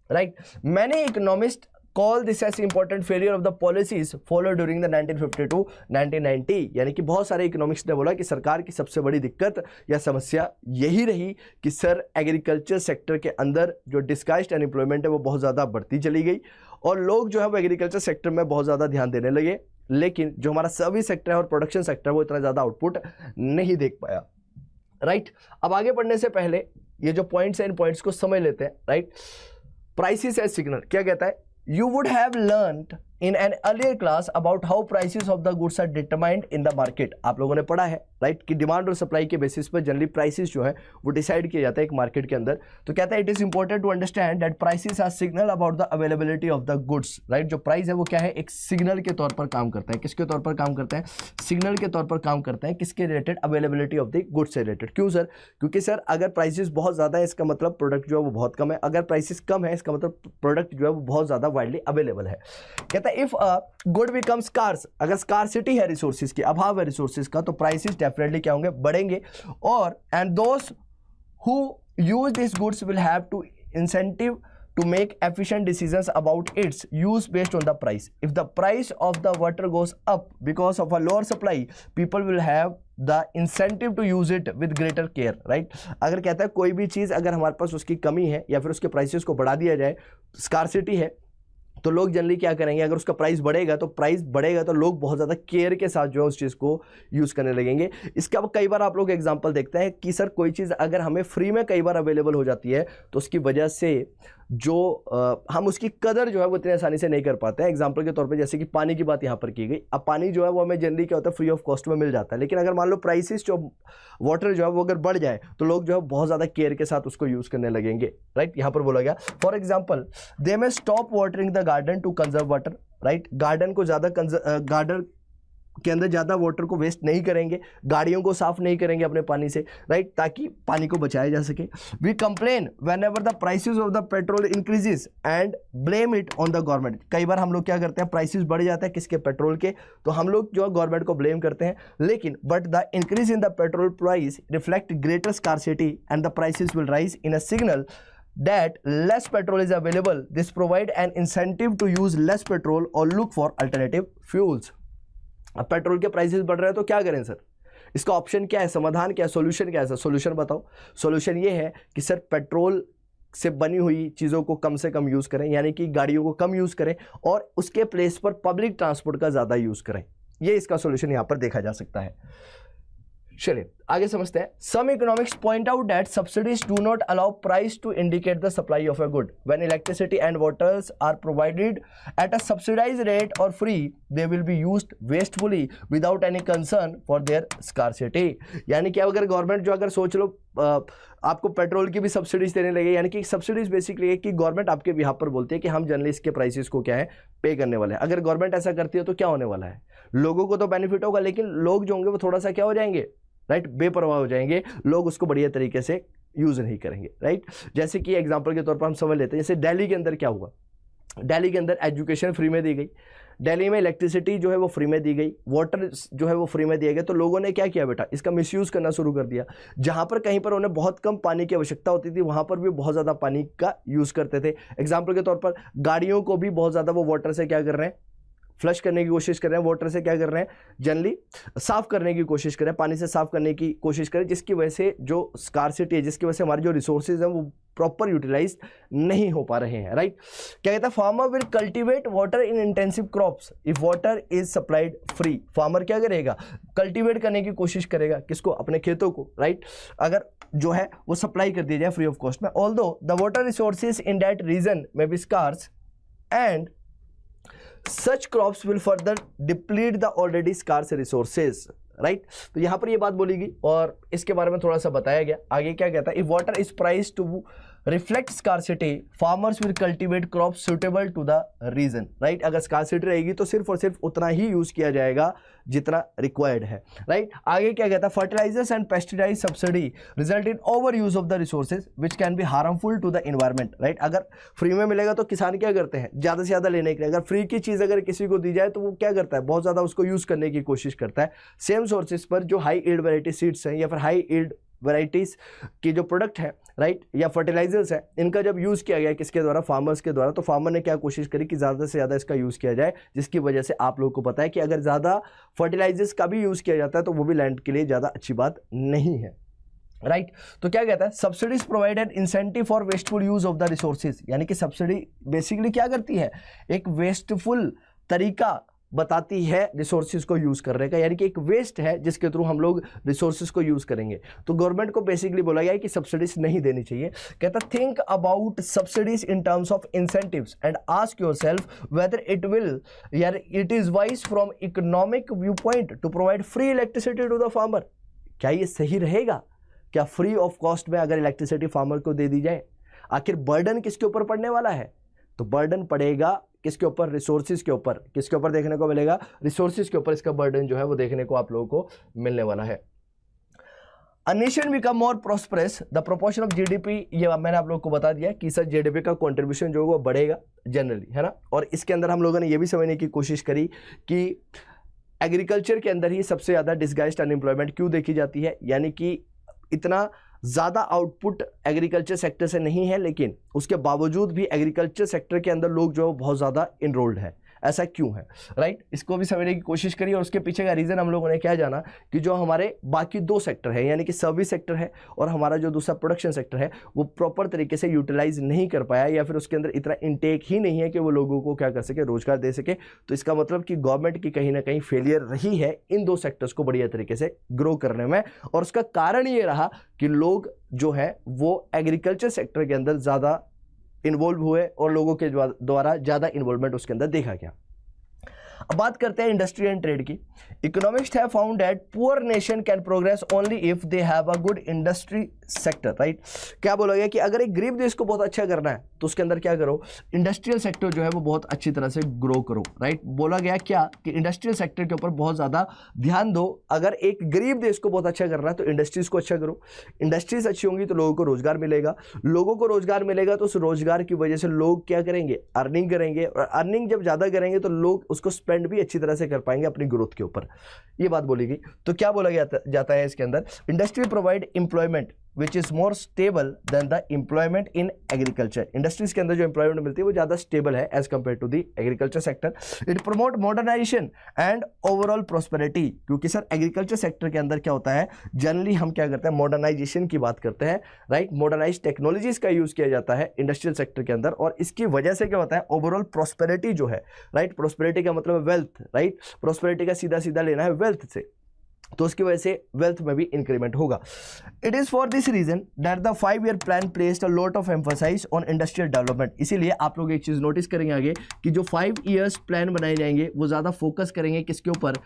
right. Many economists call this as important failure of the policies follow during the 1950 to 1990, यानी कि बहुत सारे इकोनॉमिक्स ने बोला कि सरकार की सबसे बड़ी दिक्कत या समस्या यही रही कि सर एग्रीकल्चर सेक्टर के अंदर जो डिस्गाइज्ड अनएम्प्लॉयमेंट है वो बहुत ज़्यादा बढ़ती चली गई और लोग जो है वो एग्रीकल्चर सेक्टर में बहुत ज़्यादा ध्यान देने लगे, लेकिन जो हमारा सर्विस सेक्टर है और प्रोडक्शन सेक्टर है वो इतना ज़्यादा आउटपुट नहीं देख पाया, राइट। अब आगे बढ़ने से पहले ये जो पॉइंट्स हैं इन पॉइंट्स को समझ लेते हैं, राइट। प्राइसेस एज सिग्नल क्या कहता है, you would have learned in an earlier class about how prices of the goods are determined in the market. आप लोगों ने पढ़ा है, राइट, कि डिमांड और सप्लाई के बेसिस पर जनरली प्राइसेस जो है वो डिसाइड किया जाता है एक मार्केट के अंदर। तो कहता है it is important to understand that prices are signal about the availability of the goods, right. जो प्राइस है वो क्या है, एक सिग्नल के तौर पर काम करता है। किसके तौर पर काम करता है, सिग्नल के तौर पर काम करता है, किसके related, availability of the goods से रिलेटेड। क्यों सर, क्योंकि सर अगर प्राइसेस बहुत ज्यादा है इसका मतलब प्रोडक्ट जो है वो बहुत कम है, अगर प्राइसेस कम है इसका मतलब प्रोडक्ट जो है वो बहुत ज्यादा वाइडली अवेलेबल है। कहता है if a good become scarce, अगर स्कार्सिटी है रिसोर्सेज की, अभाव है रिसोर्सेज का, तो प्राइसेस डेफिनेटली क्या होंगे, बढ़ेंगे। और and those who use this goods will have to incentive to make efficient decisions about its use based on the price. If the price of the water goes up because of a lower supply, people will have the incentive to use it with greater care, right? अगर कहता है कोई भी चीज़ अगर हमारे पास उसकी कमी है या फिर उसके प्राइसेस को बढ़ा दिया जाए, स्कार्सिटी है, तो लोग जनरली क्या करेंगे, अगर उसका प्राइस बढ़ेगा तो लोग बहुत ज़्यादा केयर के साथ जो है उस चीज़ को यूज़ करने लगेंगे। इसका कई बार आप लोग एग्जांपल देखते हैं कि सर कोई चीज़ अगर हमें फ्री में कई बार अवेलेबल हो जाती है तो उसकी वजह से जो हम उसकी कदर जो है वो इतनी आसानी से नहीं कर पाते हैं। एग्जांपल के तौर पे जैसे कि पानी की बात यहाँ पर की गई। अब पानी जो है वो हमें जनरली क्या होता है, फ्री ऑफ कॉस्ट में मिल जाता है, लेकिन अगर मान लो प्राइसेस जो वाटर जो है वो अगर बढ़ जाए तो लोग जो है बहुत ज़्यादा केयर के साथ उसको यूज़ करने लगेंगे, राइट। यहाँ पर बोला गया for example they may stop watering the garden to conserve water, right. Garden को ज़्यादा गार्डन के अंदर ज़्यादा वाटर को वेस्ट नहीं करेंगे, गाड़ियों को साफ नहीं करेंगे अपने पानी से, राइट, ताकि पानी को बचाया जा सके। We complain whenever the prices of the petrol increases and blame it on the government. कई बार हम लोग क्या करते हैं, प्राइसेस बढ़ जाता है किसके, पेट्रोल के, तो हम लोग जो है गवर्नमेंट को ब्लेम करते हैं। लेकिन but the increase in the petrol price reflect greater scarcity and the prices will rise in a signal that less petrol is available. This provide an incentive to use less petrol or look for alternative fuels. अब petrol के prices बढ़ रहे हैं तो क्या करें sir, इसका option क्या है, समाधान क्या है, सॉल्यूशन क्या है सर, सॉल्यूशन बताओ। सॉल्यूशन ये है कि सर पेट्रोल से बनी हुई चीज़ों को कम से कम यूज़ करें, यानी कि गाड़ियों को कम यूज़ करें और उसके प्लेस पर पब्लिक ट्रांसपोर्ट का ज़्यादा यूज़ करें। ये इसका सॉल्यूशन यहाँ पर देखा जा सकता है। चलिए आगे समझते हैं। Some economics point out that subsidies do not allow price to indicate the supply of a good when electricity and waters are provided at a subsidise rate or free they will be used wastefully without any concern for their scarcity. यानी कि अगर government जो अगर सोच लो आपको petrol की भी subsidies देने लगे, यानी कि सब्सिडीज बेसिकली है कि गवर्नमेंट आपके बिहाफ पर बोलती है कि हम जनरली इसके प्राइसेस को क्या है पे करने वाले हैं। अगर गवर्नमेंट ऐसा करती है तो क्या होने वाला है, लोगों को तो बेनिफिट होगा, लेकिन लोग जो होंगे वो थोड़ा सा क्या हो जाएंगे, राइट, बेपरवाह हो जाएंगे, लोग उसको बढ़िया तरीके से यूज नहीं करेंगे, राइट। जैसे कि एग्जांपल के तौर पर हम समझ लेते हैं, जैसे दिल्ली के अंदर क्या हुआ, दिल्ली के अंदर एजुकेशन फ्री में दी गई, दिल्ली में इलेक्ट्रिसिटी जो है वो फ्री में दी गई, वाटर जो है वो फ्री में दिया गया, तो लोगों ने क्या किया बेटा, इसका मिसयूज करना शुरू कर दिया। जहां पर कहीं पर उन्हें बहुत कम पानी की आवश्यकता होती थी वहां पर भी बहुत ज्यादा पानी का यूज करते थे। एग्जाम्पल के तौर पर गाड़ियों को भी बहुत ज्यादा वो वाटर से क्या कर रहे हैं, फ्लश करने की कोशिश कर रहे हैं, वाटर से क्या कर रहे हैं, जनरली साफ करने की कोशिश करें, पानी से साफ करने की कोशिश करें, जिसकी वजह से जो स्कार्सिटी है, जिसकी वजह से हमारे जो रिसोर्सेज हैं वो प्रॉपर यूटिलाइज नहीं हो पा रहे हैं, राइट। क्या कहता है, farmer will cultivate water in intensive crops if water is supplied free. Farmer क्या करेगा, कल्टीवेट करने की कोशिश करेगा, किसको, अपने खेतों को, राइट, अगर जो है वो सप्लाई कर दिया जाए फ्री ऑफ कॉस्ट में। Although the water resources in that region may be scarce and such crops will further deplete the already scarce resources, right. तो यहां पर ये बात बोलेगी और इसके बारे में थोड़ा सा बताया गया। आगे क्या कहता है, if water is price to reflect scarcity farmers will cultivate crop suitable to the region, right. अगर स्कार्सिटी रहेगी तो सिर्फ और सिर्फ उतना ही यूज किया जाएगा जितना रिक्वायर्ड है, राइट। आगे क्या कहता है, fertilisers and pesticide subsidy result in over use of the resources which can be harmful to the environment, right. अगर फ्री में मिलेगा तो किसान क्या करते हैं, ज्यादा से ज्यादा लेने के लिए, अगर फ्री की चीज अगर किसी को दी जाए तो वो क्या करता है, बहुत ज्यादा उसको यूज करने की कोशिश करता है। सेम सोर्सेज पर जो हाई ईल्ड वैरायटी सीड्स हैं या फिर हाई ईल्ड वैराइटीज की जो प्रोडक्ट है, राइट, या फर्टिलाइजर्स है, इनका जब यूज किया गया किसके द्वारा, फार्मर्स के द्वारा, तो फार्मर ने क्या कोशिश करी कि ज्यादा से ज्यादा इसका यूज किया जाए, जिसकी वजह से आप लोगों को पता है कि अगर ज्यादा फर्टिलाइजर्स का भी यूज किया जाता है तो वो भी लैंड के लिए ज्यादा अच्छी बात नहीं है, राइट। तो क्या कहता है, subsidies provided incentive for wasteful use of the resources, यानी कि सब्सिडी बेसिकली क्या करती है, एक वेस्टफुल तरीका बताती है रिसोर्सेज को यूज करने का, यानी कि एक वेस्ट है जिसके थ्रू हम लोग रिसोर्सेज को यूज करेंगे। तो गवर्नमेंट को बेसिकली बोला गया है कि सब्सिडीज नहीं देनी चाहिए। कहता think about subsidies in terms of incentives and ask yourself whether it will यार it is wise from economic view point to provide free electricity to the farmer. क्या ये सही रहेगा, क्या फ्री ऑफ कॉस्ट में अगर इलेक्ट्रिसिटी फार्मर को दे दी जाए? आखिर बर्डन किसके ऊपर पड़ने वाला है, तो बर्डन पड़ेगा किसके ऊपर, रिसोर्सेज के ऊपर। किसके ऊपर देखने को मिलेगा, रिसोर्सेज के ऊपर इसका बर्डन जो है वो देखने को आप लोगों को मिलने वाला है। A nation become more prosperous, the proportion of GDP, ये मैंने आप लोगों को बता दिया कि सर GDP का कंट्रीब्यूशन जो है वो बढ़ेगा जनरली, है ना। और इसके अंदर हम लोगों ने ये भी समझने की कोशिश करी कि एग्रीकल्चर के अंदर ही सबसे ज़्यादा डिसगाइज्ड अनएम्प्लॉयमेंट क्यों देखी जाती है, यानी कि इतना ज़्यादा आउटपुट एग्रीकल्चर सेक्टर से नहीं है, लेकिन उसके बावजूद भी एग्रीकल्चर सेक्टर के अंदर लोग जो है बहुत ज़्यादा इनरोल्ड है। ऐसा क्यों है, राइट, इसको भी समझने की कोशिश करी। और उसके पीछे का रीज़न हम लोगों ने क्या जाना कि जो हमारे बाकी दो सेक्टर है, यानी कि सर्विस सेक्टर है और हमारा जो दूसरा प्रोडक्शन सेक्टर है, वो प्रॉपर तरीके से यूटिलाइज नहीं कर पाया, या फिर उसके अंदर इतना इंटेक ही नहीं है कि वो लोगों को क्या कर सके, रोजगार दे सके। तो इसका मतलब कि गवर्नमेंट की कहीं ना कहीं फेलियर रही है इन दो सेक्टर्स को बढ़िया तरीके से ग्रो करने में। और उसका कारण ये रहा कि लोग जो है वो एग्रीकल्चर सेक्टर के अंदर ज़्यादा इन्वॉल्व हुए और लोगों के द्वारा ज़्यादा इन्वॉल्वमेंट उसके अंदर देखा गया। अब बात करते हैं इंडस्ट्री एंड ट्रेड की। Economist have found that poor nation can progress only if they have a good industry sector, right. क्या बोला गया कि अगर एक गरीब देश को बहुत अच्छा करना है तो उसके अंदर क्या करो, इंडस्ट्रियल सेक्टर जो है वो बहुत अच्छी तरह से ग्रो करो, राइट। बोला गया क्या कि इंडस्ट्रियल सेक्टर के ऊपर बहुत ज़्यादा ध्यान दो। अगर एक गरीब देश को बहुत अच्छा करना है तो इंडस्ट्रीज को अच्छा करो, इंडस्ट्रीज अच्छी होंगी तो लोगों को रोजगार मिलेगा, लोगों को रोजगार मिलेगा तो उस रोजगार की वजह से लोग क्या करेंगे, अर्निंग करेंगे, और अर्निंग जब ज़्यादा करेंगे तो लोग उसको स्पेंड भी अच्छी तरह से कर पाएंगे अपनी ग्रोथ के ऊपर। ये बात बोली गई। तो क्या बोला जाता है इसके अंदर, industry provide employment which is more stable then the employment in agriculture. Industries के अंदर जो एम्प्लॉयमेंट मिलती है वो ज्यादा स्टेबल है as compare to the agriculture sector. It promote modernisation and overall prosperity, क्योंकि सर एग्रीकल्चर सेक्टर के अंदर क्या होता है, जनरली हम क्या करते हैं, मॉडर्नाइजेशन की बात करते हैं, राइट। मॉडर्नाइज टेक्नोलॉजीज का यूज किया जाता है इंडस्ट्रियल सेक्टर के अंदर, और इसकी वजह से क्या होता है, ओवरऑल प्रोस्पेरिटी जो है, राइट। प्रोस्पेरिटी का मतलब वेल्थ, राइट। प्रोस्पेरिटी का सीधा सीधा लेना है वेल्थ से, तो उसकी वजह से वेल्थ में भी इंक्रीमेंट होगा। It is for this reason that the 5-year plan placed a lot of emphasis on industrial development. इसीलिए आप लोग एक चीज नोटिस करेंगे आगे कि जो 5 years प्लान बनाए जाएंगे वो ज्यादा फोकस करेंगे किसके ऊपर,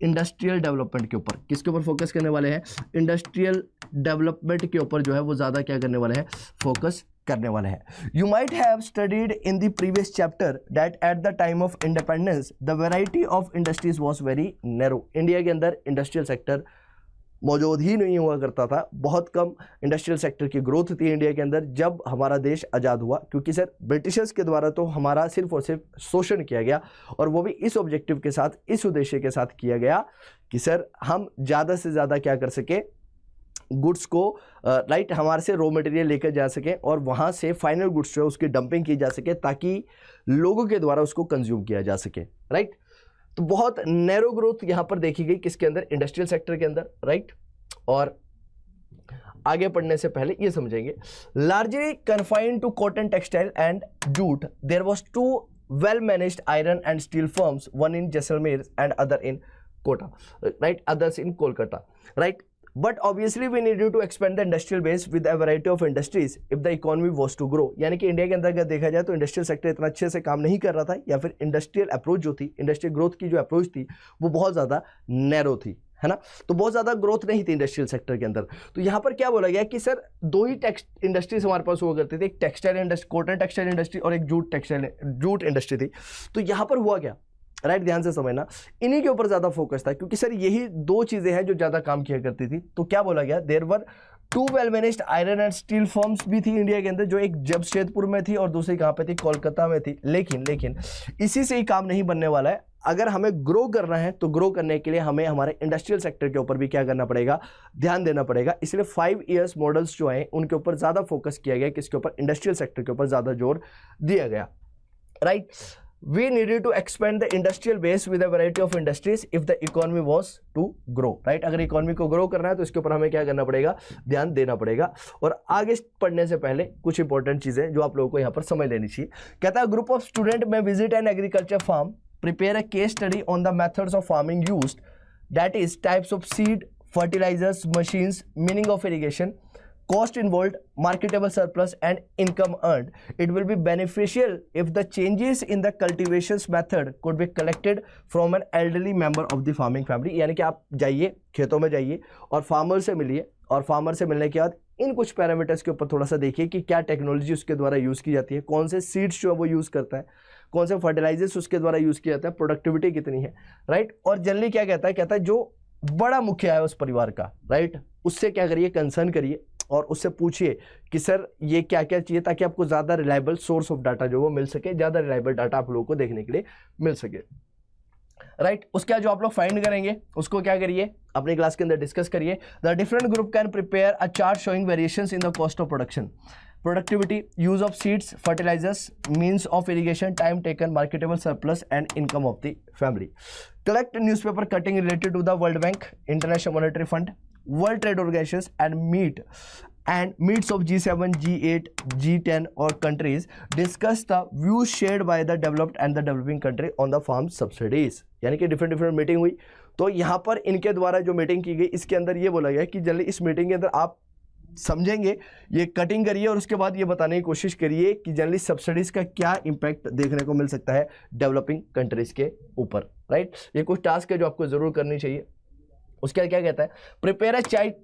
इंडस्ट्रियल डेवलपमेंट के ऊपर। किसके ऊपर फोकस करने वाले हैं, इंडस्ट्रियल डेवलपमेंट के ऊपर जो है वो ज्यादा क्या करने वाले हैं, फोकस करने वाले हैं। You might have studied in the previous chapter that at the time of independence the variety of industries was very narrow. India के अंदर इंडस्ट्रियल सेक्टर मौजूद ही नहीं हुआ करता था, बहुत कम इंडस्ट्रियल सेक्टर की ग्रोथ थी इंडिया के अंदर जब हमारा देश आज़ाद हुआ, क्योंकि सर ब्रिटिशर्स के द्वारा तो हमारा सिर्फ और सिर्फ शोषण किया गया, और वो भी इस ऑब्जेक्टिव के साथ, इस उद्देश्य के साथ किया गया कि सर हम ज़्यादा से ज़्यादा क्या कर सके, गुड्स को राइट हमारे से रॉ मटेरियल लेकर जा सकें और वहाँ से फाइनल गुड्स जो है उसकी डंपिंग की जा सके ताकि लोगों के द्वारा उसको कंज्यूम किया जा सके, राइट। तो बहुत नैरो ग्रोथ यहाँ पर देखी गई किसके अंदर, इंडस्ट्रियल सेक्टर के अंदर, राइट। और आगे पढ़ने से पहले ये समझेंगे, largely confined to cotton, textile and jute, there was 2 well managed iron and steel firms, one in Jaisalmer and other in Kota, right, others in Kolkata, right. But obviously we needed to expand the industrial base with a variety of industries if the economy was to grow। यानी कि India के अंदर अगर देखा जाए तो industrial sector इतना अच्छे से काम नहीं कर रहा था, या फिर इंडस्ट्रियल अप्रोच जो थी, इंडस्ट्रियल ग्रोथ की जो अप्रोच थी वो बहुत ज़्यादा नैरो थी, है ना। तो बहुत ज़्यादा ग्रोथ नहीं थी इंडस्ट्रियल सेक्टर के अंदर। तो यहाँ पर क्या बोला गया कि सर 2 ही इंडस्ट्रीज हमारे पास हुआ करती थी, एक textile industry, cotton textile industry, और एक जूट इंडस्ट्री थी। तो यहाँ पर हुआ क्या, राइट, ध्यान से समझना, इन्हीं के ऊपर ज्यादा फोकस था, क्योंकि सर यही 2 चीजें हैं जो ज्यादा काम किया करती थी। तो क्या बोला गया, there were 2 well managed iron and steel firms भी थी इंडिया के अंदर, जो एक जमशेदपुर में थी और दूसरी कहां पे थी, कोलकाता में थी। लेकिन इसी से ही काम नहीं बनने वाला है। अगर हमें ग्रो करना है तो ग्रो करने के लिए हमें हमारे इंडस्ट्रियल सेक्टर के ऊपर भी क्या करना पड़ेगा, ध्यान देना पड़ेगा। इसलिए 5 years मॉडल्स जो हैं उनके ऊपर ज्यादा फोकस किया गया, किसके ऊपर, इंडस्ट्रियल सेक्टर के ऊपर ज्यादा जोर दिया गया, right. We needed to expand the industrial base with a variety of industries if the economy was to grow, right। अगर इकोनॉमी को ग्रो करना है तो इसके ऊपर हमें क्या करना पड़ेगा, ध्यान देना पड़ेगा। और आगे पढ़ने से पहले कुछ इंपॉर्टेंट चीजें जो आप लोगों को यहाँ पर समझ लेनी चाहिए। कहता है, group of student may visit an agriculture farm, prepare a case study on the methods of farming used, that is types of seed, fertilizers, machines, meaning of irrigation, cost involved, marketable surplus and income earned. It will be beneficial if the changes in the cultivations method could be collected from an elderly member of the farming family। यानी कि आप जाइए, खेतों में जाइए और farmer से मिलिए, और फार्मर से मिलने के बाद इन कुछ पैरामीटर्स के ऊपर थोड़ा सा देखिए कि क्या टेक्नोलॉजी उसके द्वारा यूज़ की जाती है, कौन से सीड्स जो है वो यूज़ करता है, कौन से फर्टिलाइजर्स उसके द्वारा यूज़ किया जाता है, प्रोडक्टिविटी कितनी है, राइट। और जनरली क्या कहता है जो बड़ा मुखिया है उस परिवार का, राइट, उससे क्या करिए, कंसर्न करिए और उससे पूछिए कि सर ये क्या क्या चाहिए, ताकि आपको ज़्यादा रिलायबल सोर्स ऑफ डाटा जो वो मिल सके, ज़्यादा रिलायबल डाटा आप लोगों को देखने के लिए मिल सके, राइट। उसके बाद जो आप लोग फाइंड करेंगे उसको क्या करिए, अपनी क्लास के अंदर डिस्कस करिए। The different group can prepare a chart showing variations in the cost of production, productivity, use of seeds, fertilizers, means of irrigation, time taken, marketable surplus and income of the family. Collect newspaper cutting related to the World Bank, International Monetary Fund, World Trade Organizations and meets of G7, G8, G10 or countries. Discuss the views shared by the developed and the developing country on the farm subsidies। यानी कि different meeting हुई, तो यहाँ पर इनके द्वारा जो meeting की गई इसके अंदर ये बोला गया कि जनरली इस मीटिंग के अंदर आप समझेंगे, ये कटिंग करिए और उसके बाद ये बताने की कोशिश करिए कि जनरली सब्सिडीज का क्या इंपैक्ट देखने को मिल सकता है डेवलपिंग कंट्रीज के ऊपर, राइट। ये कुछ टास्क है जो आपको जरूर करनी चाहिए। उसके बाद क्या कहता है, prepare a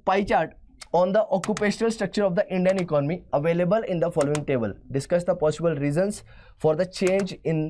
pie chart on the occupational structure of the Indian economy available in the following table. Discuss the possible reasons for the change in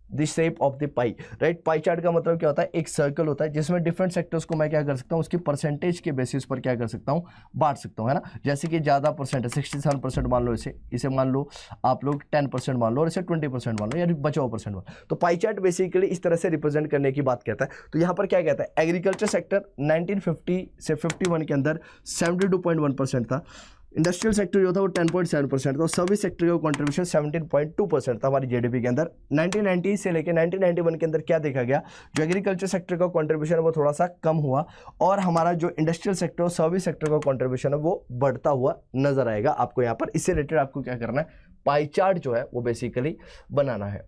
the shape of the pi, right. Pie chart का मतलब क्या होता है, एक circle होता है जिसमें different sectors को मैं क्या कर सकता हूँ, उसकी परसेंटेज के बेसिस पर क्या कर सकता हूँ, बांट सकता हूँ, है ना। जैसे कि ज़्यादा परसेंट है, 67% मान लो, इसे मान लो आप लोग 10% मान लो, और इसे 20% मान लो, या बचा हुआ परसेंट मान लो। तो पाई चार्ट बेसिकली इस तरह से रिप्रेजेंट करने की बात कहता है। तो यहाँ पर क्या कहता है, एग्रीकल्चर सेक्टर 1950 से 51 के अंदर 72.1% था, इंडस्ट्रियल सेक्टर जो था वो 10.7% था, और सर्विस सेक्टर का कंट्रीब्यूशन 17.2% था हमारी जीडीपी के अंदर। 1990 से लेकर 1991 के अंदर क्या देखा गया, जो एग्रीकल्चर सेक्टर का कंट्रीब्यूशन है वो थोड़ा सा कम हुआ, और हमारा जो इंडस्ट्रियल सेक्टर और सर्विस सेक्टर का कंट्रीब्यूशन है वो बढ़ता हुआ नजर आएगा आपको यहाँ पर। इससे रिलेटेड आपको क्या करना है, पाई चार्ट जो है वो बेसिकली बनाना है,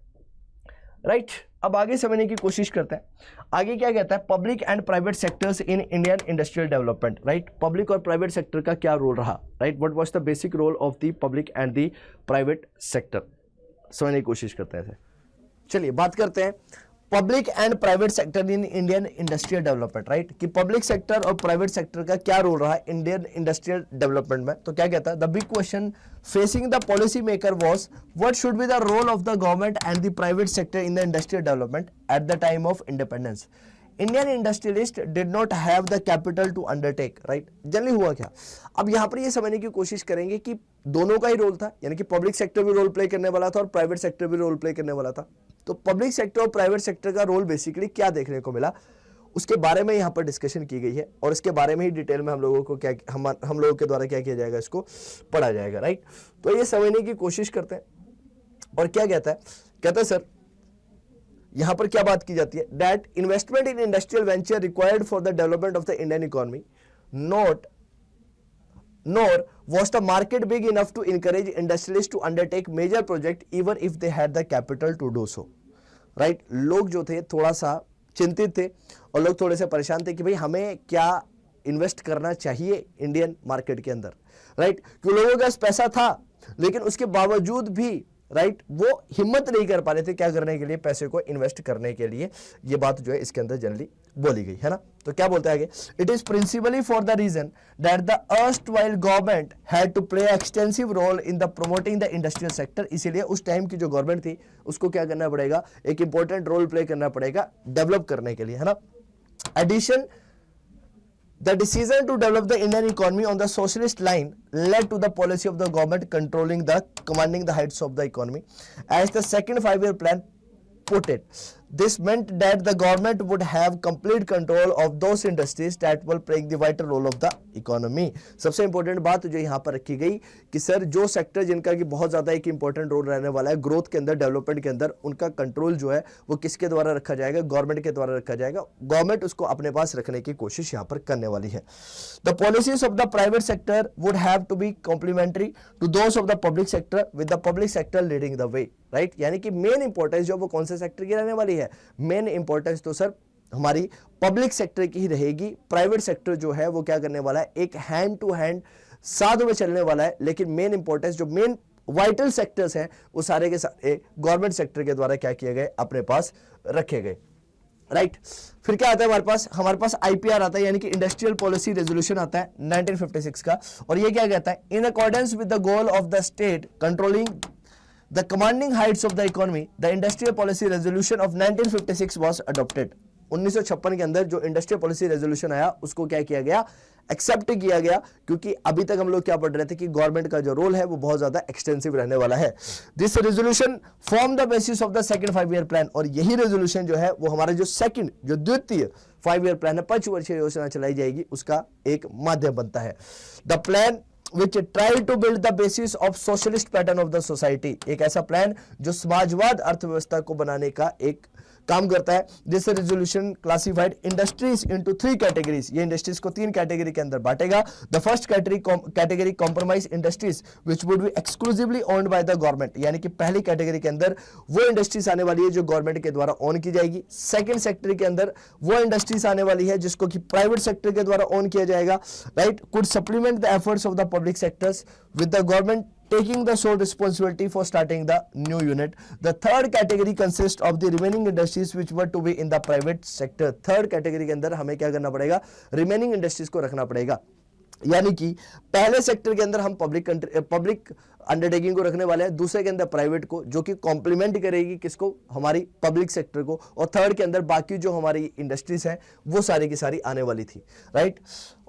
राइट। अब आगे समझने की कोशिश करते हैं। आगे क्या कहता है, public and private sectors in Indian industrial development, right. Public और प्राइवेट सेक्टर का क्या रोल रहा, right. What was the basic role of the public and the private sector, समझने की कोशिश करते हैं। चलिए बात करते हैं public and private sector in Indian industrial development, right, कि पब्लिक सेक्टर और प्राइवेट सेक्टर का क्या रोल रहा है इंडियन इंडस्ट्रियल डेवलपमेंट में। तो क्या कहता है, the big question facing the policy maker was what should be the role of the government and the private sector in the industrial development at the time of independence. Indian industrialist did not have the capital to undertake, right. Generally हुआ क्या, अब यहां पर ये समझने की कोशिश करेंगे कि दोनों का ही रोल था, यानी कि पब्लिक सेक्टर भी रोल प्ले करने वाला था और प्राइवेट सेक्टर भी रोल प्ले करने वाला था। तो पब्लिक सेक्टर और प्राइवेट सेक्टर का रोल बेसिकली क्या देखने को मिला, उसके बारे में यहाँ पर डिस्कशन की गई है, और इसके बारे में ही डिटेल में हम लोगों को क्या हम लोगों के द्वारा क्या किया जाएगा, इसको पढ़ा जाएगा, राइट। तो ये समझने की कोशिश करते हैं। और क्या कहता है सर, यहां पर क्या बात की जाती है, that investment in industrial venture required for the development of the Indian economy nor was the market big enough to encourage industrialists to undertake major project even if they had the capital to do so, right। लोग जो थे थोड़ा सा चिंतित थे और लोग थोड़े से परेशान थे कि भाई हमें क्या इन्वेस्ट करना चाहिए इंडियन मार्केट के अंदर, राइट। क्यों लोगों के पास पैसा था लेकिन उसके बावजूद भी, राइट, वो हिम्मत नहीं कर पा रहे थे क्या करने के लिए, पैसे को इन्वेस्ट करने के लिए। ये बात जो है इसके अंदर जनरली बोली गई है ना। तो क्या बोलते हैं आगे, it is principally for the reason that the erstwhile government had to play extensive role in the promoting the industrial sector. इसीलिए उस टाइम की जो गवर्नमेंट थी उसको क्या करना पड़ेगा, एक इंपॉर्टेंट रोल प्ले करना पड़ेगा डेवलप करने के लिए, है ना। Addition The decision to develop the Indian economy on the socialist line led to the policy of the government commanding the heights of the economy. As the second five-year plan put it, this meant that the government would have complete control of those industries that will play the vital role of the economy. सबसे important बात जो यहाँ पर रखी गई कि sir जो sector जिनका कि बहुत ज़्यादा एक इंपॉर्टेंट रोल रहने वाला है ग्रोथ के अंदर, डेवलपमेंट के अंदर, उनका कंट्रोल जो है वो किसके द्वारा रखा जाएगा, गवर्नमेंट के द्वारा रखा जाएगा। गवर्नमेंट उसको अपने पास रखने की कोशिश यहाँ पर करने वाली है। The policies of the private sector would have to be complementary to those of the public sector with the public sector leading the way, right. यानी कि मेन इंपॉर्टेंस जो वो कौन से सेक्टर की रहने वाली है, मेन इंपॉर्टेंस तो सर हमारी पब्लिक सेक्टर की ही रहेगी। प्राइवेट सेक्टर जो है वो क्या करने वाला है, एक हैंड टू हैंड साथ में चलने वाला है, लेकिन मेन इंपॉर्टेंस जो मेन वाइटल सेक्टर्स हैं वो सारे के सारे गवर्नमेंट सेक्टर के द्वारा क्या किए गए, अपने पास रखे गए, राइट। फिर क्या आता है हमारे पास आईपीआर आता है, यानी कि इंडस्ट्रियल पॉलिसी रेजोल्यूशन आता है 1956 का। और ये क्या कहता है, in accordance with the goal of the state controlling the commanding heights of the economy, the industrial policy resolution of 1956 was adopted। 1956 के अंदर जो इंडस्ट्रियल पॉलिसी रेजोल्यूशन आया उसको क्या किया गया, एक्सेप्ट किया गया, क्योंकि अभी तक हम लोग क्या पढ़ रहे थे कि गवर्नमेंट का जो रोल है वो बहुत ज्यादा एक्सटेंसिव रहने वाला है। This resolution form the basis of the second 5-year plan, और यही रेजोल्यूशन जो है वो हमारा जो द्वितीय 5-year प्लान है, पंचवर्षीय योजना चलाई जाएगी, उसका एक माध्यम बनता है। The plan which try to build the basis of socialist pattern of the society, एक ऐसा प्लान जो समाजवाद अर्थव्यवस्था को बनाने का एक काम करता है। This resolution classified industries into 3 categories, ये इंडस्ट्रीज को 3 कैटेगरी के अंदर बांटेगा। The first category compromise industries which would be exclusively owned by the government, यानी कि पहली कैटेगरी के अंदर वो इंडस्ट्रीज आने वाली है जो गवर्नमेंट के द्वारा ओन की जाएगी। सेकंड सेक्टर के अंदर वो इंडस्ट्रीज आने वाली है जिसको कि प्राइवेट सेक्टर के द्वारा ओन किया जाएगा, right. Could supplement the efforts of the public sectors with the government taking the sole responsibility for starting the new unit. The third category consists of the remaining industries which were to be in the private sector। third category के अंदर हमें क्या करना पड़ेगा, remaining industries को रखना पड़ेगा। यानी कि पहले सेक्टर के अंदर हम पब्लिक अंडरटेकिंग को रखने वाले हैं, दूसरे के अंदर प्राइवेट को, जो कि कॉम्प्लीमेंट करेगी किसको, हमारी पब्लिक सेक्टर को, और थर्ड के अंदर बाकी जो हमारी इंडस्ट्रीज हैं वो सारी की सारी आने वाली थी, right.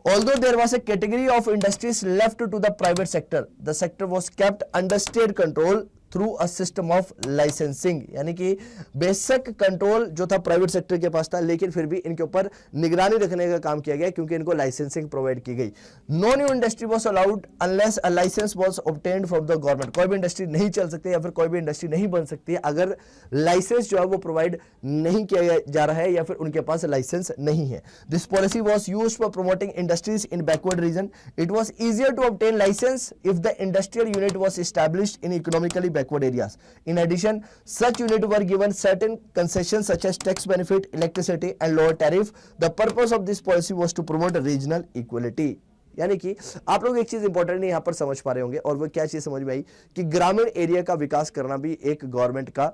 Although there was a category of industries left to the private sector, the sector was kept under state control through a system of licensing, यानी कि बेसिक कंट्रोल जो था प्राइवेट सेक्टर के पास था, लेकिन फिर भी इनके ऊपर निगरानी रखने का काम किया गया क्योंकि इनको लाइसेंसिंग प्रोवाइड की गई। No new industry was allowed unless a licence was obtained from the government. कोई भी इंडस्ट्री नहीं चल सकती या फिर कोई भी इंडस्ट्री नहीं बन सकती है अगर लाइसेंस जो है वो प्रोवाइड नहीं किया जा रहा है या फिर उनके पास लाइसेंस नहीं है। This policy was used for promoting industries in backward region. It was easier to obtain licence if the industrial unit was established in economically backward areas. In addition, such unit were given certain concessions such as tax benefit, electricity and lower tariff. The purpose of this policy was to promote regional equality. यानी कि आप लोग एक चीज important यहां पर समझ पा रहे होंगे और वो क्या चीज समझ में आई कि ग्रामीण एरिया का विकास करना भी एक गवर्नमेंट का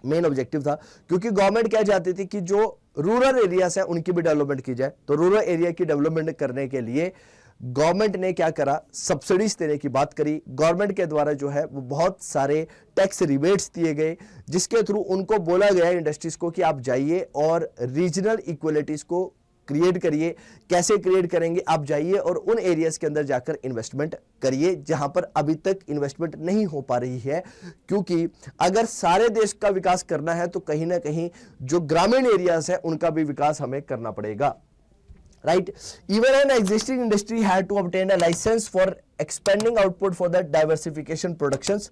मेन ऑब्जेक्टिव था, क्योंकि गवर्नमेंट क्या चाहती थी कि जो रूरल एरियाज है उनकी भी डेवलपमेंट की जाए। तो रूरल एरिया की डेवलपमेंट करने के लिए गवर्नमेंट ने क्या करा, सब्सिडीज देने की बात करी। गवर्नमेंट के द्वारा जो है वो बहुत सारे टैक्स रिबेट्स दिए गए, जिसके थ्रू उनको बोला गया इंडस्ट्रीज को कि आप जाइए और रीजनल इक्वलिटीज को क्रिएट करिए। कैसे क्रिएट करेंगे, आप जाइए और उन एरियाज के अंदर जाकर इन्वेस्टमेंट करिए जहां पर अभी तक इन्वेस्टमेंट नहीं हो पा रही है, क्योंकि अगर सारे देश का विकास करना है तो कहीं ना कहीं जो ग्रामीण एरियाज है उनका भी विकास हमें करना पड़ेगा। Right, even an existing industry had to obtain a license for expanding output for the diversification productions,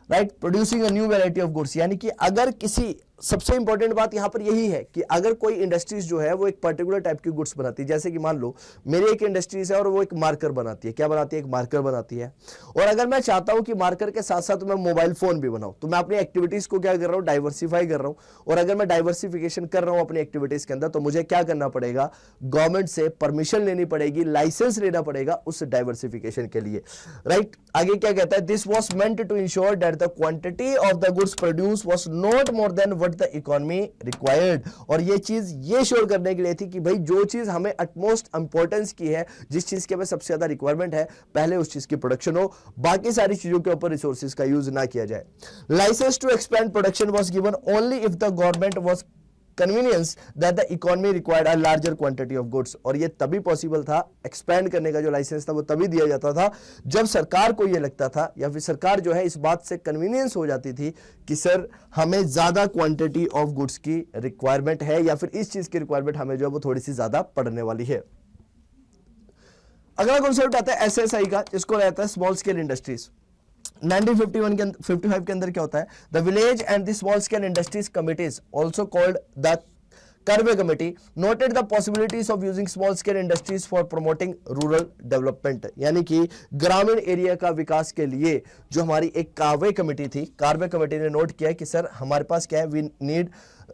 right, producing a new variety of goods। यानी कि अगर किसी, सबसे इंपॉर्टेंट बात यहां पर यही है कि अगर कोई इंडस्ट्रीज जो है वो एक पर्टिकुलर टाइप की गुड्स बनाती है, जैसे कि मान लो मेरी एक इंडस्ट्रीज है और वो एक मार्कर बनाती है। क्या बनाती है? एक मार्कर बनाती है। और अगर मैं चाहता हूं कि मार्कर के साथ साथ मैं मोबाइल फोन भी बनाऊं, तो मैं अपनी एक्टिविटीज को क्या कर रहा हूं, डाइवर्सिफाई कर रहा हूं। और अगर मैं डाइवर्सिफिकेशन कर रहा हूं अपनी एक्टिविटीज के अंदर, तो मुझे क्या करना पड़ेगा, गवर्नमेंट से परमिशन लेनी पड़ेगी, लाइसेंस लेना पड़ेगा उस डाइवर्सिफिकेशन के लिए। राइट, आगे क्या कहता है, this was meant to ensure that the quantity of the goods produce was not more than what the economy required. और ये चीज ये श्योर करने के लिए थी कि भाई जो चीज हमें अटमोस्ट इंपॉर्टेंस की है, जिस चीज के हमें सबसे ज्यादा रिक्वायरमेंट है, पहले उस चीज की प्रोडक्शन हो, बाकी सारी चीजों के ऊपर रिसोर्सेज का यूज ना किया जाए। Licence to expand production was given only if the government was convenience that the economy required a larger quantity of goods. और ये तभी पॉसिबल था, एक्सपैंड करने का जो लाइसेंस था वो तभी दिया जाता था जब सरकार को ये लगता था या फिर सरकार जो है इस बात से कन्वीनियंस हो जाती थी कि सर हमें ज्यादा क्वांटिटी ऑफ गुड्स की रिक्वायरमेंट है या फिर इस चीज की रिक्वायरमेंट हमें जो है वो थोड़ी सी ज्यादा पड़ने वाली है। अगला कॉन्सेप्ट आता है एसएसआई का, जिसको रहता है स्मॉल स्केल इंडस्ट्रीज। 1955 के अंदर क्या होता है, the village and the small scale industries committees also called the curve committee noted the possibilities of using small scale industries for promoting rural development. यानी कि ग्रामीण एरिया का विकास के लिए जो हमारी एक कार्वे कमेटी थी, कार्वे कमेटी ने नोट किया कि सर हमारे पास क्या है, we need,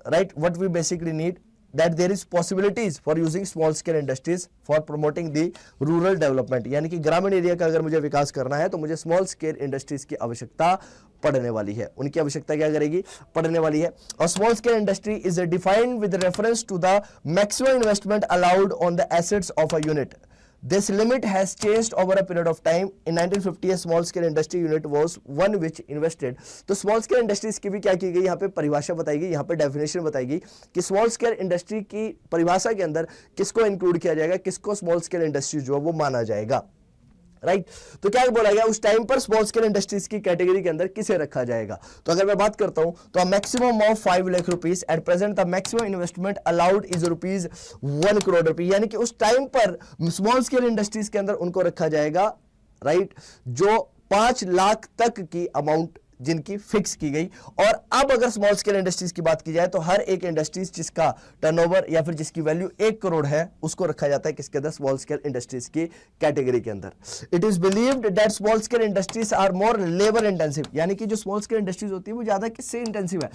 right, what we basically need that there is possibilities for using small scale industries for promoting the rural development। यानी कि ग्रामीण एरिया का अगर मुझे विकास करना है तो मुझे स्मॉल स्केल इंडस्ट्रीज की आवश्यकता पड़ने वाली है। उनकी आवश्यकता क्या करेगी, पड़ने वाली है। और small scale industry is defined with reference to the maximum investment allowed on the assets of a unit. This limit has changed over a period of time. In 1950, a small scale industry unit was one which invested। तो small scale industries की भी क्या की गई, यहाँ पे परिभाषा बताई गई, यहाँ पे डेफिनेशन बताई गई कि स्मॉल स्केल इंडस्ट्री की परिभाषा के अंदर किसको इंक्लूड किया जाएगा, किसको स्मॉल स्केल इंडस्ट्री जो है वो माना जाएगा। राइट, तो क्या बोला गया, उस टाइम पर स्मॉल स्केल इंडस्ट्रीज की कैटेगरी के अंदर किसे रखा जाएगा। तो अगर मैं बात करता हूं तो maximum of 5 lakh rupees, at present the maximum investment allowed is rupees 1 crore रुपए। यानी कि उस टाइम पर स्मॉल स्केल इंडस्ट्रीज के अंदर उनको रखा जाएगा, राइट, जो 5 लाख तक की अमाउंट जिनकी फिक्स की गई। और अब अगर स्मॉल स्केल इंडस्ट्रीज की बात की जाए तो हर एक इंडस्ट्रीज जिसका टर्नओवर या फिर जिसकी वैल्यू 1 करोड़ है उसको रखा जाता है किसके अंदर, स्मॉल स्केल इंडस्ट्रीज की कैटेगरी के अंदर। It is believed that small scale industries are more labour intensive. यानी कि जो स्मॉल स्केल इंडस्ट्रीज होती है वो ज्यादा किससे इंटेंसिव है,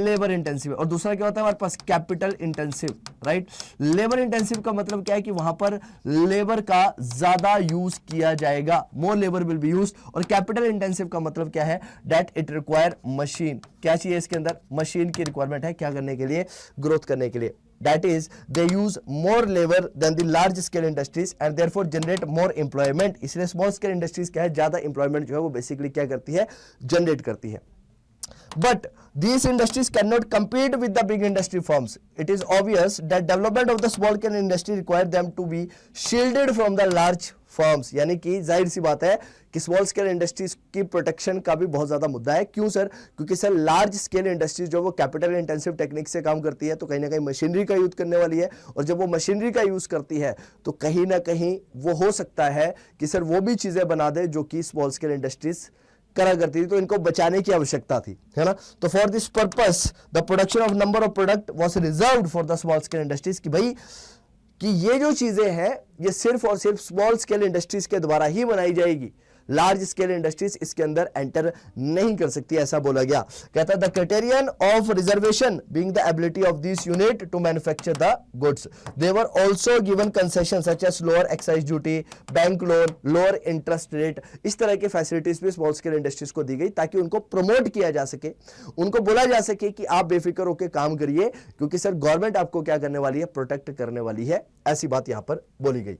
लेबर इंटेंसिव है। और दूसरा क्या होता है हमारे पास, capital intensive. Right, labour intensive का मतलब क्या है कि वहां पर लेबर का ज्यादा यूज किया जाएगा, मोर लेबर विल बी यूज। और कैपिटल इंटेंसिव का मतलब क्या है, दैट इट रिक्वायर मशीन। क्या चाहिए इसके अंदर, मशीन की रिक्वायरमेंट है, क्या करने के लिए, ग्रोथ करने के लिए। That is, they use more labor than the large scale industries and therefore generate more employment। इसलिए small scale industries क्या है, ज्यादा employment जो है वो basically क्या करती है, generate करती है। But these industries cannot compete with the big industry firms. It is obvious that development of the small scale industry require them to be shielded from the large firms, यानी कि जाहिर सी बात है कि स्मॉल स्केल इंडस्ट्रीज की protection का भी बहुत ज्यादा मुद्दा है। क्यों सर? क्योंकि सर लार्ज स्केल इंडस्ट्रीज जो वो कैपिटल इंटेंसिव टेक्निक से काम करती है, तो कहीं ना कहीं मशीनरी का यूज करने वाली है, और जब वो मशीनरी का यूज करती है तो कहीं ना कहीं वो हो सकता है कि सर वो भी चीजें बना दे जो कि स्मॉल स्केल इंडस्ट्रीज करा करती थी, तो इनको बचाने की आवश्यकता थी, है ना। तो for this purpose the production of number of product was reserved for the small scale industries, कि भाई कि ये जो चीजें हैं ये सिर्फ और सिर्फ स्मॉल स्केल इंडस्ट्रीज के द्वारा ही बनाई जाएगी, लार्ज स्केल इंडस्ट्रीज इसके अंदर एंटर नहीं कर सकती, ऐसा बोला गया। कहता है the criterion of reservation being the ability of this unit to manufacture the goods, they were also given concession such as lower excise duty, bank loan, lower interest rate, इस तरह की फैसिलिटीज भी स्मॉल स्केल इंडस्ट्रीज को दी गई ताकि उनको promote किया जा सके, उनको बोला जा सके कि आप बेफिक्र होकर काम करिए, क्योंकि सर गवर्नमेंट आपको क्या करने वाली है, प्रोटेक्ट करने वाली है, ऐसी बात यहां पर बोली गई।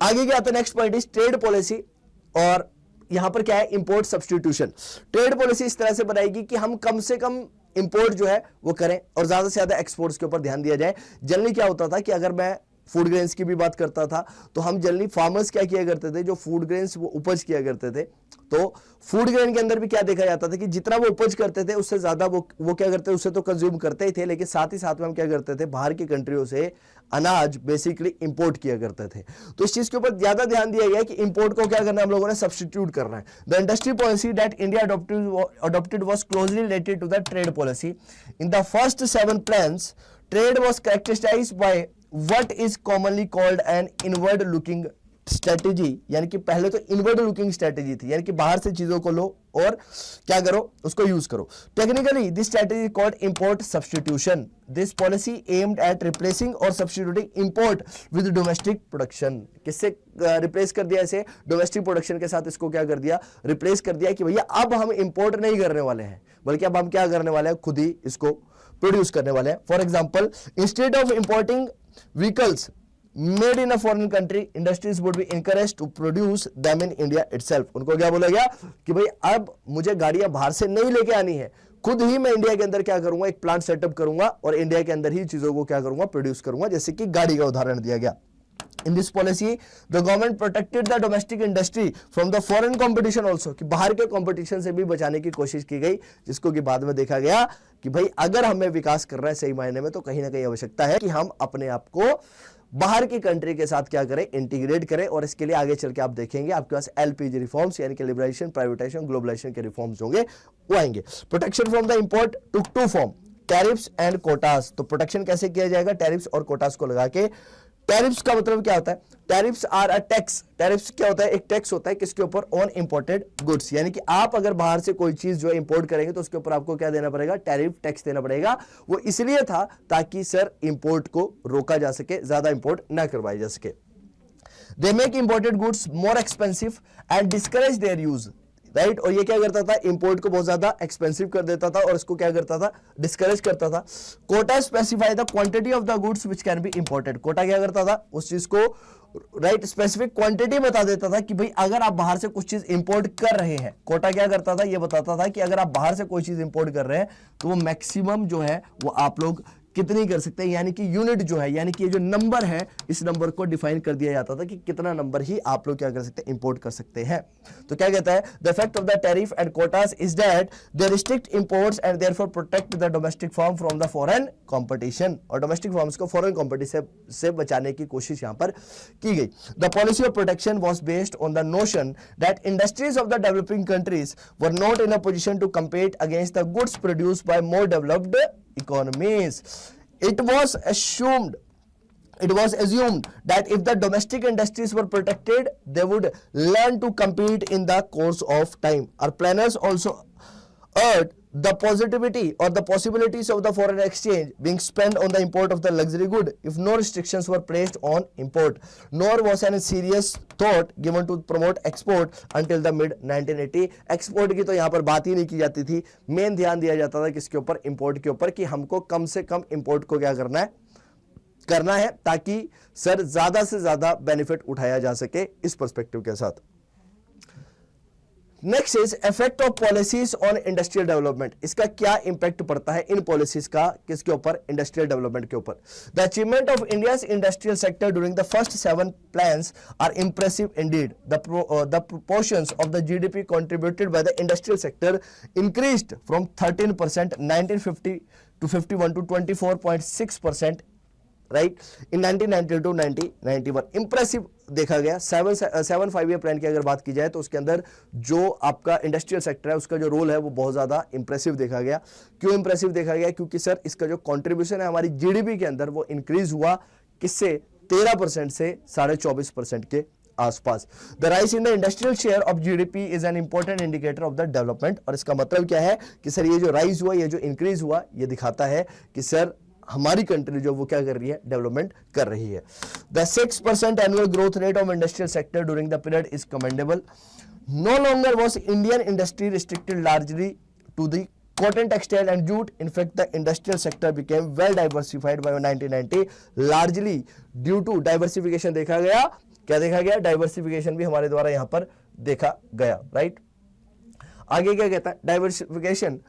आगे क्या आता है, next point is trade policy, और यहां पर क्या है, इंपोर्ट सब्स्टिट्यूशन। ट्रेड पॉलिसी इस तरह से बनाएगी कि हम कम से कम इंपोर्ट जो है वो करें और ज्यादा से ज्यादा एक्सपोर्ट्स के ऊपर ध्यान दिया जाए। जनरली क्या होता था कि अगर मैं फूड ग्रेन्स की भी बात करता था तो हम जनरली फार्मर्स क्या किया करते थे, जो फूड ग्रेन्स वो उपज किया करते थे, तो फूड ग्रेन के अंदर भी क्या देखा जाता था कि जितना वो उपज करते थे उससे ज्यादा वो क्या करते थे, उससे तो कंज्यूम करते ही थे, लेकिन साथ ही साथ में हम क्या करते थे, बाहर की कंट्रियों से अनाज बेसिकली इंपोर्ट किया करते थे। तो इस चीज के ऊपर ज्यादा ध्यान दिया गया कि इंपोर्ट को क्या करना है, हम लोगों ने सब्स्टिट्यूट करना है। The industry policy that India adopted was closely related to the trade policy. In the first 7 plans, trade was characterized by what is commonly called an inward looking strategy, यानी कि पहले तो इनवर्ड लुकिंग स्ट्रेटेजी थी, यानी कि बाहर से चीजों को लो और क्या करो, उसको यूज करो। Technically this strategy called import substitution. This policy aimed at replacing or substituting import with domestic production. किससे रिप्लेस कर दिया इसे, डोमेस्टिक प्रोडक्शन के साथ इसको क्या कर दिया, रिप्लेस कर दिया कि भैया अब हम इंपोर्ट नहीं करने वाले हैं, बल्कि अब हम क्या करने वाले हैं, खुद ही इसको प्रोड्यूस करने वाले हैं। For example, instead of importing vehicles made in a foreign country, industries would be encouraged to produce them in India itself. उनको क्या बोला गया कि भाई अब मुझे गाड़ियां बाहर से नहीं लेके आनी है, खुद ही मैं इंडिया के अंदर क्या करूंगा, एक प्लांट सेटअप करूंगा और इंडिया के अंदर ही चीजों को क्या करूंगा, प्रोड्यूस करूंगा, जैसे कि गाड़ी का उदाहरण दिया गया। In this policy, the government protected the domestic industry from the foreign competition also, कि बाहर के कंपटीशन से भी बचाने की कोशिश की गई, जिसको कि बाद में देखा गया कि भाई अगर हमें विकास करना है सही मायने में तो कहीं ना कहीं आवश्यकता है कि हम अपने आप को बाहर की कंट्री के साथ क्या करें, इंटीग्रेट करें। और इसके लिए आगे चल के आप देखेंगे आपके पास एलपीजी रिफॉर्म्स, यानी कि लिबरेशन, प्राइवेटाइजेशन, ग्लोबलाइजेशन के रिफॉर्म्स होंगे, वो आएंगे। Protection from the import took two form, tariffs and quotas. तो प्रोटेक्शन कैसे किया जाएगा, टैरिफ्स और कोटास को लगा के। टैरिफ्स का मतलब क्या होता है, tariffs are a tax. Tariffs क्या होता है, एक टैक्स होता है किसके ऊपर, ऑन इंपोर्टेड गुड्स, यानी कि आप अगर बाहर से कोई चीज जो इंपोर्ट करेंगे तो उसके ऊपर आपको क्या देना पड़ेगा, टैरिफ टैक्स देना पड़ेगा। वो इसलिए था ताकि सर इंपोर्ट को रोका जा सके, ज्यादा इंपोर्ट ना करवाई जा सके। They make imported goods more expensive and discourage their use, right. और ये क्या करता था, इंपोर्ट को बहुत ज्यादा एक्सपेंसिव कर देता था और इसको क्या करता था, डिस्करेज करता था। Quota specify the quantity of the goods which can be imported. Quota क्या करता था, उस चीज को राइट स्पेसिफिक क्वांटिटी बता देता था कि भाई अगर आप बाहर से कुछ चीज इंपोर्ट कर रहे हैं, कोटा क्या करता था, ये बताता था कि अगर आप बाहर से कोई चीज इंपोर्ट कर रहे हैं तो वो मैक्सिमम जो है वो आप लोग कितनी कर सकते हैं, यानी कि यूनिट जो है, यानी कि ये जो नंबर है, इस नंबर को डिफाइन कर दिया जाता था कि कितना नंबर ही आप लोग क्या कर सकते हैं, इंपोर्ट कर सकते हैं। तो क्या कहता है, the effect of the tariff and quotas is that they restrict imports and therefore protect the domestic firm from the foreign competition. और डोमेस्टिक फर्म्स को फॉरेन कंपटीशन से बचाने की कोशिश यहां पर की गई। The policy of protection was based on the notion that industries of the developing countries were not in a position to compete against the goods produced by more developed economies. It was assumed that if the domestic industries were protected, they would learn to compete in the course of time. Our planners also urged the positivity or the possibilities of the foreign exchange being spent on the import of the luxury good if no restrictions were placed on import, nor was any serious thought given to promote export until the mid 1980. Export की तो यहाँ पर बात ही नहीं की जाती थी, main ध्यान दिया जाता था किसके ऊपर, इंपोर्ट के ऊपर, कि हमको कम से कम इंपोर्ट को क्या करना है ताकि सर ज्यादा से ज्यादा बेनिफिट उठाया जा सके इस पर्सपेक्टिव के साथ। Next is effect of policies on industrial development. इसका क्या इंपैक्ट पड़ता है इन पॉलिसीज का, किसके ऊपर, इंडस्ट्रियल डेवलपमेंट के ऊपर। The achievement of India's industrial sector during the first 7 plans are impressive indeed. The proportions of the GDP contributed by the industrial sector increased from 13% 1950 to 51 to 24.6% right in 1990 to 1991। Impressive देखा गया। 7 5 plan की अगर बात की जाए तो उसके अंदर जो आपका इंडस्ट्रियल सेक्टर है उसका जो रोल है वो बहुत ज्यादा इंप्रेसिव देखा गया। क्यों इंप्रेसिव देखा गया? क्योंकि सर इसका जो कंट्रीब्यूशन है हमारी जीडीपी के अंदर वो इंक्रीज हुआ, किससे, 13% से 24.5% के आसपास। The rise in the industrial share of GDP is an important indicator of the development. और इसका मतलब क्या है कि सर ये जो राइज हुआ, ये जो इंक्रीज हुआ, ये दिखाता है कि सर हमारी कंट्री जो वो क्या कर रही है, डेवलपमेंट कर रही है। The 6% annual growth rate of industrial sector during the period is commendable. No longer was Indian industry restricted largely to the cotton, textile and jute. In fact, the industrial sector became well diversified by 1990, largely due to diversification। देखा गया, क्या देखा गया? Diversification भी हमारे द्वारा यहां पर देखा गया, राइट। आगे क्या कहता है? Diversification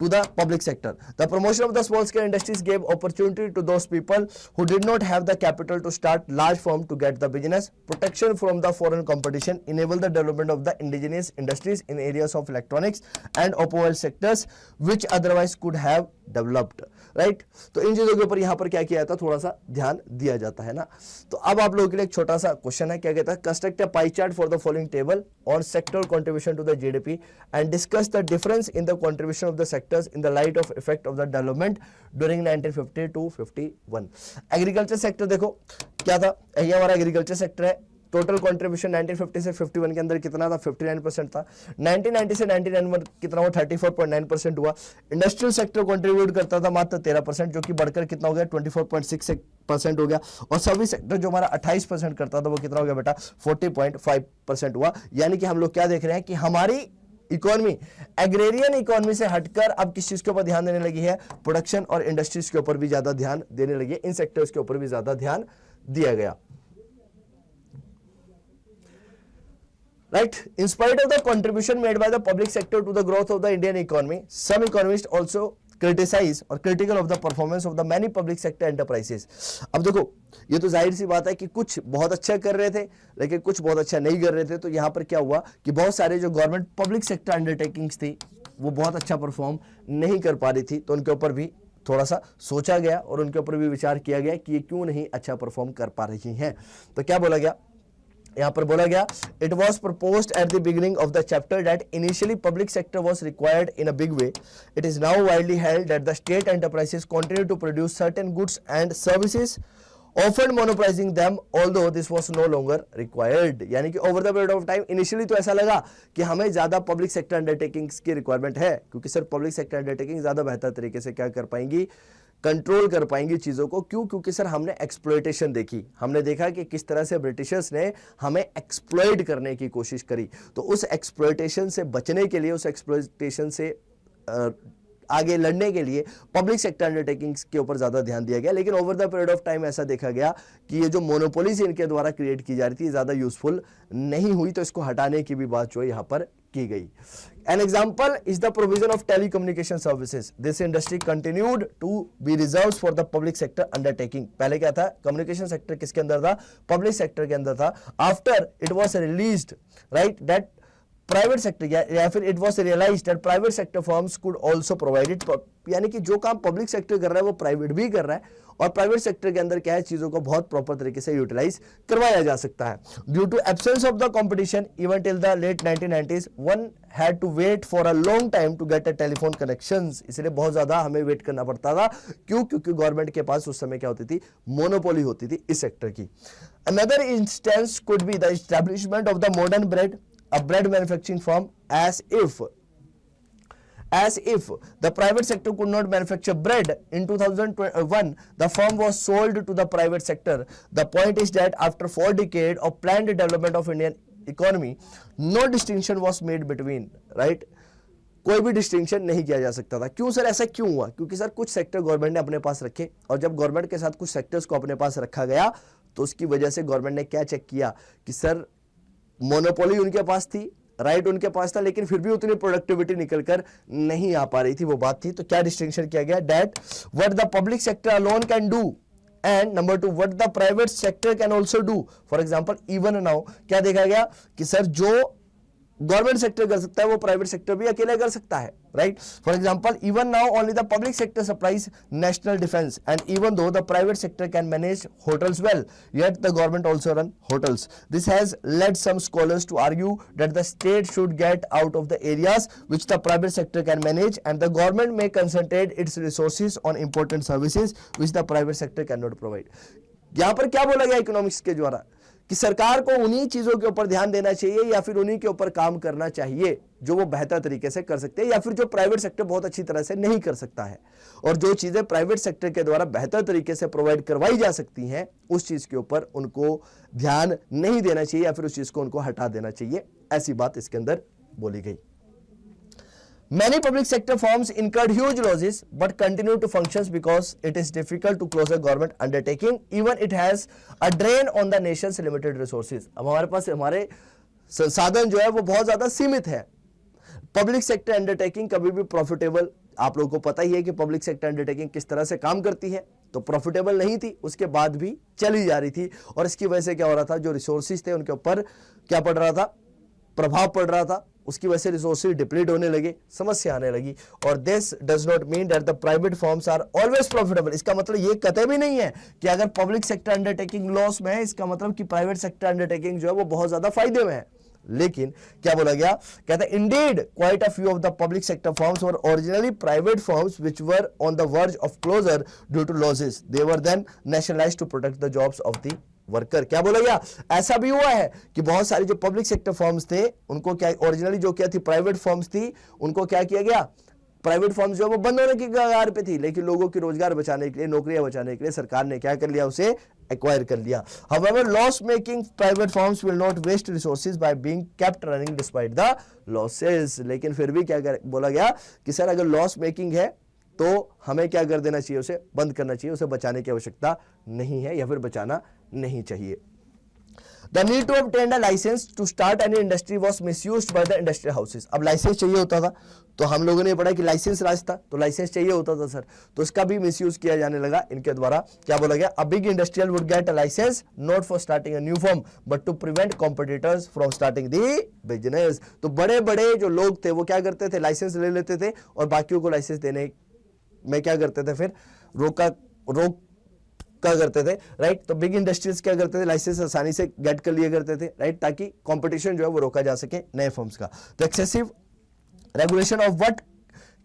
to the public sector. The promotion of the small scale industries gave opportunity to those people who did not have the capital to start large firm to get the business. Protection from the foreign competition enabled the development of the indigenous industries in areas of electronics and automobile sectors which otherwise could have developed. Right? तो इन चीजों के ऊपर यहाँ पर क्या किया जाता है, थोड़ा सा ध्यान दिया जाता है ना। तो अब आप लोगों के लिए एक छोटा सा क्वेश्चन है, क्या कहता है? Construct a pie chart for the following table on sectoral contribution to the GDP and discuss the difference in the contribution of the sectors in the light of effect of the development during 1950 to 51। Agriculture sector देखो क्या था, ये हमारा agriculture sector है। Total contribution 1950 से 51 के अंदर कितना था? 59% था। 1990 से 1991 कितना हुआ? 34.9% हुआ। इंडस्ट्रियल सेक्टर कंट्रीब्यूट करता था मात्र 13%, जो कि बढ़कर कितना हो गया? 24.6% हो गया। और सर्विस सेक्टर जो हमारा 28% करता था वो कितना हो गया बेटा? 40.5% हुआ। यानी कि हम लोग क्या देख रहे हैं कि हमारी इकोनॉमी एग्रेरियन इकोनॉमी से हटकर अब किस चीज के ऊपर ध्यान देने लगी है? प्रोडक्शन और इंडस्ट्रीज के ऊपर भी ज्यादा ध्यान देने लगी है। इन सेक्टर्स के ऊपर भी ज्यादा ध्यान दिया गया। Right? In spite of the contribution made by the public sector to the growth of the Indian economy, some economists also criticize or critical of the performance of the many public sector enterprises. अब देखो ये तो जाहिर सी बात है कि कुछ बहुत अच्छा कर रहे थे लेकिन कुछ बहुत अच्छा नहीं कर रहे थे। तो यहाँ पर क्या हुआ कि बहुत सारे जो गवर्नमेंट पब्लिक सेक्टर अंडरटेकिंग्स थी वो बहुत अच्छा परफॉर्म नहीं कर पा रही थी, तो उनके ऊपर भी थोड़ा सा सोचा गया और उनके ऊपर भी विचार किया गया कि ये क्यों नहीं अच्छा परफॉर्म कर पा रही हैं। तो क्या बोला गया? यहां पर बोला गया, it was proposed at the beginning of the chapter that initially public sector was required in a big way. It is now widely held that the state enterprises continue to produce certain goods and services often monopolizing them although this was no longer required। यानी कि over the period of time initially तो ऐसा लगा कि हमें ज्यादा public sector undertakings की requirement है, क्योंकि सर पब्लिक सेक्टर अंडरटेकिंग ज्यादा बेहतर तरीके से क्या कर पाएंगी? कंट्रोल कर पाएंगी चीजों को। क्यों? क्योंकि सर हमने एक्सप्लॉयटेशन देखी, हमने देखा कि किस तरह से ब्रिटिशर्स ने हमें एक्सप्लॉयट करने की कोशिश करी। तो उस एक्सप्लॉयटेशन से बचने के लिए, उस एक्सप्लॉयटेशन से आगे लड़ने के लिए पब्लिक सेक्टर अंडरटेकिंग्स के ऊपर ज्यादा ध्यान दिया गया। लेकिन over the period of time ऐसा देखा गया कि ये जो मोनोपोलीज इनके द्वारा क्रिएट की जा रही थी ज्यादा यूजफुल नहीं हुई, तो इसको हटाने की भी बात जो है यहां पर की गई। An example is the provision of telecommunication services. This industry continued to be reserve for the public sector undertaking. पहले क्या था? कम्युनिकेशन सेक्टर किसके अंदर था? पब्लिक सेक्टर के अंदर था। After it was released right that private sector या फिर it was realised that private sector firms could also provide it. यानी कि जो काम पब्लिक सेक्टर कर रहा है वो प्राइवेट भी कर रहा है, और प्राइवेट सेक्टर के अंदर क्या है, चीजों को बहुत प्रॉपर तरीके से यूटिलाइज करवाया जा सकता है। Due to absence of the competition even till the late 1990s one had to wait for a long time to get a telephone connections. इसलिए बहुत ज्यादा हमें वेट करना पड़ता था। क्यों? क्योंकि गवर्नमेंट के पास उस समय क्या होती थी? मोनोपोली होती थी इस सेक्टर की। Another instance could be the establishment of the modern bread a bread manufacturing firm as if the private sector could not manufacture bread in 2001 the firm was sold to the private sector. The point is that after 4 decades of planned development of Indian economy no distinction was made between, right? कोई भी distinction नहीं किया जा सकता था। क्यों sir? ऐसा क्यों हुआ? क्योंकि सर कुछ सेक्टर गवर्नमेंट ने अपने पास रखे, और जब गवर्नमेंट के साथ कुछ सेक्टर्स को अपने पास रखा गया तो उसकी वजह से गवर्नमेंट ने क्या चेक किया कि सर मोनोपोली उनके पास थी, राइट उनके पास था, लेकिन फिर भी उतनी प्रोडक्टिविटी निकल कर नहीं आ पा रही थी, वो बात थी। तो क्या डिस्टिंक्शन किया गया, that what the public sector alone can do and number 2 what the private sector can also do. For example even now क्या देखा गया कि सर जो गवर्नमेंट सेक्टर कर सकता है वो प्राइवेट सेक्टर भी अकेले कर सकता है, right. For example even now only the public sector supplies national defence and even though the private sector can manage hotels well yet the government also run hotels. This has led some scholars to argue that the state should get out of the areas which the private sector can manage and the government may concentrate its resources on important services which the private sector can not provide. यहां पर क्या बोला गया economics के द्वारा कि सरकार को उन्हीं चीजों के ऊपर ध्यान देना चाहिए या फिर उन्हीं के ऊपर काम करना चाहिए जो वो बेहतर तरीके से कर सकते हैं या फिर जो प्राइवेट सेक्टर बहुत अच्छी तरह से नहीं कर सकता है, और जो चीजें प्राइवेट सेक्टर के द्वारा बेहतर तरीके से प्रोवाइड करवाई जा सकती हैं उस चीज के ऊपर उनको ध्यान नहीं देना चाहिए या फिर उस चीज को उनको हटा देना चाहिए, ऐसी बात इसके अंदर बोली गई। Many public sector firms incurred huge losses but continue to function because it is difficult to close a government undertaking. Even it has a drain on the nation's limited resources. अब हमारे पास हमारे संसाधन जो है वो बहुत ज्यादा सीमित है। पब्लिक सेक्टर अंडरटेकिंग कभी भी प्रॉफिटेबल, आप लोगों को पता ही है कि पब्लिक सेक्टर अंडरटेकिंग किस तरह से काम करती है, तो प्रॉफिटेबल नहीं थी, उसके बाद भी चली जा रही थी और इसकी वजह से क्या हो रहा था, जो रिसोर्सेज थे उनके ऊपर क्या पड़ रहा था, प्रभाव पड़ रहा था, उसकी वजह से रिसोर्सेज डिप्लीट होने लगे, समस्या आने लगी। और this does not mean that the private firms are always profitable. इसका मतलब ये कतई भी नहीं है कि अगर पब्लिक सेक्टर अंडरटेकिंग लॉस में है इसका मतलब कि प्राइवेट सेक्टर अंडरटेकिंग जो है वो बहुत ज्यादा फायदे में है। लेकिन क्या बोला गया, कहता है indeed quite a few of the public sector firms were originally private firms which were on the verge of closure due to losses, they were then nationalized to protect the jobs of the worker. क्या बोला गया, ऐसा भी हुआ है कि बहुत सारी जो पब्लिक सेक्टर फर्म्स थे उनको क्या ओरिजिनली जो क्या थी प्राइवेट फर्म्स थी, उनको क्या किया गया, प्राइवेट फर्म्स जो है वो बंद होने की कगार पे थी, लेकिन लोगों की रोजगार बचाने के लिए, नौकरियां बचाने के लिए सरकार ने क्या कर लिया, उसे एक्वायर कर लिया। However, loss making private firms will not waste resources by being kept running despite the losses। लेकिन फिर भी क्या बोला गया कि सर अगर लॉस मेकिंग है तो हमें क्या कर देना चाहिए, उसे बंद करना चाहिए, उसे बचाने की आवश्यकता नहीं है या फिर बचाना नहीं चाहिए। The need to obtain a license to start any industry was misused by the industrial houses। अब लाइसेंस चाहिए होता था तो हम लोगों ने पढ़ा कि लाइसेंस राज था, तो लाइसेंस चाहिए होता था सर, तो इसका भी मिसयूज किया जाने लगा इनके द्वारा। क्या बोला गया, a big industrial would get a license not for starting a new firm but to prevent competitors from starting the business। तो बड़े बड़े जो लोग थे वो क्या करते थे, लाइसेंस ले लेते थे और बाकियों को लाइसेंस देने में क्या करते थे, फिर रोक क्या करते थे, राइट। तो बिग इंडस्ट्रीज क्या करते थे, लाइसेंस आसानी से गेट कर लिया करते थे, राइट, ताकि कंपटीशन जो है वो रोका जा सके नए फर्म्स का। तो excessive regulation of what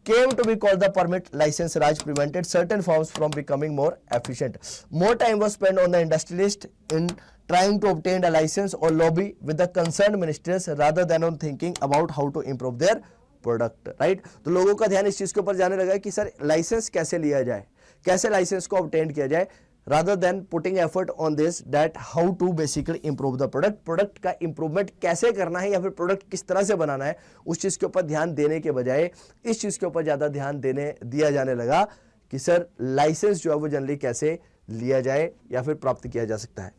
came to be called the permit license Raj prevented certain firms from becoming more efficient. More time was spent on the industrialist in trying to obtain a license or lobby with the concerned ministers rather than on thinking about how to improve their product, right. तो लोगों का ध्यान इस चीज के ऊपर जाने लगा कि सर लाइसेंस कैसे लिया जाए, कैसे लाइसेंस को ऑब्टेन किया जाए, rather than putting effort on this that how to basically improve the product। Product का इंप्रूवमेंट कैसे करना है या फिर प्रोडक्ट किस तरह से बनाना है उस चीज के ऊपर ध्यान देने के बजाय इस चीज के ऊपर ज्यादा ध्यान दिया जाने लगा कि सर लाइसेंस जो है वो जनरली कैसे लिया जाए या फिर प्राप्त किया जा सकता है।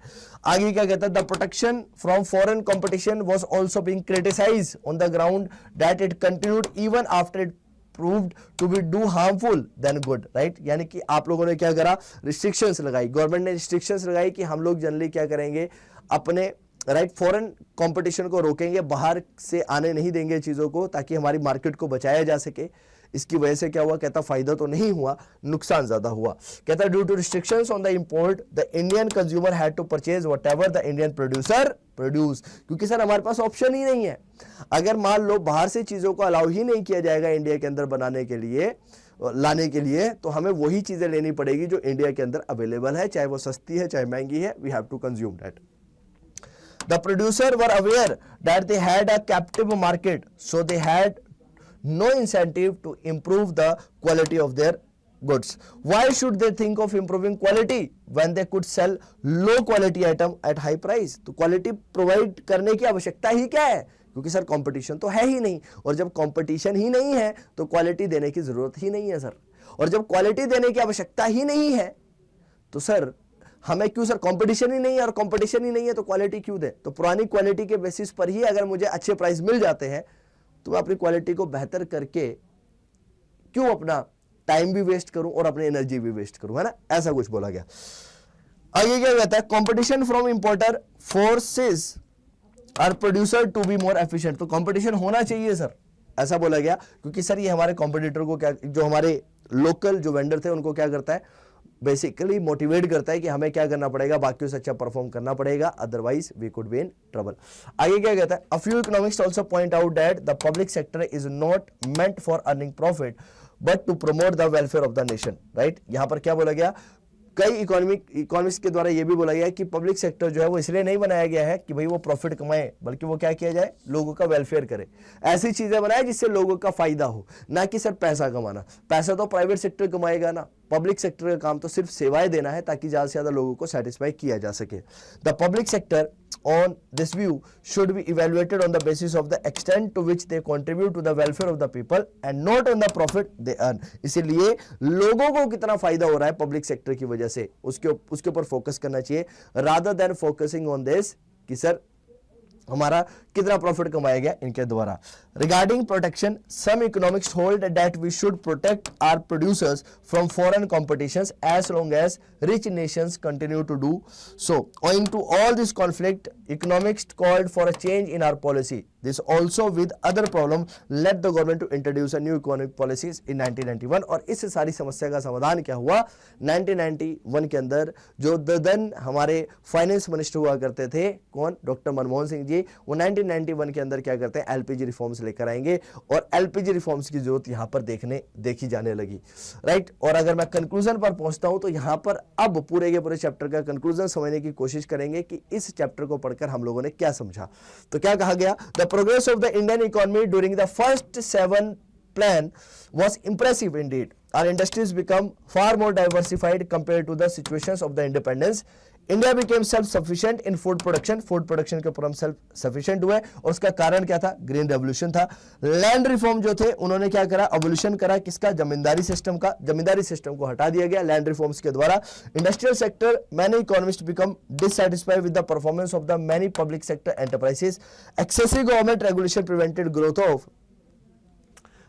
आगे क्या कहता है, the protection from foreign competition was also being criticised on the ground that it continued even after it proved to be do harmful than good, right। यानी कि आप लोगों ने क्या करा, रिस्ट्रिक्शंस लगाई, गवर्नमेंट ने रिस्ट्रिक्शंस लगाई कि हम लोग जनरली क्या करेंगे, अपने राइट फॉरेन कंपटीशन को रोकेंगे, बाहर से आने नहीं देंगे चीज़ों को ताकि हमारी मार्केट को बचाया जा सके। इसकी वजह से क्या हुआ, कहता फायदा तो नहीं हुआ, नुकसान ज्यादा हुआ। कहता due to restrictions on the import the Indian consumer had to purchase whatever the Indian producer produce. क्योंकि सर हमारे पास ऑप्शन ही नहीं है, अगर मान लो बाहर से चीजों को अलाउ ही नहीं किया जाएगा इंडिया के अंदर बनाने के लिए, लाने के लिए, तो हमें वही चीजें लेनी पड़ेगी जो इंडिया के अंदर अवेलेबल है, चाहे वो सस्ती है चाहे महंगी है, we have to consume that. The producer were aware that they had a captive market, so they had no incentive to improve the quality of their goods. Why should they think of improving quality when they could sell low quality item at high price? तो quality provide करने की आवश्यकता ही क्या है, क्योंकि sir competition तो है ही नहीं, और जब कंपटीशन ही नहीं है तो क्वालिटी देने की जरूरत ही नहीं है सर, और जब क्वालिटी देने की आवश्यकता ही नहीं है तो सर हमें क्यों सर, कंपटीशन ही नहीं है, और कंपटीशन ही नहीं है तो क्वालिटी क्यों दे? तो पुरानी क्वालिटी के बेसिस पर ही अगर मुझे अच्छे प्राइस मिल जाते हैं तो मैं अपनी क्वालिटी को बेहतर करके क्यों अपना टाइम भी वेस्ट करूं और अपनी एनर्जी भी वेस्ट करूं, है ना? ऐसा कुछ बोला गया। आगे क्या कहता है, competition from importer forces are producer to be more efficient. तो कंपटीशन होना चाहिए सर, ऐसा बोला गया, क्योंकि सर ये हमारे कॉम्पिटिटर को क्या, जो हमारे लोकल जो वेंडर थे उनको क्या करता है, बेसिकली मोटिवेट करता है कि हमें क्या करना पड़ेगा, बाकियों से अच्छा परफॉर्म करना पड़ेगा, otherwise we could be in trouble. आगे क्या कहता है, a few economics also point out that the public sector is not meant for earning profit but to promote the welfare of the nation, right. यहां पर क्या बोला गया, कई इकोनॉमिक्स के द्वारा यह भी बोला गया है कि पब्लिक सेक्टर जो है वो इसलिए नहीं बनाया गया है कि भाई वो प्रॉफिट कमाए, बल्कि वो क्या किया जाए, लोगों का वेलफेयर करे, ऐसी चीजें बनाए जिससे लोगों का फायदा हो, ना कि सर पैसा कमाना। पैसा तो प्राइवेट सेक्टर कमाएगा ना, पब्लिक सेक्टर का काम तो सिर्फ सेवाएं देना है ताकि ज्यादा से ज्यादा लोगों को सेटिस्फाई किया जा सके। The public sector on this view should be evaluated on the basis of the extent to which they contribute to the welfare of the people and not on the profit they earn। इसीलिए लोगों को कितना फायदा हो रहा है public sector की वजह से, उसके ऊपर फोकस करना चाहिए, rather than focusing on this कि सर हमारा कितना प्रॉफिट कमाया गया इनके द्वारा। Regarding protection, some economics hold that we should protect our producers from foreign competitions as long as rich nations continue to do so. Owing to all this conflict, economics called for a change in our policy. This also with other problem led the government to introduce a new economic policies in 1991। और इस सारी समस्या का समाधान क्या हुआ 1991 के अंदर, जो देन हमारे फाइनेंस मिनिस्टर हुआ करते थे, कौन, डॉक्टर मनमोहन सिंह जी, वो 1991 के अंदर क्या करते हैं, एलपीजी रिफॉर्म्स लेकर आएंगे, और एलपीजी रिफॉर्म्स की जरूरत यहां पर देखी जाने लगी, राइट। और अगर मैं कंक्लूजन पर पहुंचता हूं तो यहां पर अब पूरे के पूरे चैप्टर का कंक्लूजन समझने की कोशिश करेंगे कि इस चैप्टर को पढ़कर हम लोगों ने क्या समझा। तो क्या कहा गया, progress of the Indian economy during the first 7 plan was impressive indeed. Our industries become far more diversified compared to the situations of the independence. India became self-sufficient in food production. Food production के ऊपर हम self-sufficient हुए, और उसका कारण क्या था, green revolution था। लैंड रिफॉर्म जो थे उन्होंने क्या करा, अवोल्यूशन करा, किसका, जमींदारी सिस्टम का। जमींदारी सिस्टम को हटा दिया गया लैंड रिफॉर्म्स के द्वारा। Industrial sector, many economist become dissatisfied with the performance of the many public sector enterprises. Excessive government regulation prevented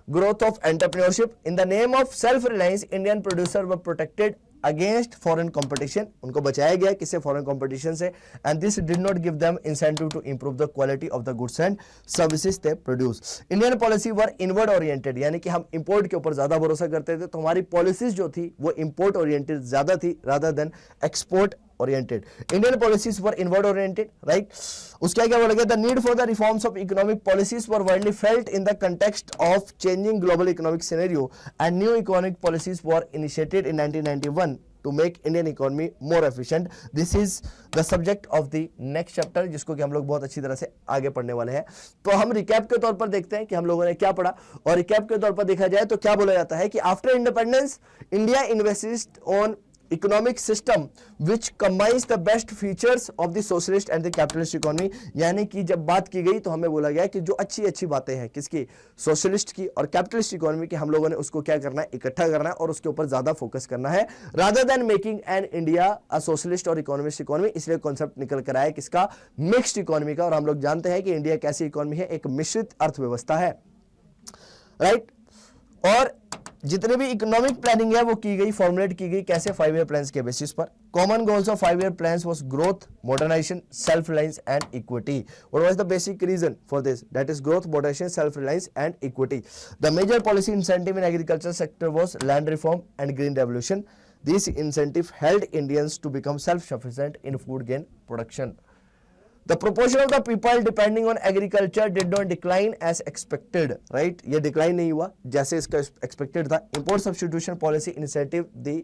growth of entrepreneurship. In the name of self-reliance, Indian producers were protected against foreign competition। उनको बचाया गया किससे, foreign competition से। and this did not give them incentive to improve the quality of the goods and services they produce। Indian policy were inward oriented, यानी कि हम import के ऊपर ज्यादा भरोसा करते थे, तो हमारी पॉलिसीज जो थी वो इंपोर्ट ओरिएंटेड ज्यादा थी rather than export oriented। Indian policies were inward oriented, right। उसका क्या बोला गया, the need for the reforms of economic policies were widely felt in the context of changing global economic scenario, and new economic policies were initiated in 1991 to make Indian economy more efficient। This is the subject of the next chapter, जिसको कि हम लोग बहुत अच्छी तरह से आगे पढ़ने वाले हैं। तो हम रिकैप के तौर पर देखते हैं कि हम लोगों ने क्या पढ़ा, और रिकैप के तौर पर देखा जाए तो क्या बोला जाता है कि after independence India invested on economic system which combines the best features of the socialist and the capitalist economy. यानी कि जब बात की गई तो हमें बोला गया कि जो अच्छी अच्छी बातें हैं किसकी, सोशलिस्ट की और कैपिटलिस्ट इकोनॉमी की, हम लोगों ने उसको क्या करना है, इकट्ठा करना है और उसके ऊपर ज्यादा फोकस करना है, rather than making an India a socialist और इकोनॉमिस्ट इकोनॉमी। इसलिए कॉन्सेप्ट निकल कर आया किसका, मिक्स्ड इकोनॉमी का। और हम लोग जानते हैं कि इंडिया कैसी इकोनॉमी है, एक मिश्रित अर्थव्यवस्था है, राइट। और जितने भी इकोनॉमिक प्लानिंग है वो की गई, फॉर्मुलेट की गई कैसे, 5 ईयर प्लान्स के बेसिस पर। Common goals of 5 year plans was growth, modernisation, self reliance and equity. What was the basic reason for this, that is growth, modernisation, self reliance and equity. The major policy incentive in agriculture sector was land reform and green revolution. This incentive held Indians to become self sufficient in food gain production. The proportion of the people depending on agriculture did not decline as expected, right। ये decline नहीं हुआ जैसे इसका expected था। Import substitution policy incentive the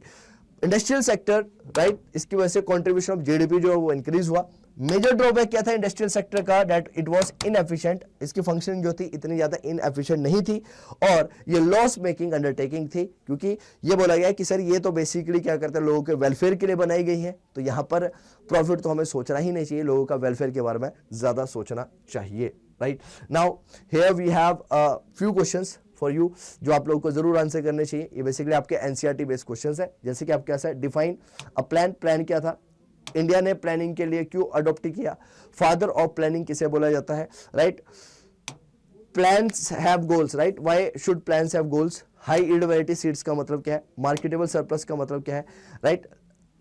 industrial sector, right, इसकी वजह से contribution of GDP जो है वो इंक्रीज हुआ। मेजर ड्रॉबैक क्या था इंडस्ट्रियल सेक्टर का, दैट इट वाज इनएफिशिएंट। इसकी फंक्शनिंग जो थी इतनी ज्यादा इनएफिशिएंट नहीं थी, और ये लॉस मेकिंग अंडरटेकिंग थी, क्योंकि ये बोला गया कि सर ये तो बेसिकली क्या करते हैं, लोगों के वेलफेयर के लिए बनाई गई है, तो यहां पर प्रॉफिट तो हमें सोचना ही नहीं चाहिए, लोगों का वेलफेयर के बारे में ज्यादा सोचना चाहिए, right. Now here we have a few questions for you जो आप लोगों को जरूर आंसर करने चाहिए। ये बेसिकली आपके एनसीईआरटी बेस्ड क्वेश्चंस है। जैसे कि आपके कैसा है, डिफाइन अ प्लान। प्लान क्या था, इंडिया ने प्लानिंग के लिए क्यों अडॉप्ट किया? फादर ऑफ प्लानिंग किसे बोला जाता है? Right, plans have goals, right, why should plans have goals? High yield variety seeds का मतलब क्या है? मार्केटेबल सरप्लस का मतलब क्या है? Right,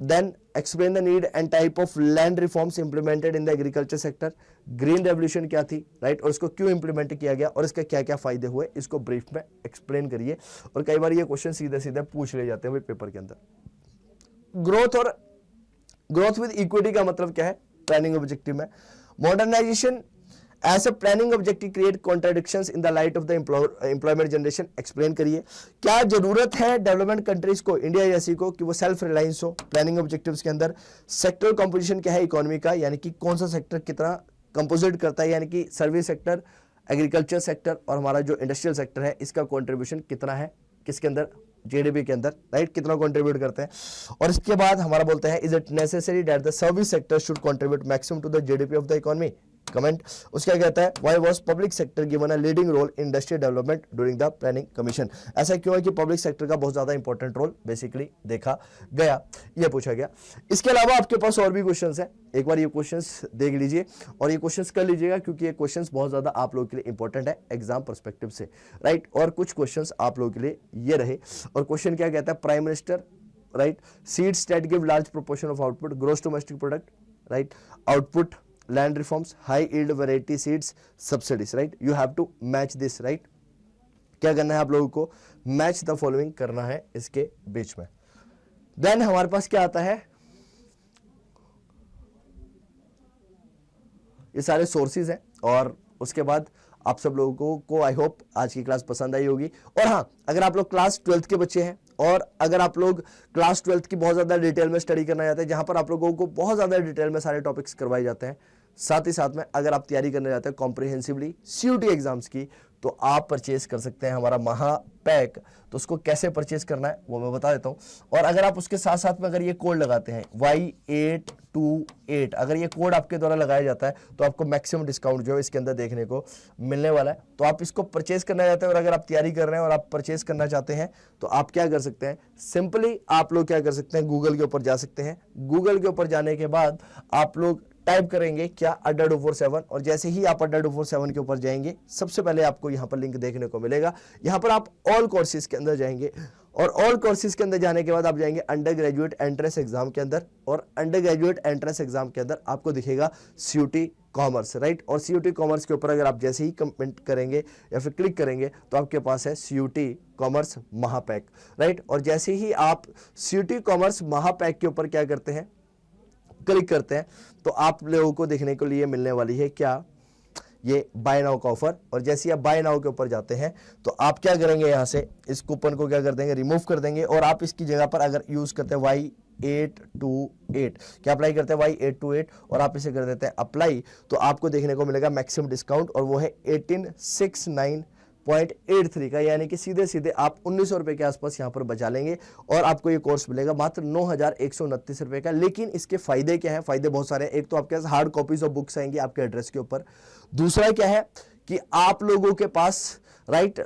then explain the need and type of land reforms implemented in the agriculture sector. Green revolution क्या थी? राइट, और इसको क्यों इंप्लीमेंट किया गया और इसके क्या क्या फायदे हुए, इसको ब्रीफ में एक्सप्लेन करिए। और कई बार ये क्वेश्चन सीधे सीधे पूछ ले जाते हैं पेपर के अंदर। ग्रोथ विद इक्विटी का मतलब क्या है प्लानिंग ऑब्जेक्टिव में? Modernisation as a planning objective create contradictions in the light of the employment generation. Explain करिए। क्या जरूरत है डेवलपमेंट कंट्रीज को, इंडिया जैसी को, कि वो सेल्फ रिलायंस हो प्लानिंग ऑब्जेक्टिव्स के अंदर? सेक्टर कंपोजिशन क्या है इकोनॉमी का, यानी कि कौन सा सेक्टर कितना कंपोजिट करता है, यानी कि सर्विस सेक्टर, एग्रीकल्चर सेक्टर और हमारा जो इंडस्ट्रियल सेक्टर है, इसका कॉन्ट्रीब्यूशन कितना है किसके अंदर? जीडीपी के अंदर, राइट, कितना कंट्रीब्यूट करते हैं? और इसके बाद हमारा बोलता है is it necessary that the service sector should contribute maximum to the GDP of the economy? Comment. उसका कहता है why was public sector given a leading role in industrial development during the planning commission? ऐसा क्यों है कि public sector का बहुत ज्यादा इंपॉर्टेंट रोल बेसिकली देखा गया, यह पूछा गया। इसके अलावा आपके पास और भी क्वेश्चंस हैं, एक बार ये क्वेश्चंस देख लीजिए और ये क्वेश्चंस कर लीजिएगा क्योंकि ये क्वेश्चंस बहुत ज्यादा आप लोगों के लिए इंपॉर्टेंट है एग्जाम पर्सपेक्टिव से, राइट। और कुछ क्वेश्चंस आप लोगों के लिए ये रहे। और क्वेश्चन क्या कहता है? Prime minister, right, seeds that give large proportion of output, gross domestic product, right, output, land reforms, high yield variety seeds, subsidies, right? You have to match this, right? क्या करना है आप लोगों को? मैच द फॉलोइंग करना है इसके बीच में। देन हमारे पास क्या आता है? ये सारे सोर्सेज हैं और उसके बाद आप सब लोगों को आई होप आज की क्लास पसंद आई होगी। और हाँ, अगर आप लोग क्लास 12th के बच्चे हैं और अगर आप लोग क्लास 12th की बहुत ज़्यादा डिटेल में स्टडी करना चाहते हैं, जहां पर आप लोगों को बहुत ज़्यादा डिटेल में सारे टॉपिक्स करवाए जाते हैं, साथ ही साथ में अगर आप तैयारी करने जाते हैं कॉम्प्रिहेंसिवली सीयूटी एग्जाम्स की, तो आप परचेज कर सकते हैं हमारा महा पैक। तो उसको कैसे परचेज करना है वो मैं बता देता हूँ। और अगर आप उसके साथ साथ में अगर ये कोड लगाते हैं Y828, अगर ये कोड आपके द्वारा लगाया जाता है तो आपको मैक्सिमम डिस्काउंट जो है इसके अंदर देखने को मिलने वाला है। तो आप इसको परचेज करना चाहते हैं और अगर आप तैयारी कर रहे हैं और आप परचेज करना चाहते हैं तो आप क्या कर सकते हैं? सिंपली आप लोग क्या कर सकते हैं? गूगल के ऊपर जा सकते हैं। गूगल के ऊपर जाने के बाद आप लोग टाइप करेंगे क्या? अड्डा 247। और जैसे ही आप अड्डा 247 के ऊपर जाएंगे, सबसे पहले आपको यहां पर लिंक देखने को मिलेगा। यहां पर आप ऑल कोर्सेज के अंदर जाएंगे और ऑल कोर्सेज के अंदर जाने के बाद आप जाएंगे अंडर ग्रेजुएट एंट्रेंस एग्जाम के अंदर। और अंडर ग्रेजुएट एंट्रेंस एग्जाम के अंदर आपको दिखेगा सीयूटी कॉमर्स, राइट। और सीयूटी कॉमर्स के ऊपर अगर आप जैसे ही कमेंट करेंगे या फिर क्लिक करेंगे तो आपके पास है सीयूटी कॉमर्स महापैक, राइट। और जैसे ही आप सीयूटी कॉमर्स महापैक के ऊपर क्या करते हैं? क्लिक करते हैं तो आप लोगों को देखने के लिए मिलने वाली है क्या? ये बाय नाउ का ऑफर। और जैसे आप बाय नाउ के ऊपर जाते हैं तो आप क्या करेंगे? यहां से इस कूपन को क्या कर देंगे? रिमूव कर देंगे। और आप इसकी जगह पर अगर यूज करते हैं Y828, क्या अप्लाई करते हैं? Y828 और आप इसे कर देते हैं अप्लाई, तो आपको देखने को मिलेगा मैक्सिमम डिस्काउंट और वो है 1869.83 का, यानी कि सीधे सीधे आप 1900 रुपए के आसपास यहां पर बचा लेंगे और आपको ये कोर्स मिलेगा मात्र 9129 रुपए का। लेकिन इसके फायदे क्या है? फायदे बहुत सारे हैं। एक तो आपके पास हार्ड कॉपीज ऑफ बुक्स आएंगी आपके एड्रेस के ऊपर। दूसरा क्या है कि आप लोगों के पास, राइट,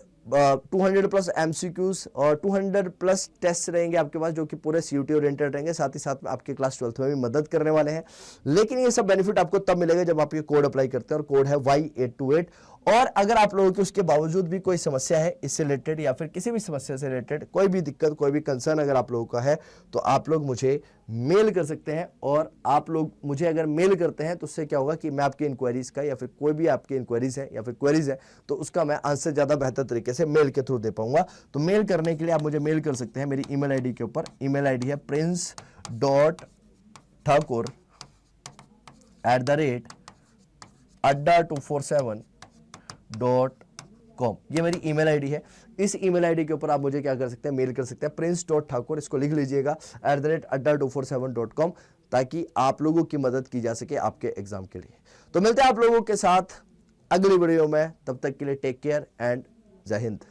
200 प्लस एमसीक्यूज और 200 प्लस टेस्ट रहेंगे आपके पास, जो कि पूरे सीयूटी ओरिएंटेड रहेंगे। साथ ही साथ में आपके क्लास 12th में भी मदद करने वाले हैं। लेकिन ये सब बेनिफिट आपको तब मिलेगा जब आप ये कोड अप्लाई करते हैं और कोड है Y828। और अगर आप लोगों की उसके बावजूद भी कोई समस्या है इससे रिलेटेड या फिर किसी भी समस्या से रिलेटेड कोई भी दिक्कत, कोई भी कंसर्न अगर आप लोगों का है तो आप लोग मुझे मेल कर सकते हैं। और आप लोग मुझे अगर मेल करते हैं तो उससे क्या होगा कि मैं आपकी इंक्वायरीज का या फिर कोई भी आपकी इंक्वायरीज है या फिर क्वेरीज है तो उसका मैं आंसर ज़्यादा बेहतर तरीके से मेल के थ्रू दे पाऊंगा। तो मेल करने के लिए आप मुझे मेल कर सकते हैं मेरी ईमेल आईडी के ऊपर। ईमेल आईडी है prince.thakur@adda247.com। ये मेरी ईमेल आईडी है। इस ईमेल आईडी के ऊपर आप मुझे क्या कर सकते हैं? मेल कर सकते हैं prince.thakur, इसको लिख लीजिएगा @adda247.com, ताकि आप लोगों की मदद की जा सके आपके एग्जाम के लिए। तो मिलते हैं आप लोगों के साथ अगली वीडियो में, तब तक के लिए टेक केयर एंड जय हिंद।